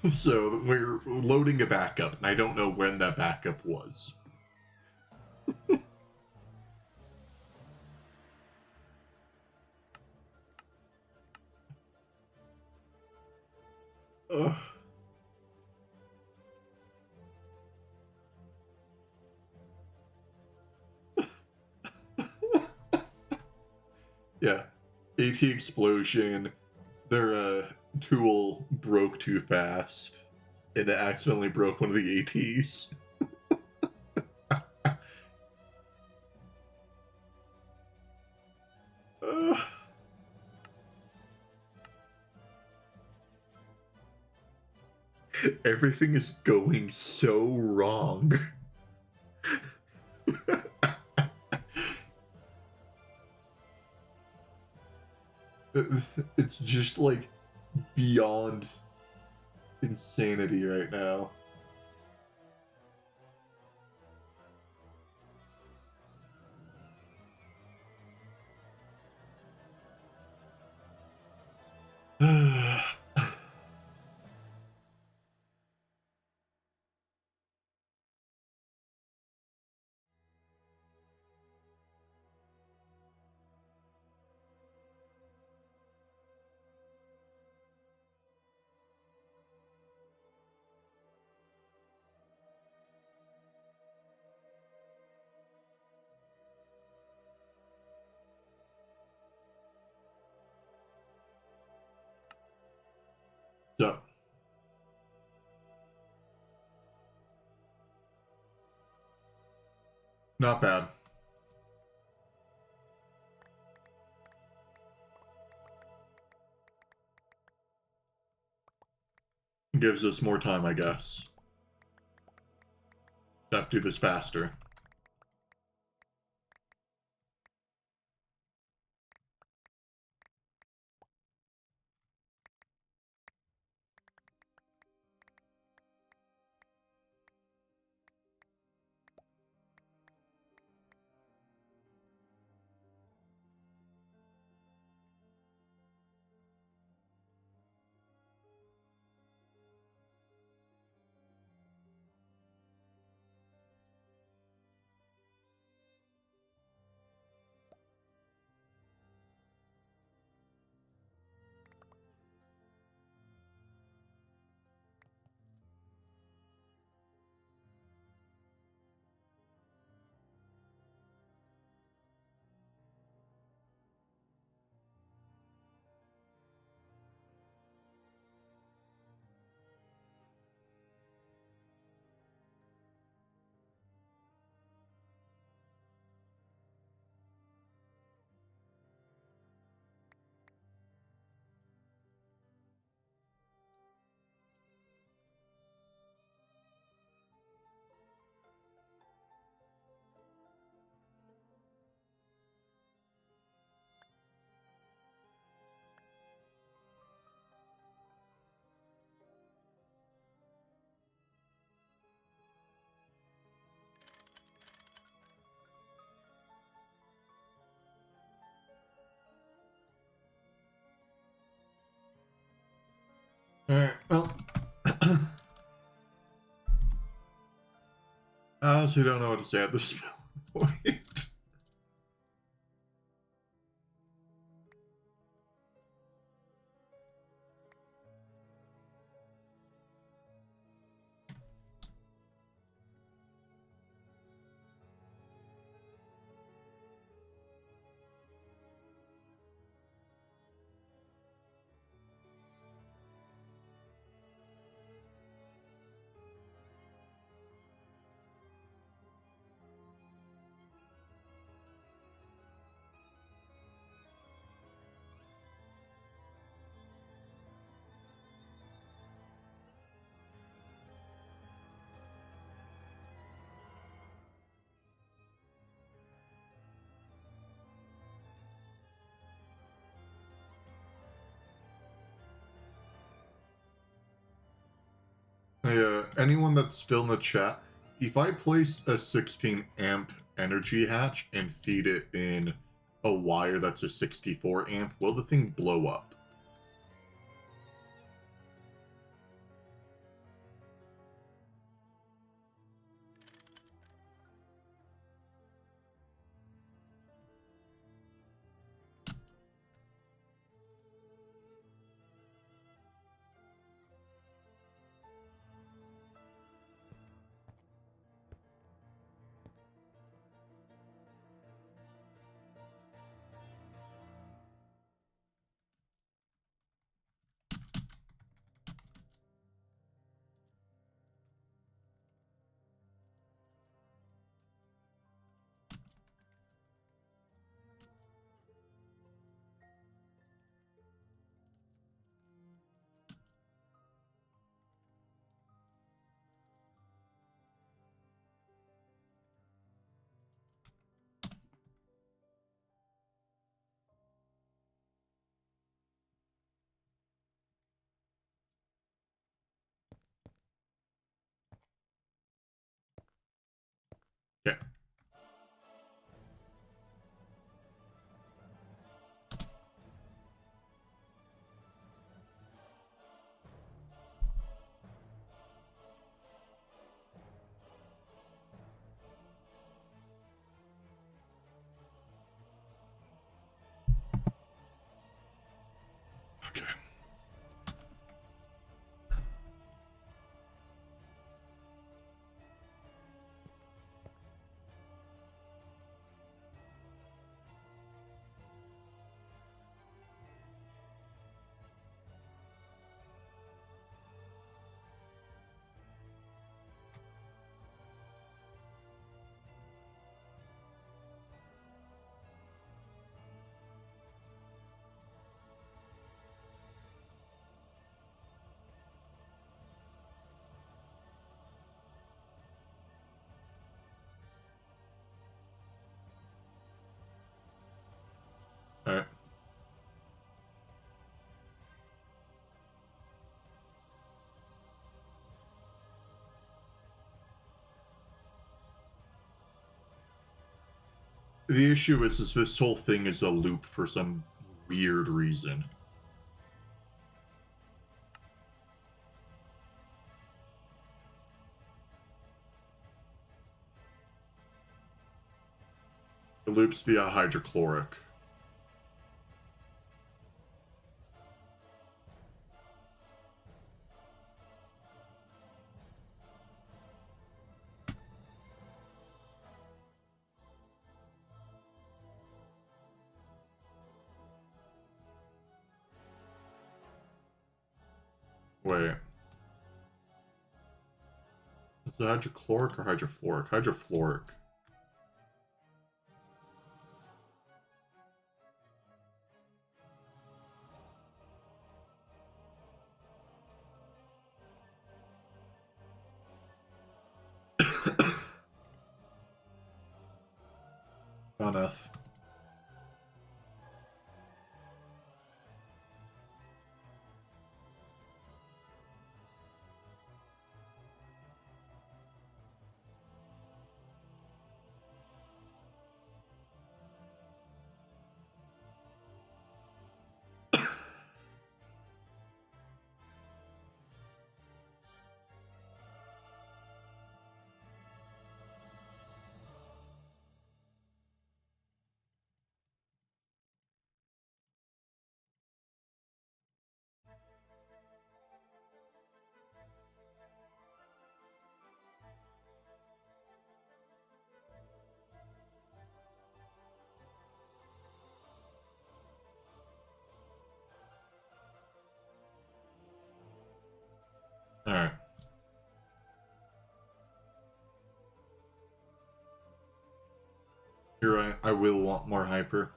Speaker 1: So we're loading a backup, and I don't know when that backup was. Ugh. Yeah. AT explosion. Their tool broke too fast, and it accidentally broke one of the ATs. Everything is going so wrong. It's just like beyond insanity right now. So, not bad. Gives us more time, I guess. Have to do this faster. Alright, well. I honestly don't know what to say at this point. Hey, anyone that's still in the chat, if I place a 16 amp energy hatch and feed it in a wire that's a 64 amp, will the thing blow up? Okay. Okay. All right. The issue is this whole thing is a loop for some weird reason. It loops via hydrochloric. Wait. Is it hydrochloric or hydrofluoric? Hydrofluoric. On F. Alright. You're right. I will want more hyper.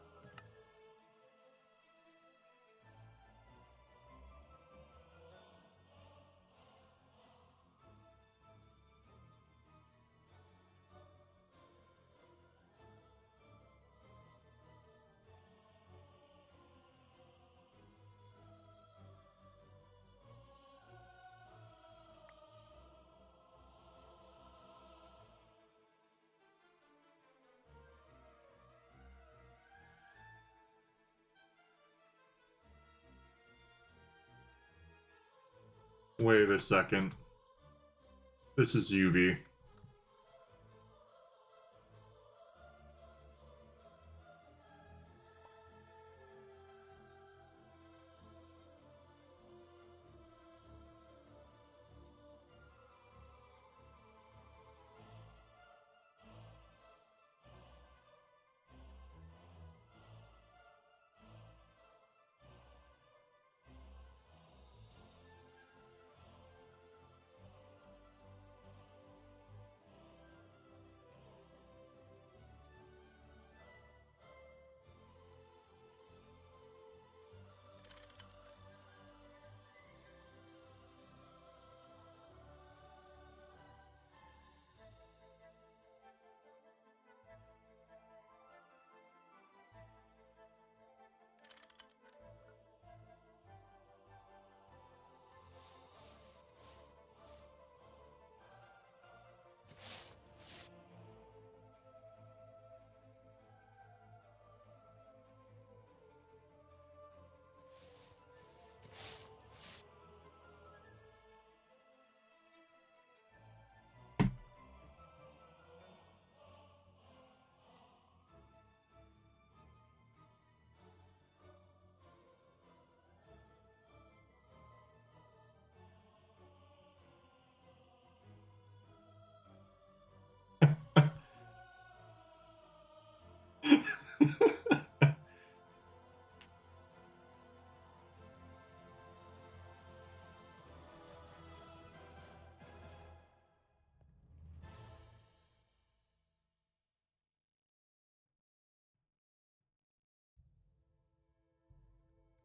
Speaker 1: Wait a second. This is UV.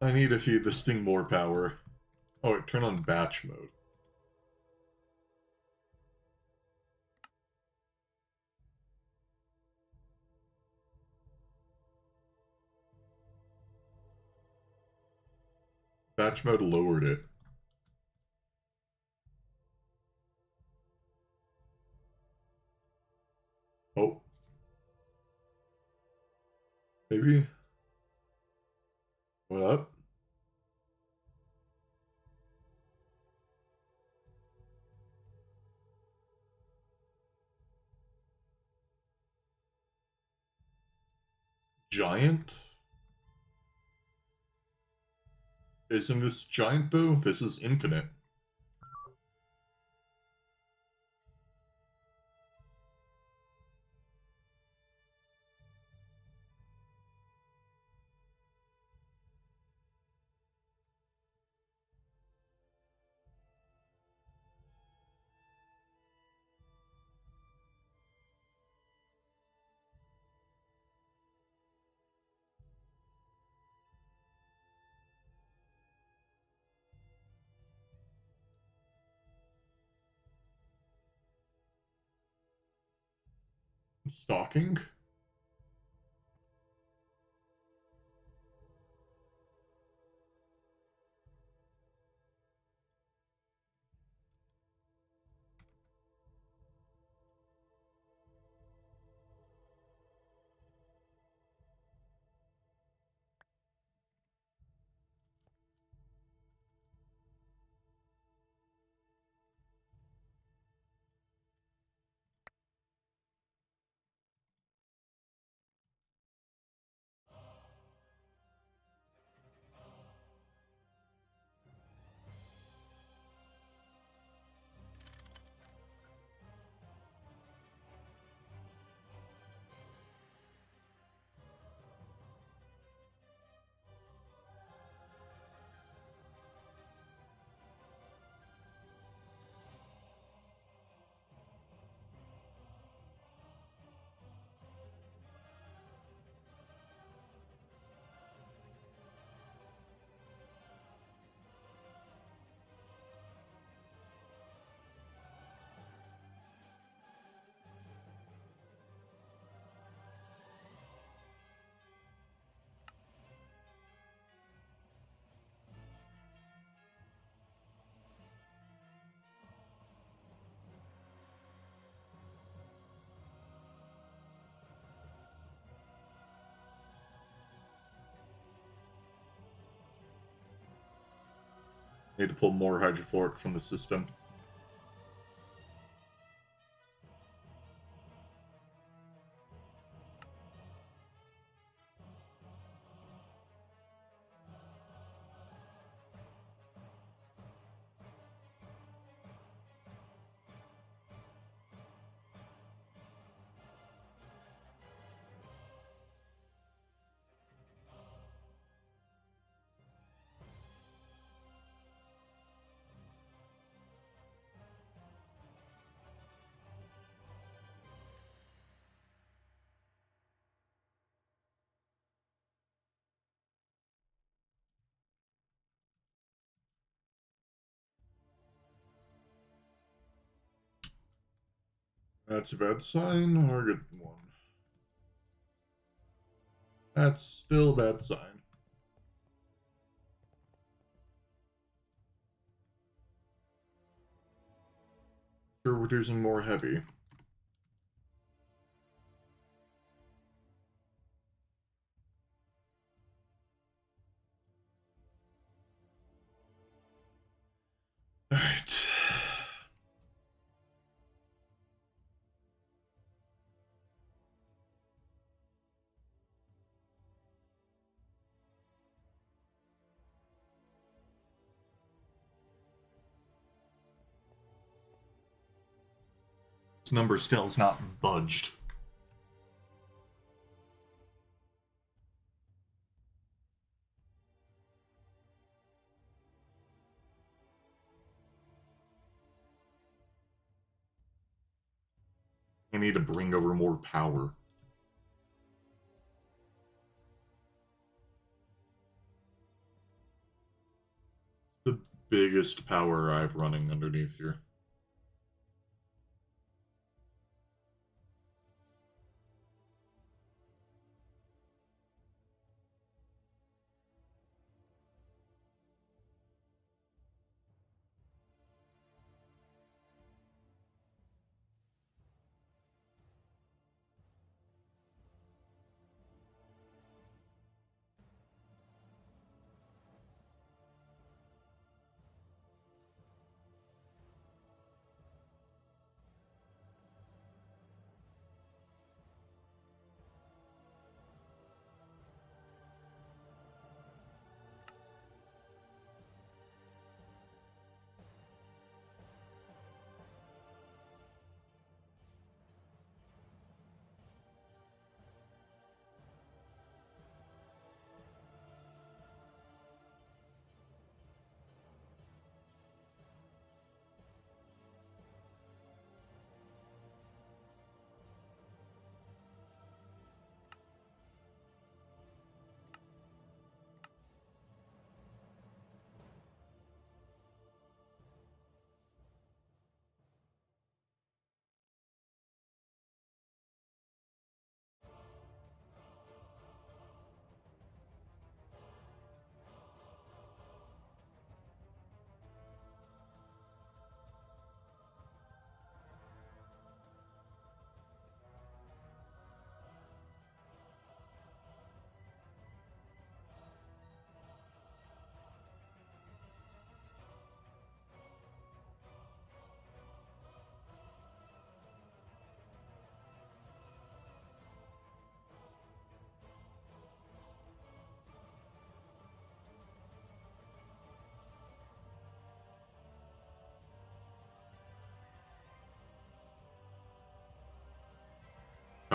Speaker 1: I need to feed this thing more power. Oh, turn on batch mode. Batch mode lowered it. Oh. Maybe. What up? Giant? Isn't this giant though? This is infinite. Stalking? Need to pull more hydrofluoric from the system. That's a bad sign or a good one? That's still a bad sign. So we're reducing more heavy. Alright. This number still has not budged. I need to bring over more power. biggest power I have running underneath here.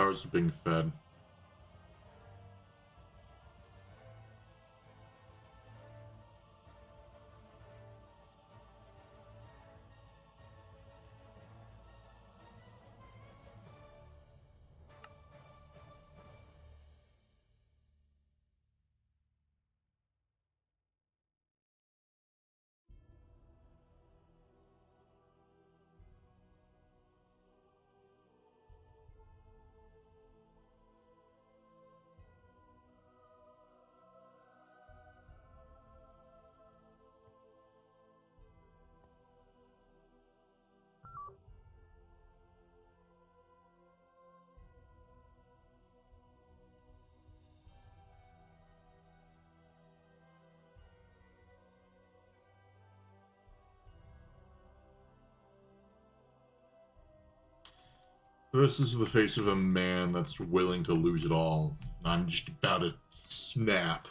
Speaker 1: Powers are being fed. This is the face of a man that's willing to lose it all. I'm just about to snap.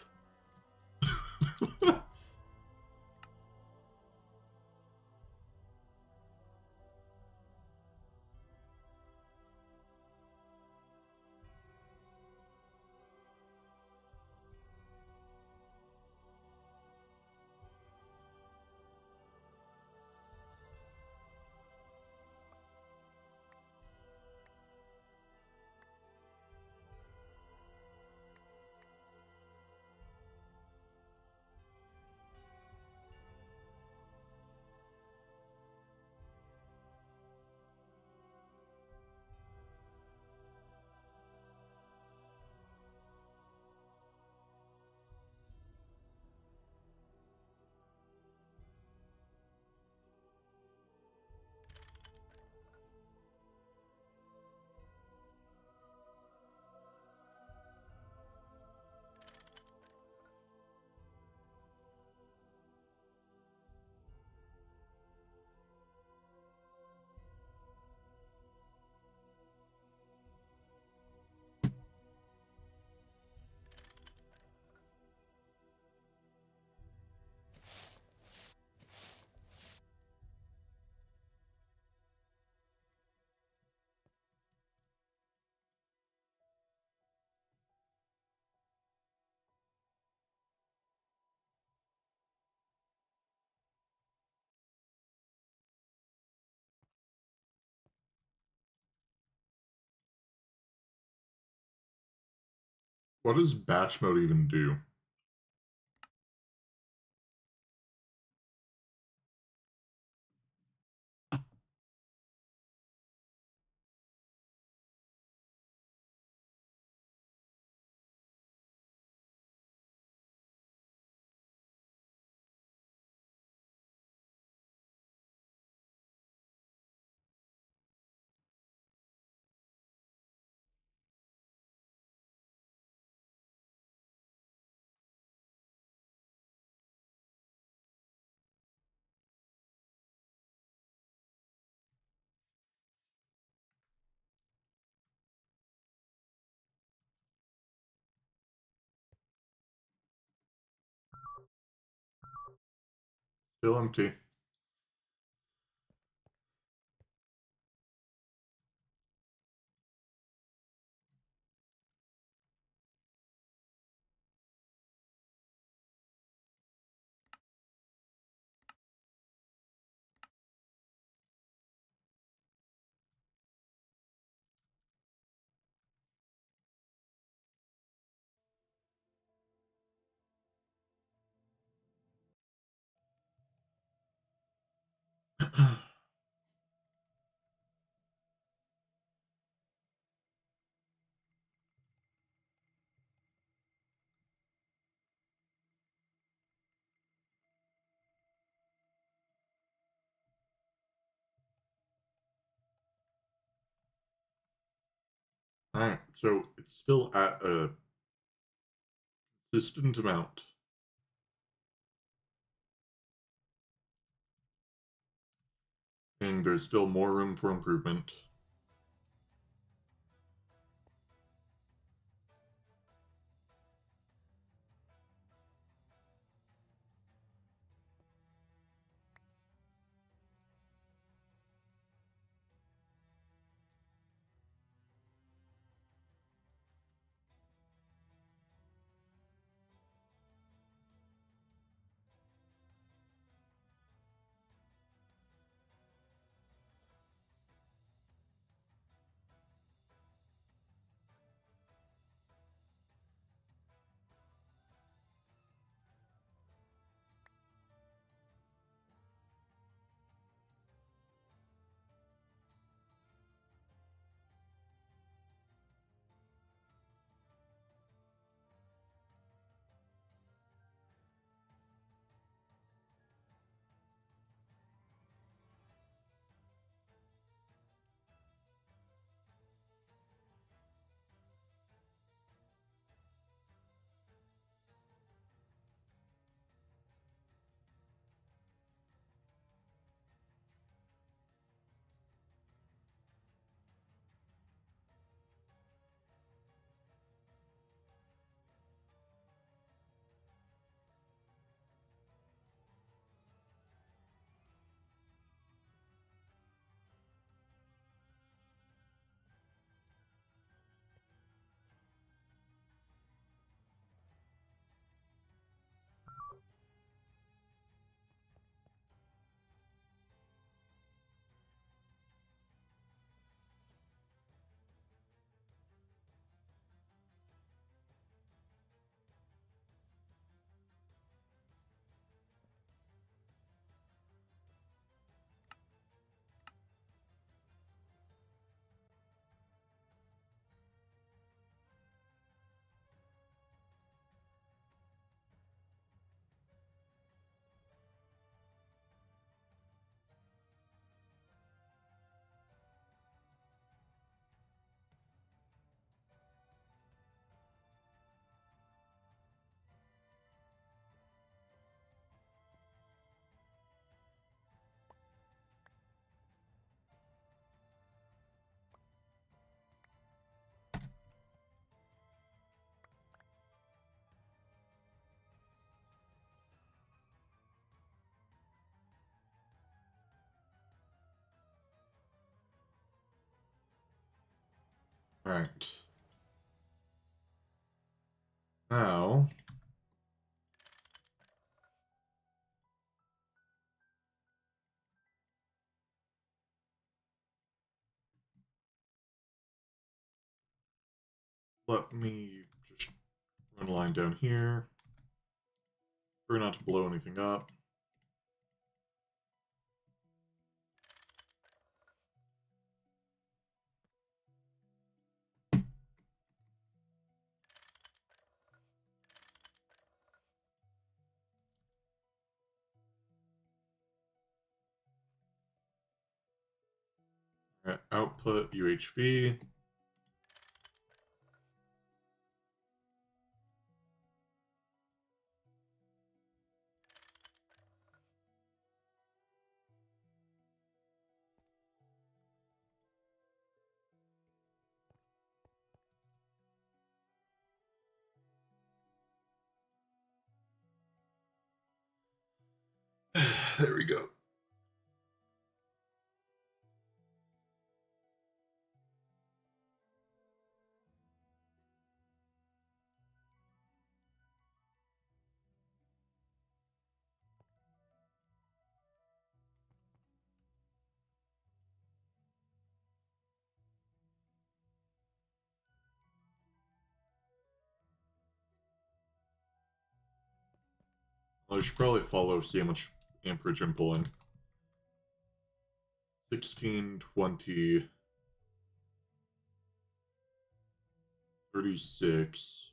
Speaker 1: What does batch mode even do? Still empty. Alright, so it's still at a consistent amount. And there's still more room for improvement. Alright. Now, let me just run a line down here. Try not to blow anything up. Alright, output UHV. There we go. I should probably follow, see how much amperage I'm pulling. 16, 20, 36.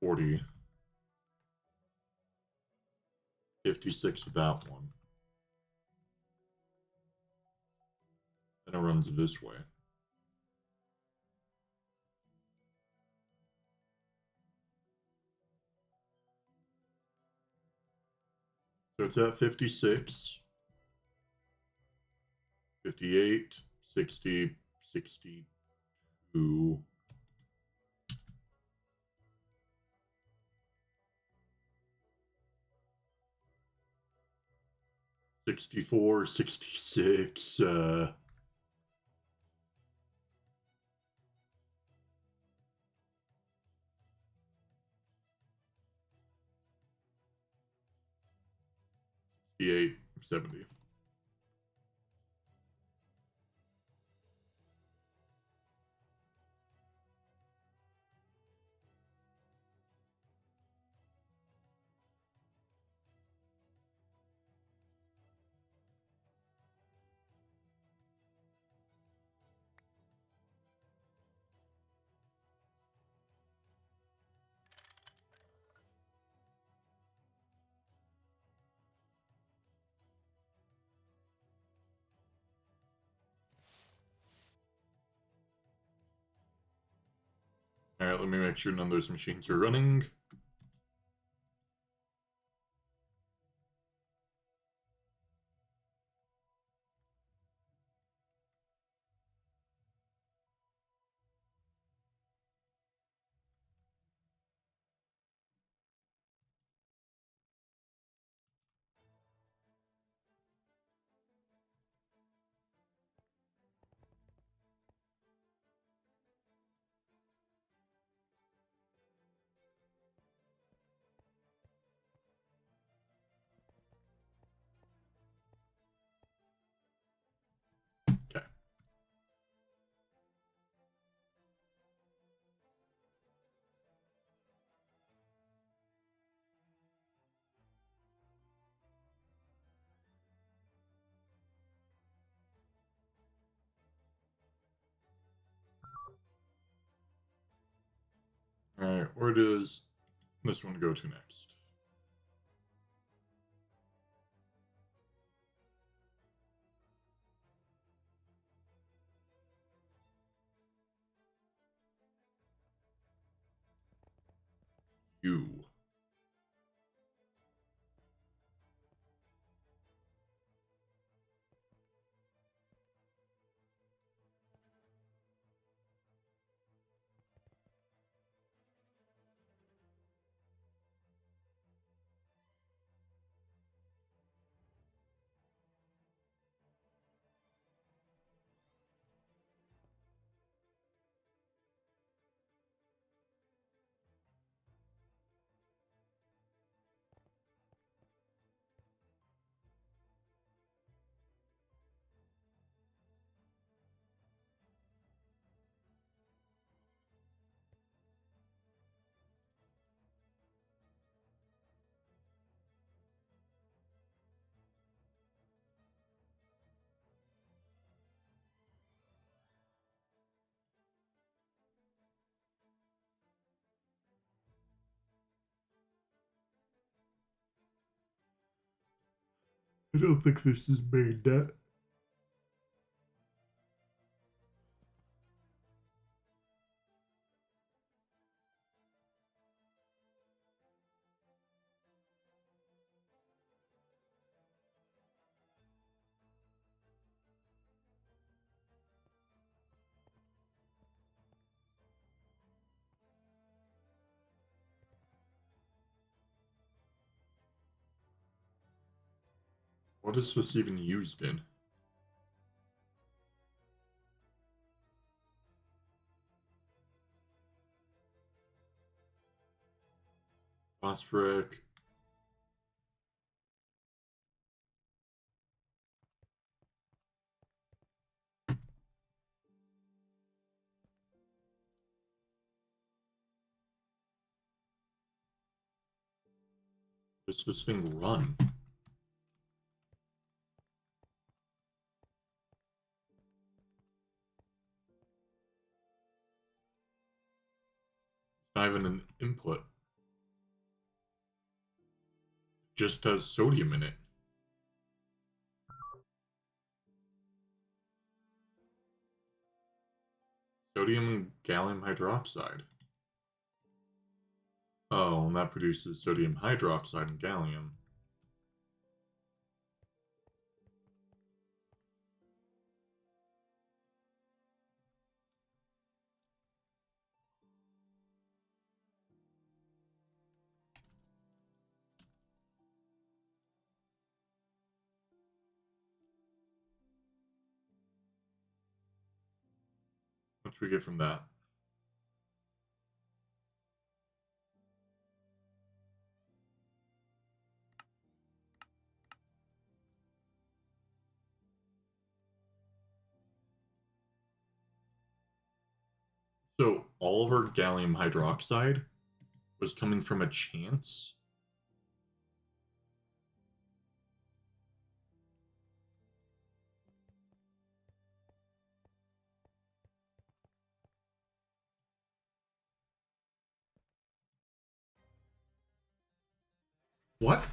Speaker 1: $40. 56 of that one. Then it runs this way. So it's at 56, 58, 60, 62. 64, 66, 68, 70. Alright, let me make sure none of those machines are running. Okay. Alright, where does this one go to next? You. I don't think this is main net. What is this even used in? Phosphoric. Does this thing run? Not even an input. Just has sodium in it. Sodium and gallium hydroxide. Oh, and that produces sodium hydroxide and gallium. What should we get from that? So all of our gallium hydroxide was coming from a chance? What?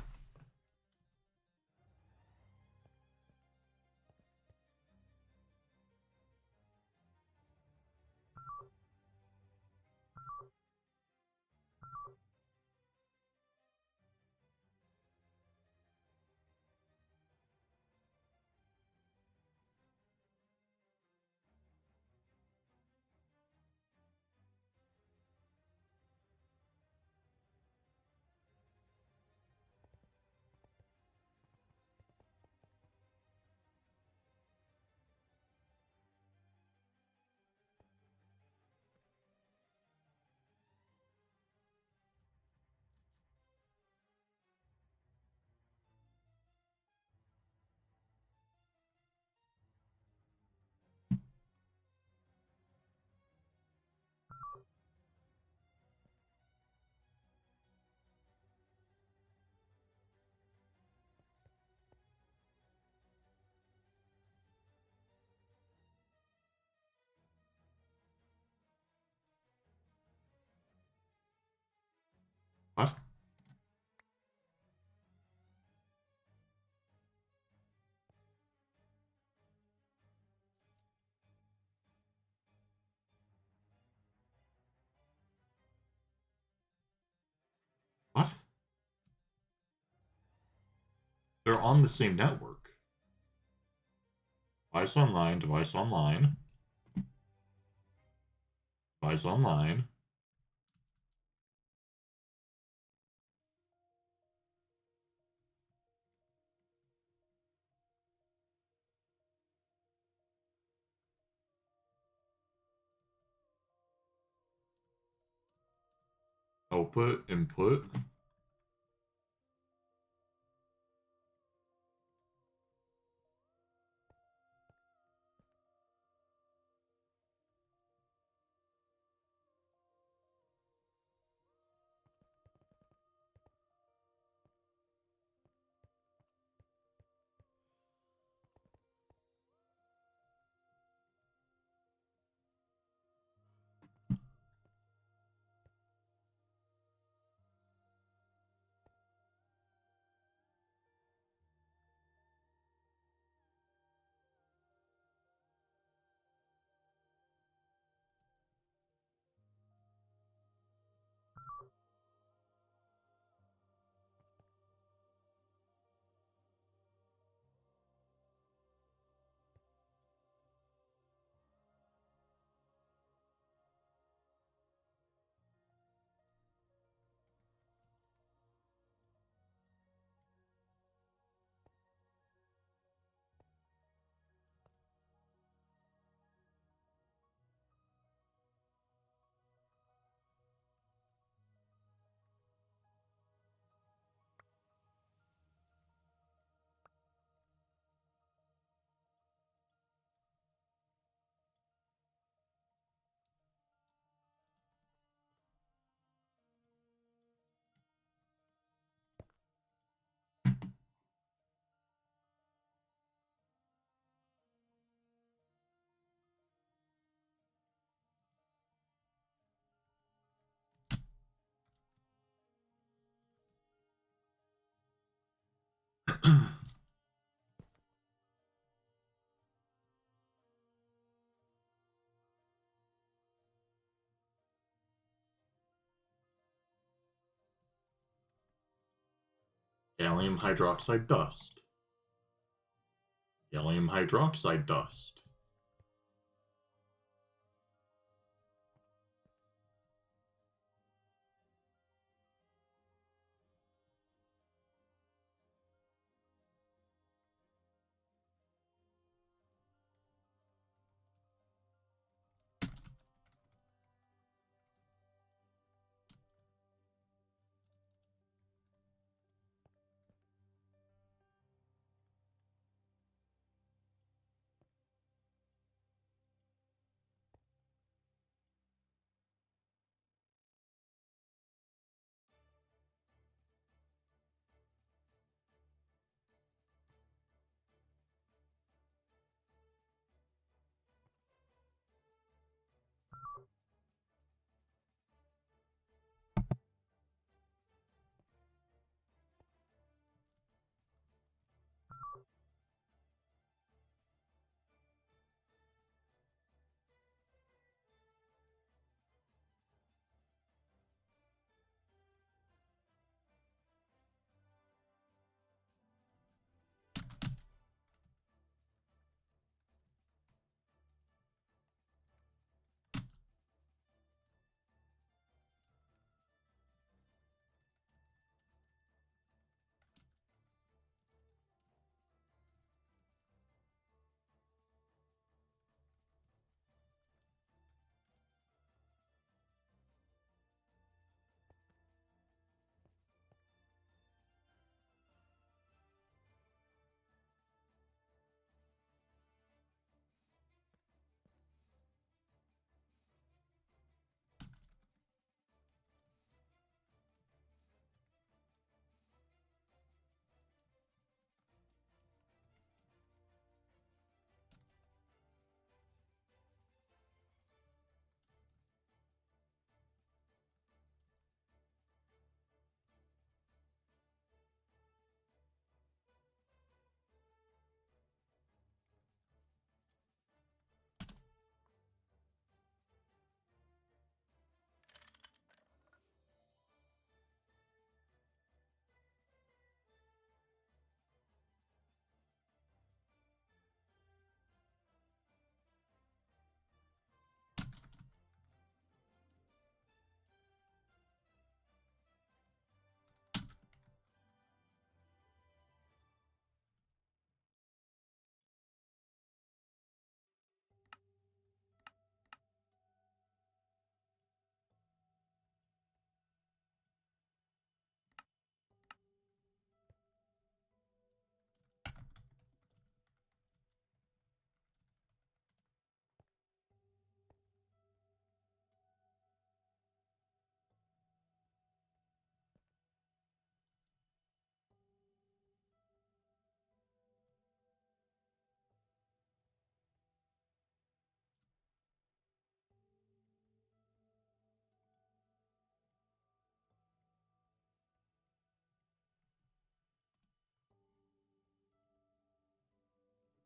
Speaker 1: What? What? They're on the same network. Device online, device online, device online. Output, input. Gallium hydroxide dust. Gallium hydroxide dust.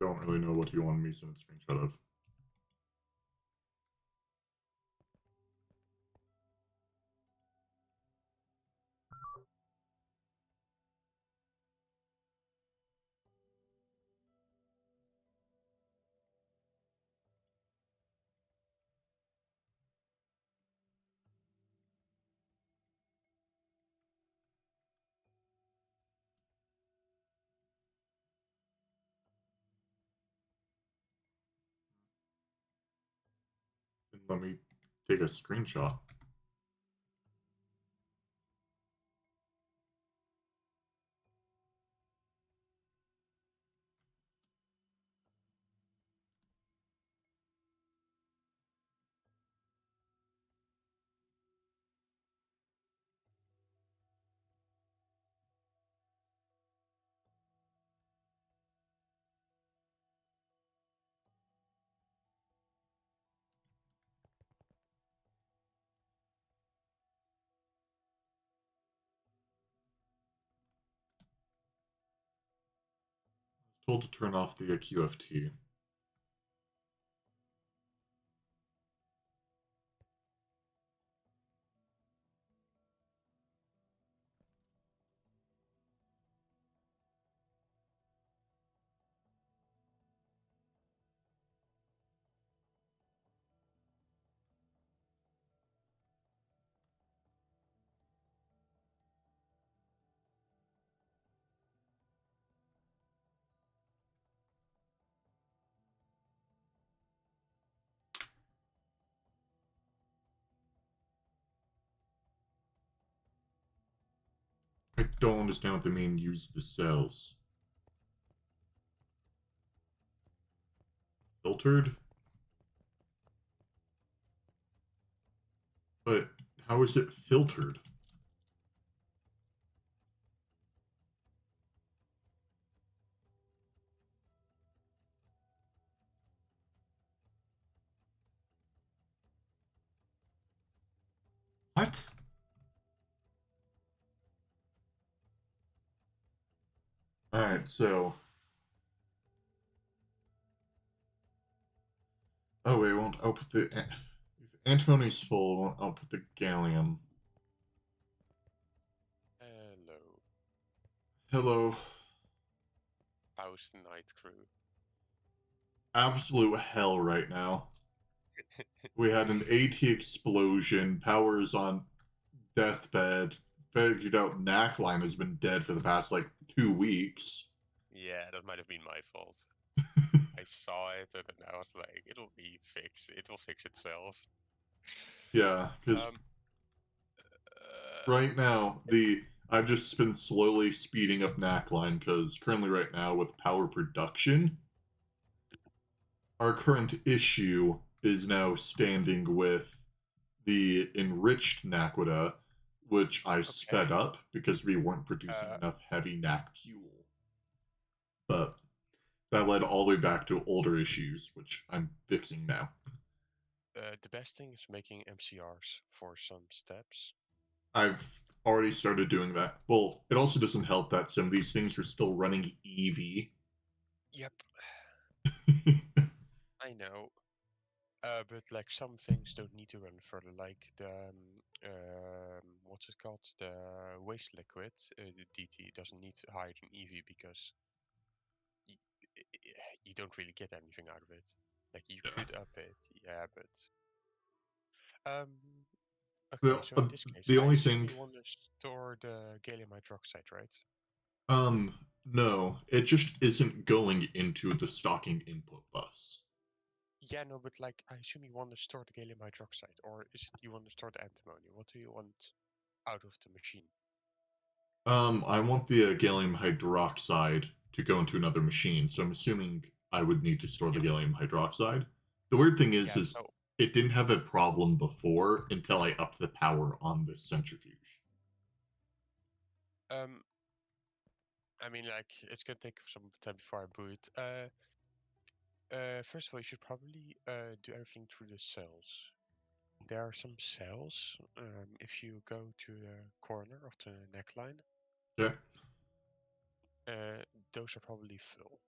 Speaker 1: Don't really know what you want me to send a screenshot of. And let me take a screenshot. told to turn off the QFT. I don't understand what they mean use the cells. Filtered? But how is it filtered? What? Alright, so. Oh, wait, it won't output the. If antimony's full, it won't output the gallium.
Speaker 3: Hello.
Speaker 1: Hello.
Speaker 3: How's the night crew?
Speaker 1: Absolute hell right now. We had an AT explosion, power is on deathbed, figured out Knackline has been dead for the past, like, 2 weeks.
Speaker 3: Yeah, that might have been my fault. I saw it and then I was like, it'll be fixed. It will fix itself.
Speaker 1: Yeah, because right now, I've just been slowly speeding up Knackline, because currently right now, with power production, our current issue is now standing with the enriched Naquita, which I sped up because we weren't producing enough heavy Knack fuel. But that led all the way back to older issues, which I'm fixing now.
Speaker 3: The best thing is making MCRs for some steps.
Speaker 1: I've already started doing that. Well, it also doesn't help that some of these things are still running EV.
Speaker 3: Yep. I know. But like some things don't need to run further, like the what's it called? The waste liquid. The DT doesn't need hydrogen EV because you don't really get anything out of it. Like you could up it, yeah, but okay. So in this case,
Speaker 1: The
Speaker 3: I
Speaker 1: only
Speaker 3: assume
Speaker 1: thing,
Speaker 3: you want to store the gallium hydroxide, right?
Speaker 1: no, it just isn't going into the stocking input bus.
Speaker 3: Yeah, no, but like I assume you want to store the gallium hydroxide, or is it you want to store the antimony? What do you want out of the machine?
Speaker 1: I want the gallium hydroxide to go into another machine, so I'm assuming I would need to store the
Speaker 3: Yep.
Speaker 1: gallium hydroxide. The weird thing is
Speaker 3: Yeah. So
Speaker 1: it didn't have a problem before until I upped the power on the centrifuge.
Speaker 3: um, I mean, like it's gonna take some time before I boot. First of all, you should probably do everything through the cells. There are some cells. If you go to the corner of the neckline,
Speaker 1: Okay.
Speaker 3: those are probably full.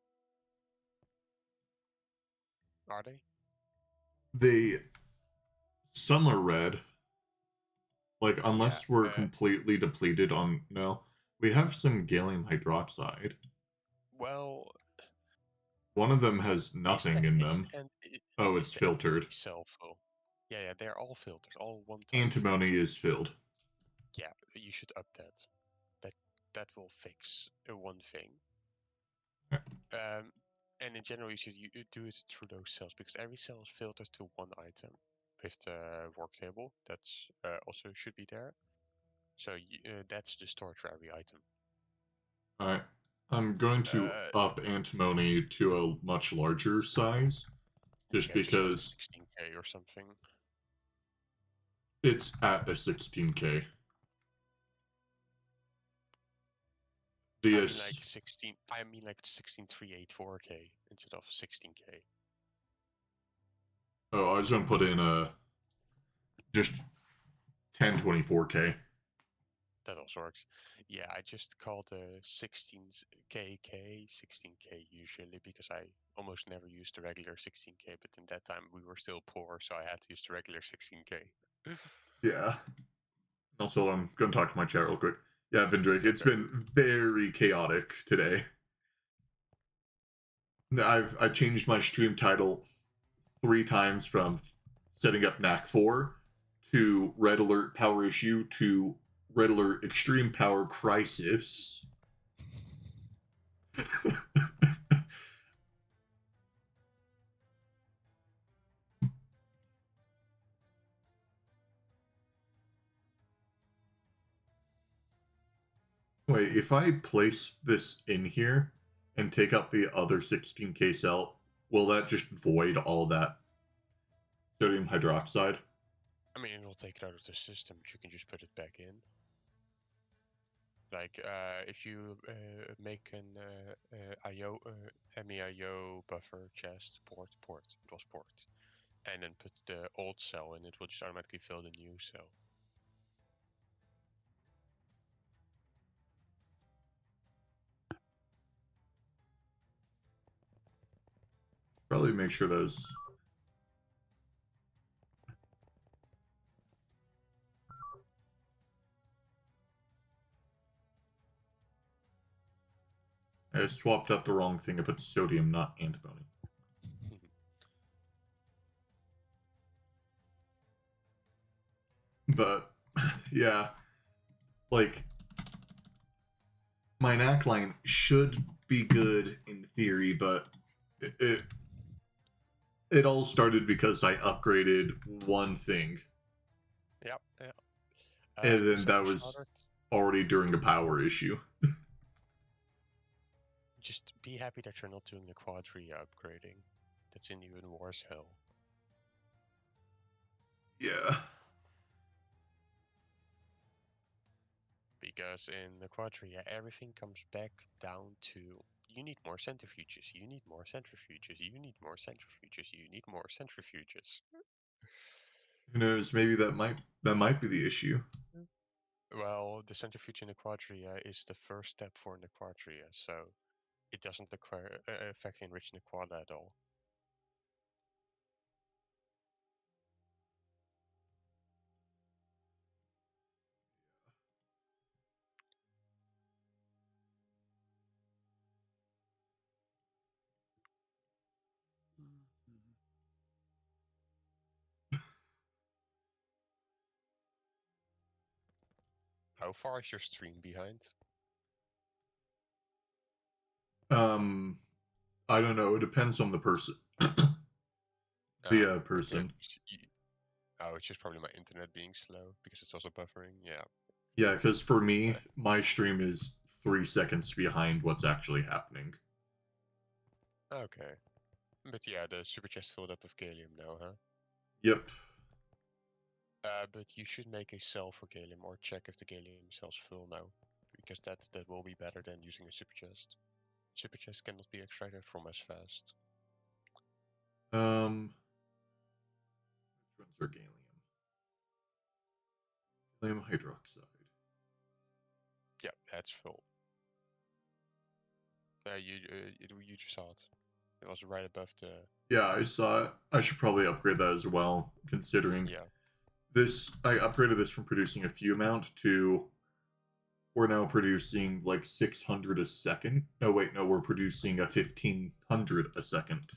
Speaker 3: Are they?
Speaker 1: They some are red. Like
Speaker 3: Yeah.
Speaker 1: unless we're completely depleted on no. We have some gallium hydroxide.
Speaker 3: Well,
Speaker 1: One of them has nothing in them. Oh,
Speaker 3: is
Speaker 1: it's
Speaker 3: the antimony
Speaker 1: filtered.
Speaker 3: cell full? Yeah, yeah, they're all filtered, all one type of
Speaker 1: Antimony
Speaker 3: filter.
Speaker 1: is filled.
Speaker 3: Yeah, you should up that. That that will fix one thing. And in general, you should do it through those cells because every cell is filtered to one item with the work table. That's also should be there. So that's the storage for every item.
Speaker 1: Alright. I'm going to up antimony to a much larger size. Just
Speaker 3: Yeah, just like
Speaker 1: because
Speaker 3: 16K or something.
Speaker 1: it's at a 16K.
Speaker 3: I
Speaker 1: The
Speaker 3: mean like 16. I mean like 16384K instead of 16K.
Speaker 1: oh, I was gonna put in a just 1024K.
Speaker 3: That also works. Yeah, I just called a 16k 16k usually because I almost never used the regular 16k, but in that time we were still poor, so I had to use the regular 16k.
Speaker 1: Yeah. Also, I'm going to talk to my chat real quick. Yeah, Vindrake, it's
Speaker 3: Okay.
Speaker 1: been very chaotic today. I changed my stream title 3 times from setting up knack 4 to Red Alert Power Issue to Red Alert Extreme Power Crisis. Wait, if I place this in here and take out the other 16k cell, will that just void all that sodium hydroxide?
Speaker 3: I mean, it'll take it out of the system, but you can just put it back in. Like, if you make an IO, MEIO buffer chest, port, it was port, and then put the old cell in, it will just automatically fill the new cell.
Speaker 1: Probably make sure those. I swapped out the wrong thing. I put sodium, not antimony. But yeah, like my knack line should be good in theory, but it all started because I upgraded one thing,
Speaker 3: Yep, yeah.
Speaker 1: and then
Speaker 3: So
Speaker 1: that
Speaker 3: for
Speaker 1: was
Speaker 3: starters,
Speaker 1: already during a power issue.
Speaker 3: just be happy that you're not doing the quadria upgrading. That's in even worse hell.
Speaker 1: Yeah.
Speaker 3: Because in the quadria, everything comes back down to you need more centrifuges, you need more centrifuges, you need more centrifuges, you need more centrifuges.
Speaker 1: Who knows? Maybe that might be the issue.
Speaker 3: Well, the centrifuge in the quadria is the first step for the quadria, so it doesn't affect the enriching the quad at all. How far is your stream behind?
Speaker 1: I don't know. It depends on the person.
Speaker 3: Oh,
Speaker 1: The
Speaker 3: okay.
Speaker 1: person.
Speaker 3: Oh, it's just probably my internet being slow because it's also buffering. Yeah.
Speaker 1: Yeah, because for me, my stream is 3 seconds behind what's actually happening.
Speaker 3: Okay. But yeah, the super chest filled up with gallium now, huh?
Speaker 1: Yep.
Speaker 3: But you should make a cell for gallium or check if the gallium cell's full now, because that will be better than using a super chest. Super chest cannot be extracted from as fast.
Speaker 1: Which ones are gallium? Gallium hydroxide.
Speaker 3: Yeah, that's full. You just saw it. It was right above the.
Speaker 1: Yeah, I saw it. I should probably upgrade that as well, considering
Speaker 3: Yeah.
Speaker 1: this. I upgraded this from producing a few amount to we're now producing like 600 a second. No, wait, no, we're producing a 1500 a second.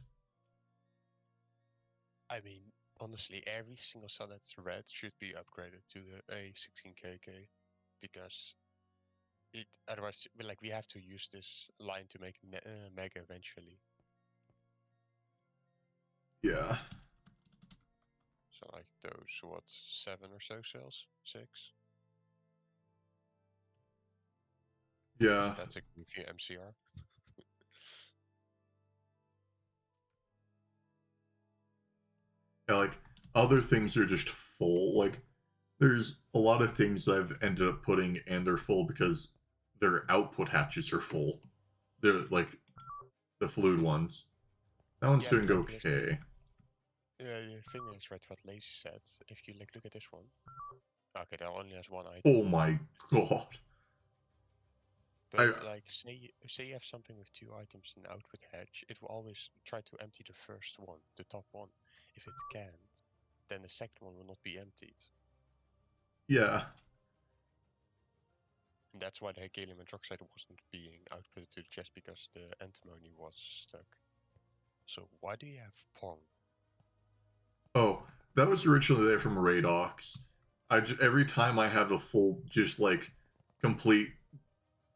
Speaker 3: I mean, honestly, every single cell that's red should be upgraded to a 16kk, because it otherwise, like, we have to use this line to make mega eventually.
Speaker 1: Yeah.
Speaker 3: So like those, what, 7 or so cells? 6?
Speaker 1: Yeah.
Speaker 3: That's a goofy MCR.
Speaker 1: Yeah, like other things are just full. Like there's a lot of things I've ended up putting and they're full because their output hatches are full. They're like the fluid ones. That one's
Speaker 3: Yeah,
Speaker 1: doing
Speaker 3: but like here's the
Speaker 1: okay.
Speaker 3: The thing is, right, what Lazy said, if you like look at this one, okay, that only has one item.
Speaker 1: Oh my god.
Speaker 3: But like, say you have something with 2 items in output hedge, it will always try to empty the first one, the top one. If it can't, then the second one will not be emptied.
Speaker 1: Yeah.
Speaker 3: And that's why the gallium hydroxide wasn't being outputted to the chest, because the antimony was stuck. So why do you have Pong?
Speaker 1: Oh, that was originally there from Radox. Every time I have a full, just like, complete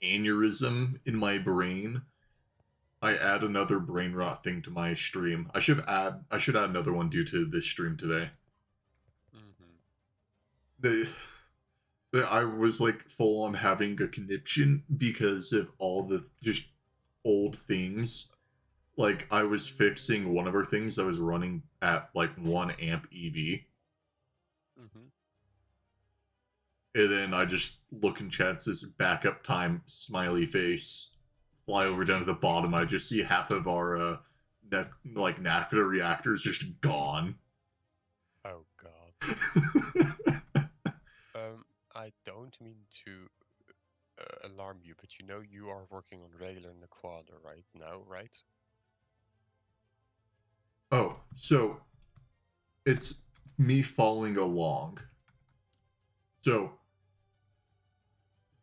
Speaker 1: aneurysm in my brain, I add another brain rot thing to my stream. I should add another one due to this stream today.
Speaker 3: Mm-hmm.
Speaker 1: I was like full on having a conniption because of all the just old things. Like I was fixing one of our things that was running at like 1 amp EV.
Speaker 3: Mm-hmm.
Speaker 1: And then I just look in chat, says backup time, smiley face, fly over down to the bottom. I just see half of our Nakoda reactors just gone.
Speaker 3: Oh god. I don't mean to alarm you, but you know you are working on regular Naquada right now, right?
Speaker 1: Oh, so it's me following along. So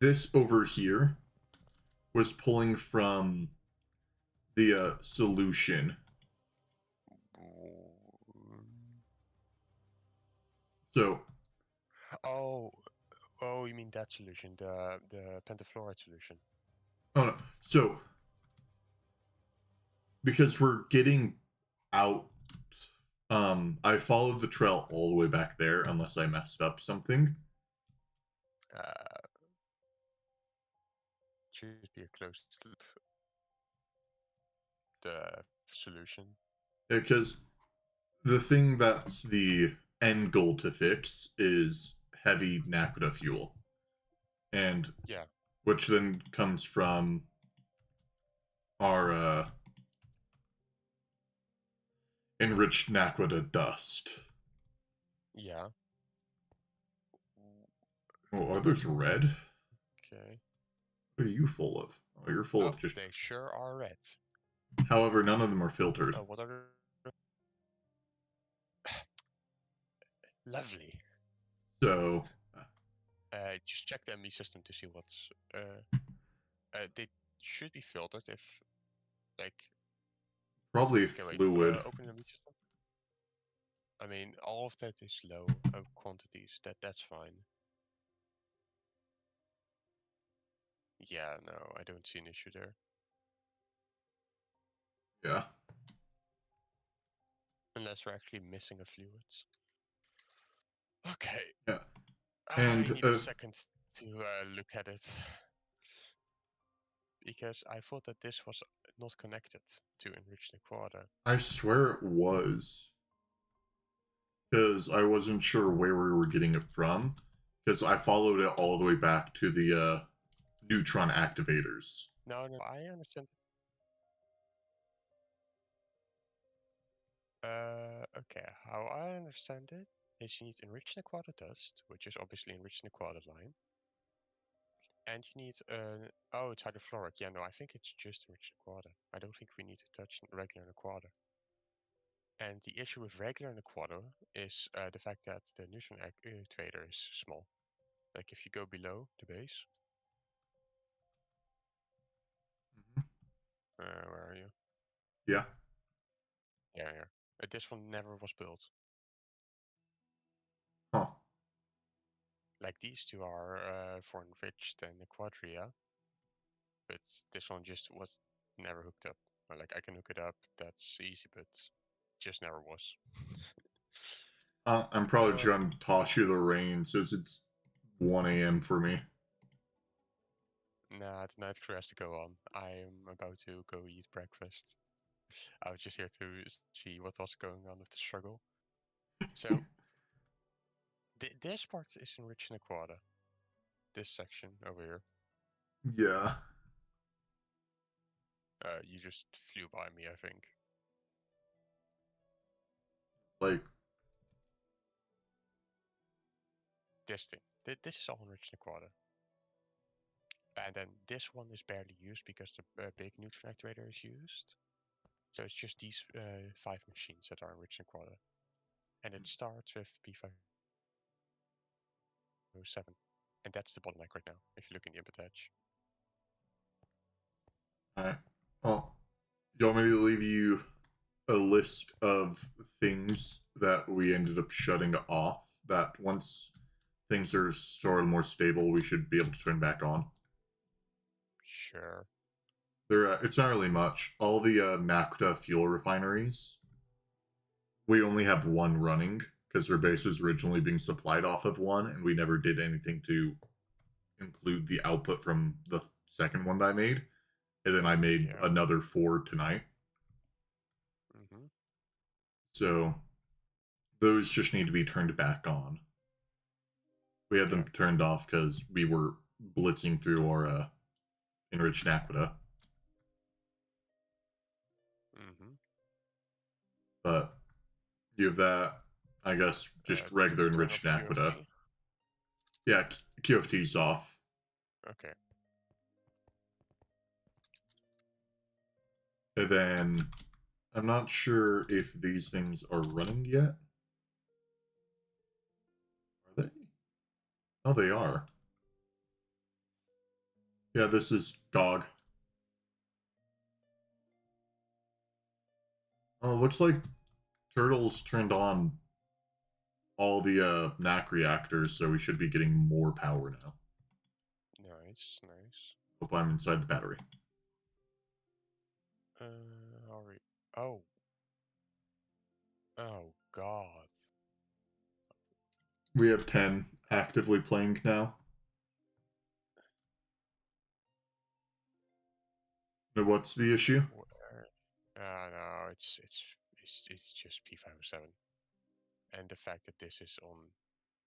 Speaker 1: this over here was pulling from the solution. So
Speaker 3: Oh, you mean that solution, the pentafluoride solution?
Speaker 1: oh no, so because we're getting out, I followed the trail all the way back there unless I messed up something.
Speaker 3: Should be a closed loop. The solution.
Speaker 1: Because the thing that's the end goal to fix is heavy Nakoda fuel. And
Speaker 3: yeah,
Speaker 1: which then comes from our enriched Nakoda dust.
Speaker 3: Yeah.
Speaker 1: Oh, are those red?
Speaker 3: Okay.
Speaker 1: What are you full of? Oh, you're full of just.
Speaker 3: They sure are red.
Speaker 1: However, none of them are filtered.
Speaker 3: Oh, what are lovely.
Speaker 1: So.
Speaker 3: Just check the ME system to see what's. They should be filtered if, like.
Speaker 1: Probably
Speaker 3: Okay, wait.
Speaker 1: fluid.
Speaker 3: Open the ME system. I mean, all of that is low quantities. That's fine. Yeah, no, I don't see an issue there.
Speaker 1: Yeah.
Speaker 3: Unless we're actually missing a fluids. Okay.
Speaker 1: Yeah.
Speaker 3: I
Speaker 1: And
Speaker 3: need a second to look at it. Because I thought that this was not connected to enrich the quarter.
Speaker 1: I swear it was. Because I wasn't sure where we were getting it from. Because I followed it all the way back to the neutron activators.
Speaker 3: No, I understand. Okay, how I understand it is you need enrich the quarter dust, which is obviously enriched in the quarter line. And you need, oh, it's hydrofluoric. Yeah, no, I think it's just enriched in the quarter. I don't think we need to touch regular in the quarter. And the issue with regular in the quarter is the fact that the neutron activator is small. Like if you go below the base. Where are you?
Speaker 1: Yeah.
Speaker 3: Yeah, yeah. This one never was built.
Speaker 1: Huh.
Speaker 3: Like these two are for enriched and the quadria, but this one just was never hooked up. Or, like I can hook it up, that's easy, but just never was.
Speaker 1: I'm probably trying to toss you the reins since it's 1 a.m. for me.
Speaker 3: Nah, the night crew has to go on. I'm about to go eat breakfast. I was just here to see what was going on with the struggle. So, this part is enriched in a quarter. This section over here.
Speaker 1: Yeah.
Speaker 3: You just flew by me, I think.
Speaker 1: Like,
Speaker 3: This thing. This is all enriched in quarter. And then this one is barely used because the big neutron activator is used. So it's just these 5 machines that are enriched in quarter. And it starts with P507. And that's the bottleneck right now, if you look in the input edge.
Speaker 1: alright. Well, you want me to leave you a list of things that we ended up shutting off that once things are sort of more stable, we should be able to turn back on?
Speaker 3: Sure.
Speaker 1: It's not really much. All the NACTA fuel refineries, we only have one running because their base was originally being supplied off of one, and we never did anything to include the output from the second one that I made. And then I made another 4 tonight.
Speaker 3: Mm-hmm.
Speaker 1: So those just need to be turned back on. We had them turned off because we were blitzing through our enriched aqua.
Speaker 3: Mm-hmm.
Speaker 1: But you have that, I guess, just regular enriched aqua. Yeah, QFT's off.
Speaker 3: Okay.
Speaker 1: And then I'm not sure if these things are running yet. Are they? Oh, they are. Yeah, this is GOG. Oh, it looks like Turtles turned on all the NAC reactors, so we should be getting more power now.
Speaker 3: Nice, nice.
Speaker 1: Hope I'm inside the battery.
Speaker 3: Alright. Oh. Oh, God.
Speaker 1: We have 10 actively playing now. What's the issue?
Speaker 3: No, it's just P507. And the fact that this is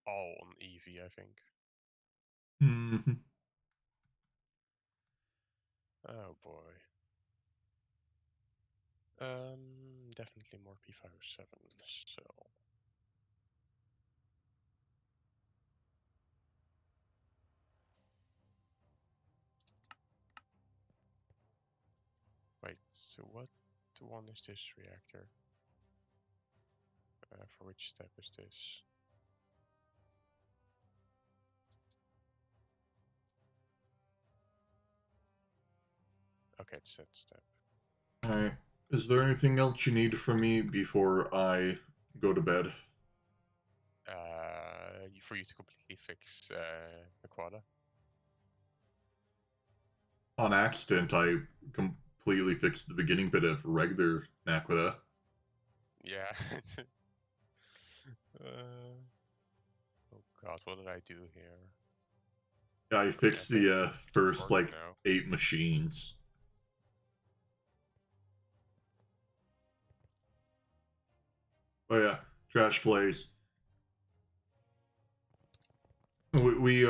Speaker 3: all on EV, I think.
Speaker 1: Mm-hmm.
Speaker 3: Oh boy. Definitely more P507, so... Wait, so what one is this reactor? For which step is this? Okay, it's that step.
Speaker 1: Alright. Is there anything else you need from me before I go to bed?
Speaker 3: For you to completely fix the quada?
Speaker 1: On accident, I completely fixed the beginning bit of regular Naquita.
Speaker 3: Yeah. Oh god, what did I do here?
Speaker 1: Yeah, I fixed the first, like,
Speaker 3: now.
Speaker 1: 8 machines. Oh yeah, Trash Plays. We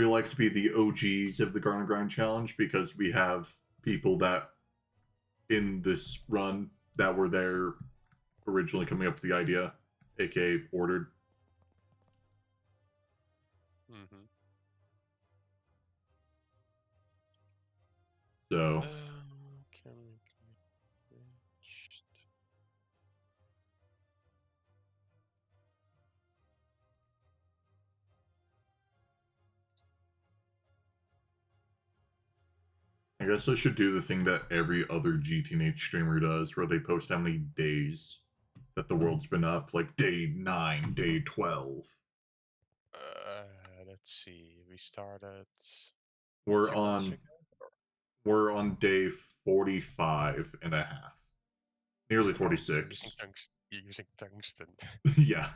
Speaker 1: like to be the OGs of the Garden Grind Challenge because we have people that in this run that were there originally coming up with the idea, aka ordered.
Speaker 3: Mm-hmm.
Speaker 1: So
Speaker 3: Can we reach?
Speaker 1: I guess I should do the thing that every other GTNH streamer does, where they post how many days that the world's been up, like day 9, day 12.
Speaker 3: Let's see. We started.
Speaker 1: We're on day 45 and a half. Nearly 46.
Speaker 3: You're using tungsten.
Speaker 1: Yeah.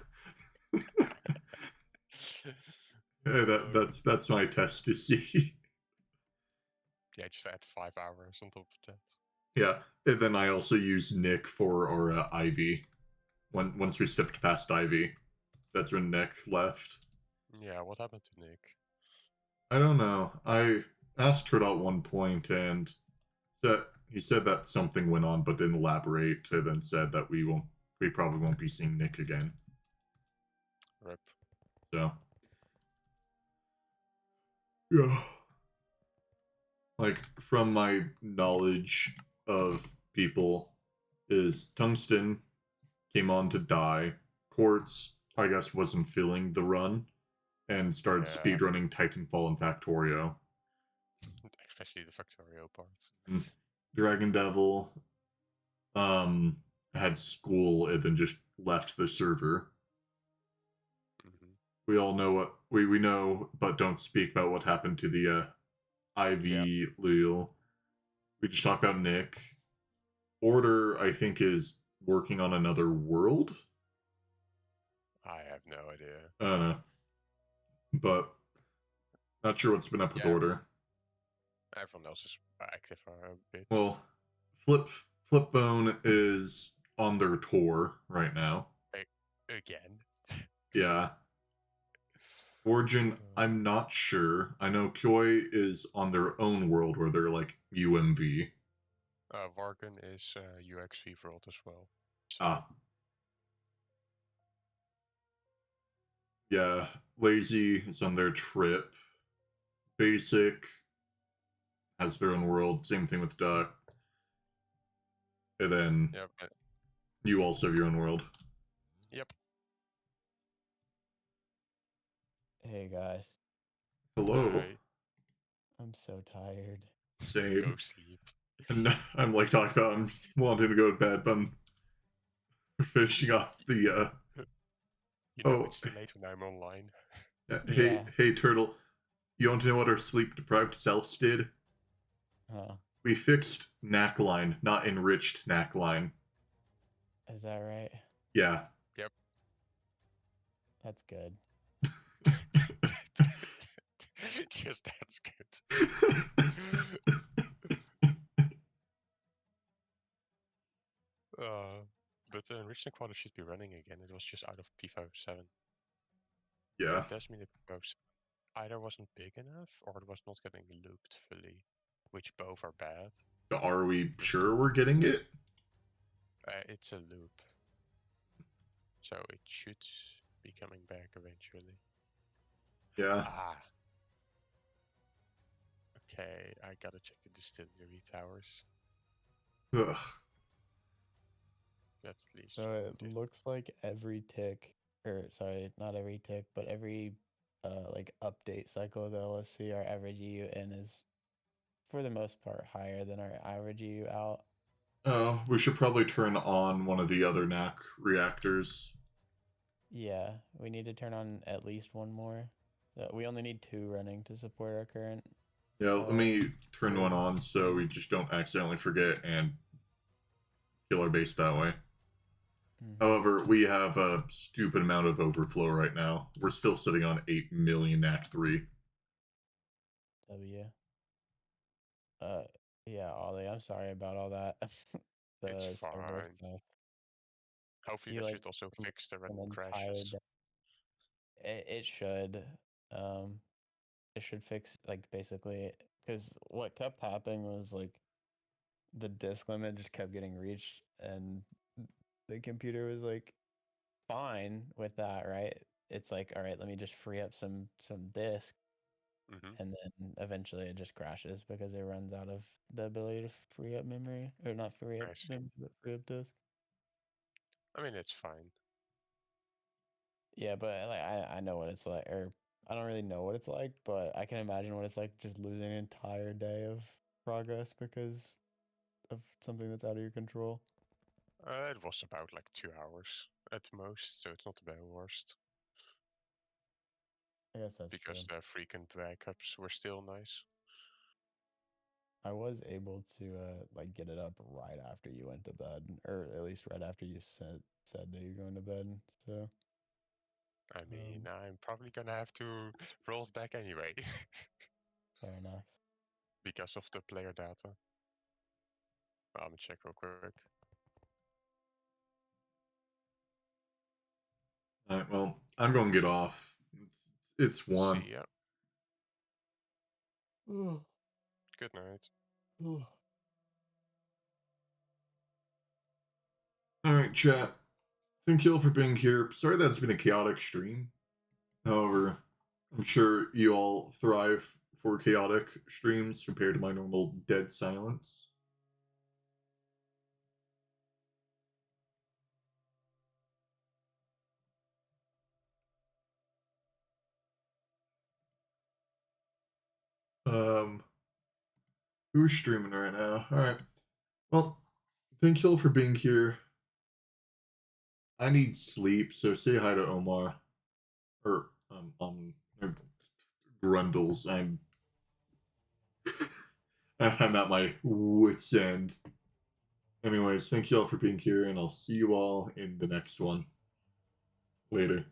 Speaker 1: That's my test to see.
Speaker 3: Yeah, just add 5 hours on top of that.
Speaker 1: Yeah, and then I also use Nick for our Ivy. Once we stepped past Ivy, that's when Nick left.
Speaker 3: Yeah, what happened to Nick?
Speaker 1: I don't know. I asked her at one point, and he said that something went on, but didn't elaborate. And then said that we probably won't be seeing Nick again.
Speaker 3: Rip.
Speaker 1: So, yeah, like from my knowledge of people, is Tungsten came on to die. Quartz, I guess, wasn't feeling the run and started
Speaker 3: Yeah,
Speaker 1: speedrunning Titanfall and Factorio.
Speaker 3: especially the Factorio part.
Speaker 1: Dragon Devil um had school and then just left the server.
Speaker 3: Hmm.
Speaker 1: We all know what we know, but don't speak about what happened to the
Speaker 3: Yeah,
Speaker 1: Ivy Lille. We just talked about Nick. Order, I think, is working on another world.
Speaker 3: I have no idea.
Speaker 1: I don't know, but not sure what's been up with
Speaker 3: Yeah,
Speaker 1: Order.
Speaker 3: everyone else is active for a bit.
Speaker 1: Well, Flip Flipbone is on their tour right now.
Speaker 3: Again.
Speaker 1: Yeah. Origin,
Speaker 3: Uh,
Speaker 1: I'm not sure. I know Koi is on their own world where they're like UMV.
Speaker 3: Vargan is UXV world as well. So
Speaker 1: Ah, yeah. Lazy is on their trip. Basic has their own world. Same thing with Duck. And then
Speaker 3: yep,
Speaker 1: you also have your own world.
Speaker 3: yep.
Speaker 2: Hey guys,
Speaker 1: Hello.
Speaker 3: Hey,
Speaker 2: I'm so tired.
Speaker 1: Same.
Speaker 3: go sleep.
Speaker 1: And I'm like talking about I'm wanting to go to bed, but I'm finishing off the
Speaker 3: You know
Speaker 1: oh
Speaker 3: it's too late when I'm online.
Speaker 1: hey
Speaker 2: Yeah.
Speaker 1: hey turtle. You want to know what our sleep deprived selves did?
Speaker 2: Huh.
Speaker 1: We fixed knack line, not enriched knack line.
Speaker 2: Is that right?
Speaker 1: Yeah.
Speaker 3: Yep.
Speaker 2: That's good.
Speaker 3: Just that's good. Uh, but the enrichment quality should be running again. It was just out of P57.
Speaker 1: Yeah.
Speaker 3: That does mean the P57 either wasn't big enough or it was not getting looped fully, which both are bad.
Speaker 1: Are we
Speaker 3: But
Speaker 1: sure we're getting it?
Speaker 3: it's a loop, so it should be coming back eventually.
Speaker 1: Yeah.
Speaker 3: Ah, okay. I gotta check the distillery towers.
Speaker 1: Ugh.
Speaker 3: That's at least
Speaker 2: So
Speaker 3: one
Speaker 2: it
Speaker 3: day.
Speaker 2: looks like every tick, or sorry, not every tick, but every like update cycle of the LSC, our average EU in is for the most part higher than our average EU out.
Speaker 1: Oh, we should probably turn on one of the other knack reactors.
Speaker 2: Yeah, we need to turn on at least one more. So we only need two running to support our current.
Speaker 1: Yeah, let me turn one
Speaker 2: Build.
Speaker 1: on so we just don't accidentally forget and kill our base that way.
Speaker 2: Mm-hmm.
Speaker 1: However, we have a stupid amount of overflow right now. We're still sitting on 8 million knack 3.
Speaker 2: W. Uh, yeah, Ollie, I'm sorry about all that.
Speaker 3: It's
Speaker 2: The server
Speaker 3: fine.
Speaker 2: stuff.
Speaker 3: Hopefully
Speaker 2: You
Speaker 3: that
Speaker 2: like
Speaker 3: should also
Speaker 2: m-
Speaker 3: fix the
Speaker 2: an
Speaker 3: random
Speaker 2: entire
Speaker 3: crashes.
Speaker 2: day. It should. Um, it should fix like basically because what kept happening was like the disk limit just kept getting reached, and the computer was like fine with that, right? It's like, all right, let me just free up some disk,
Speaker 3: Hmm.
Speaker 2: and then eventually it just crashes because it runs out of the ability to free up memory, or not free up
Speaker 3: I see.
Speaker 2: memory, but free up disk.
Speaker 3: I mean, it's fine.
Speaker 2: Yeah, but like I know what it's like, or I don't really know what it's like, but I can imagine what it's like just losing an entire day of progress because of something that's out of your control.
Speaker 3: It was about like 2 hours at most, so it's not the worst.
Speaker 2: I guess that's true.
Speaker 3: Because the frequent backups were still nice.
Speaker 2: I was able to like get it up right after you went to bed, or at least right after you said that you're going to bed. So
Speaker 3: I mean,
Speaker 2: um,
Speaker 3: I'm probably gonna have to roll it back anyway.
Speaker 2: fair enough.
Speaker 3: Because of the player data. I'm gonna check real quick.
Speaker 1: Alright, well, I'm going to get off. It's 1.
Speaker 3: See ya.
Speaker 2: Oh,
Speaker 3: Good night.
Speaker 2: oh.
Speaker 1: Alright, chat. Thank you all for being here. Sorry that it's been a chaotic stream. However, I'm sure you all thrive for chaotic streams compared to my normal dead silence. Who's streaming right now? Alright. Well, thank you all for being here. I need sleep, so say hi to Omar. Or, or Grundles. I'm at my wit's end. Anyways, thank you all for being here, and I'll see you all in the next one. Later.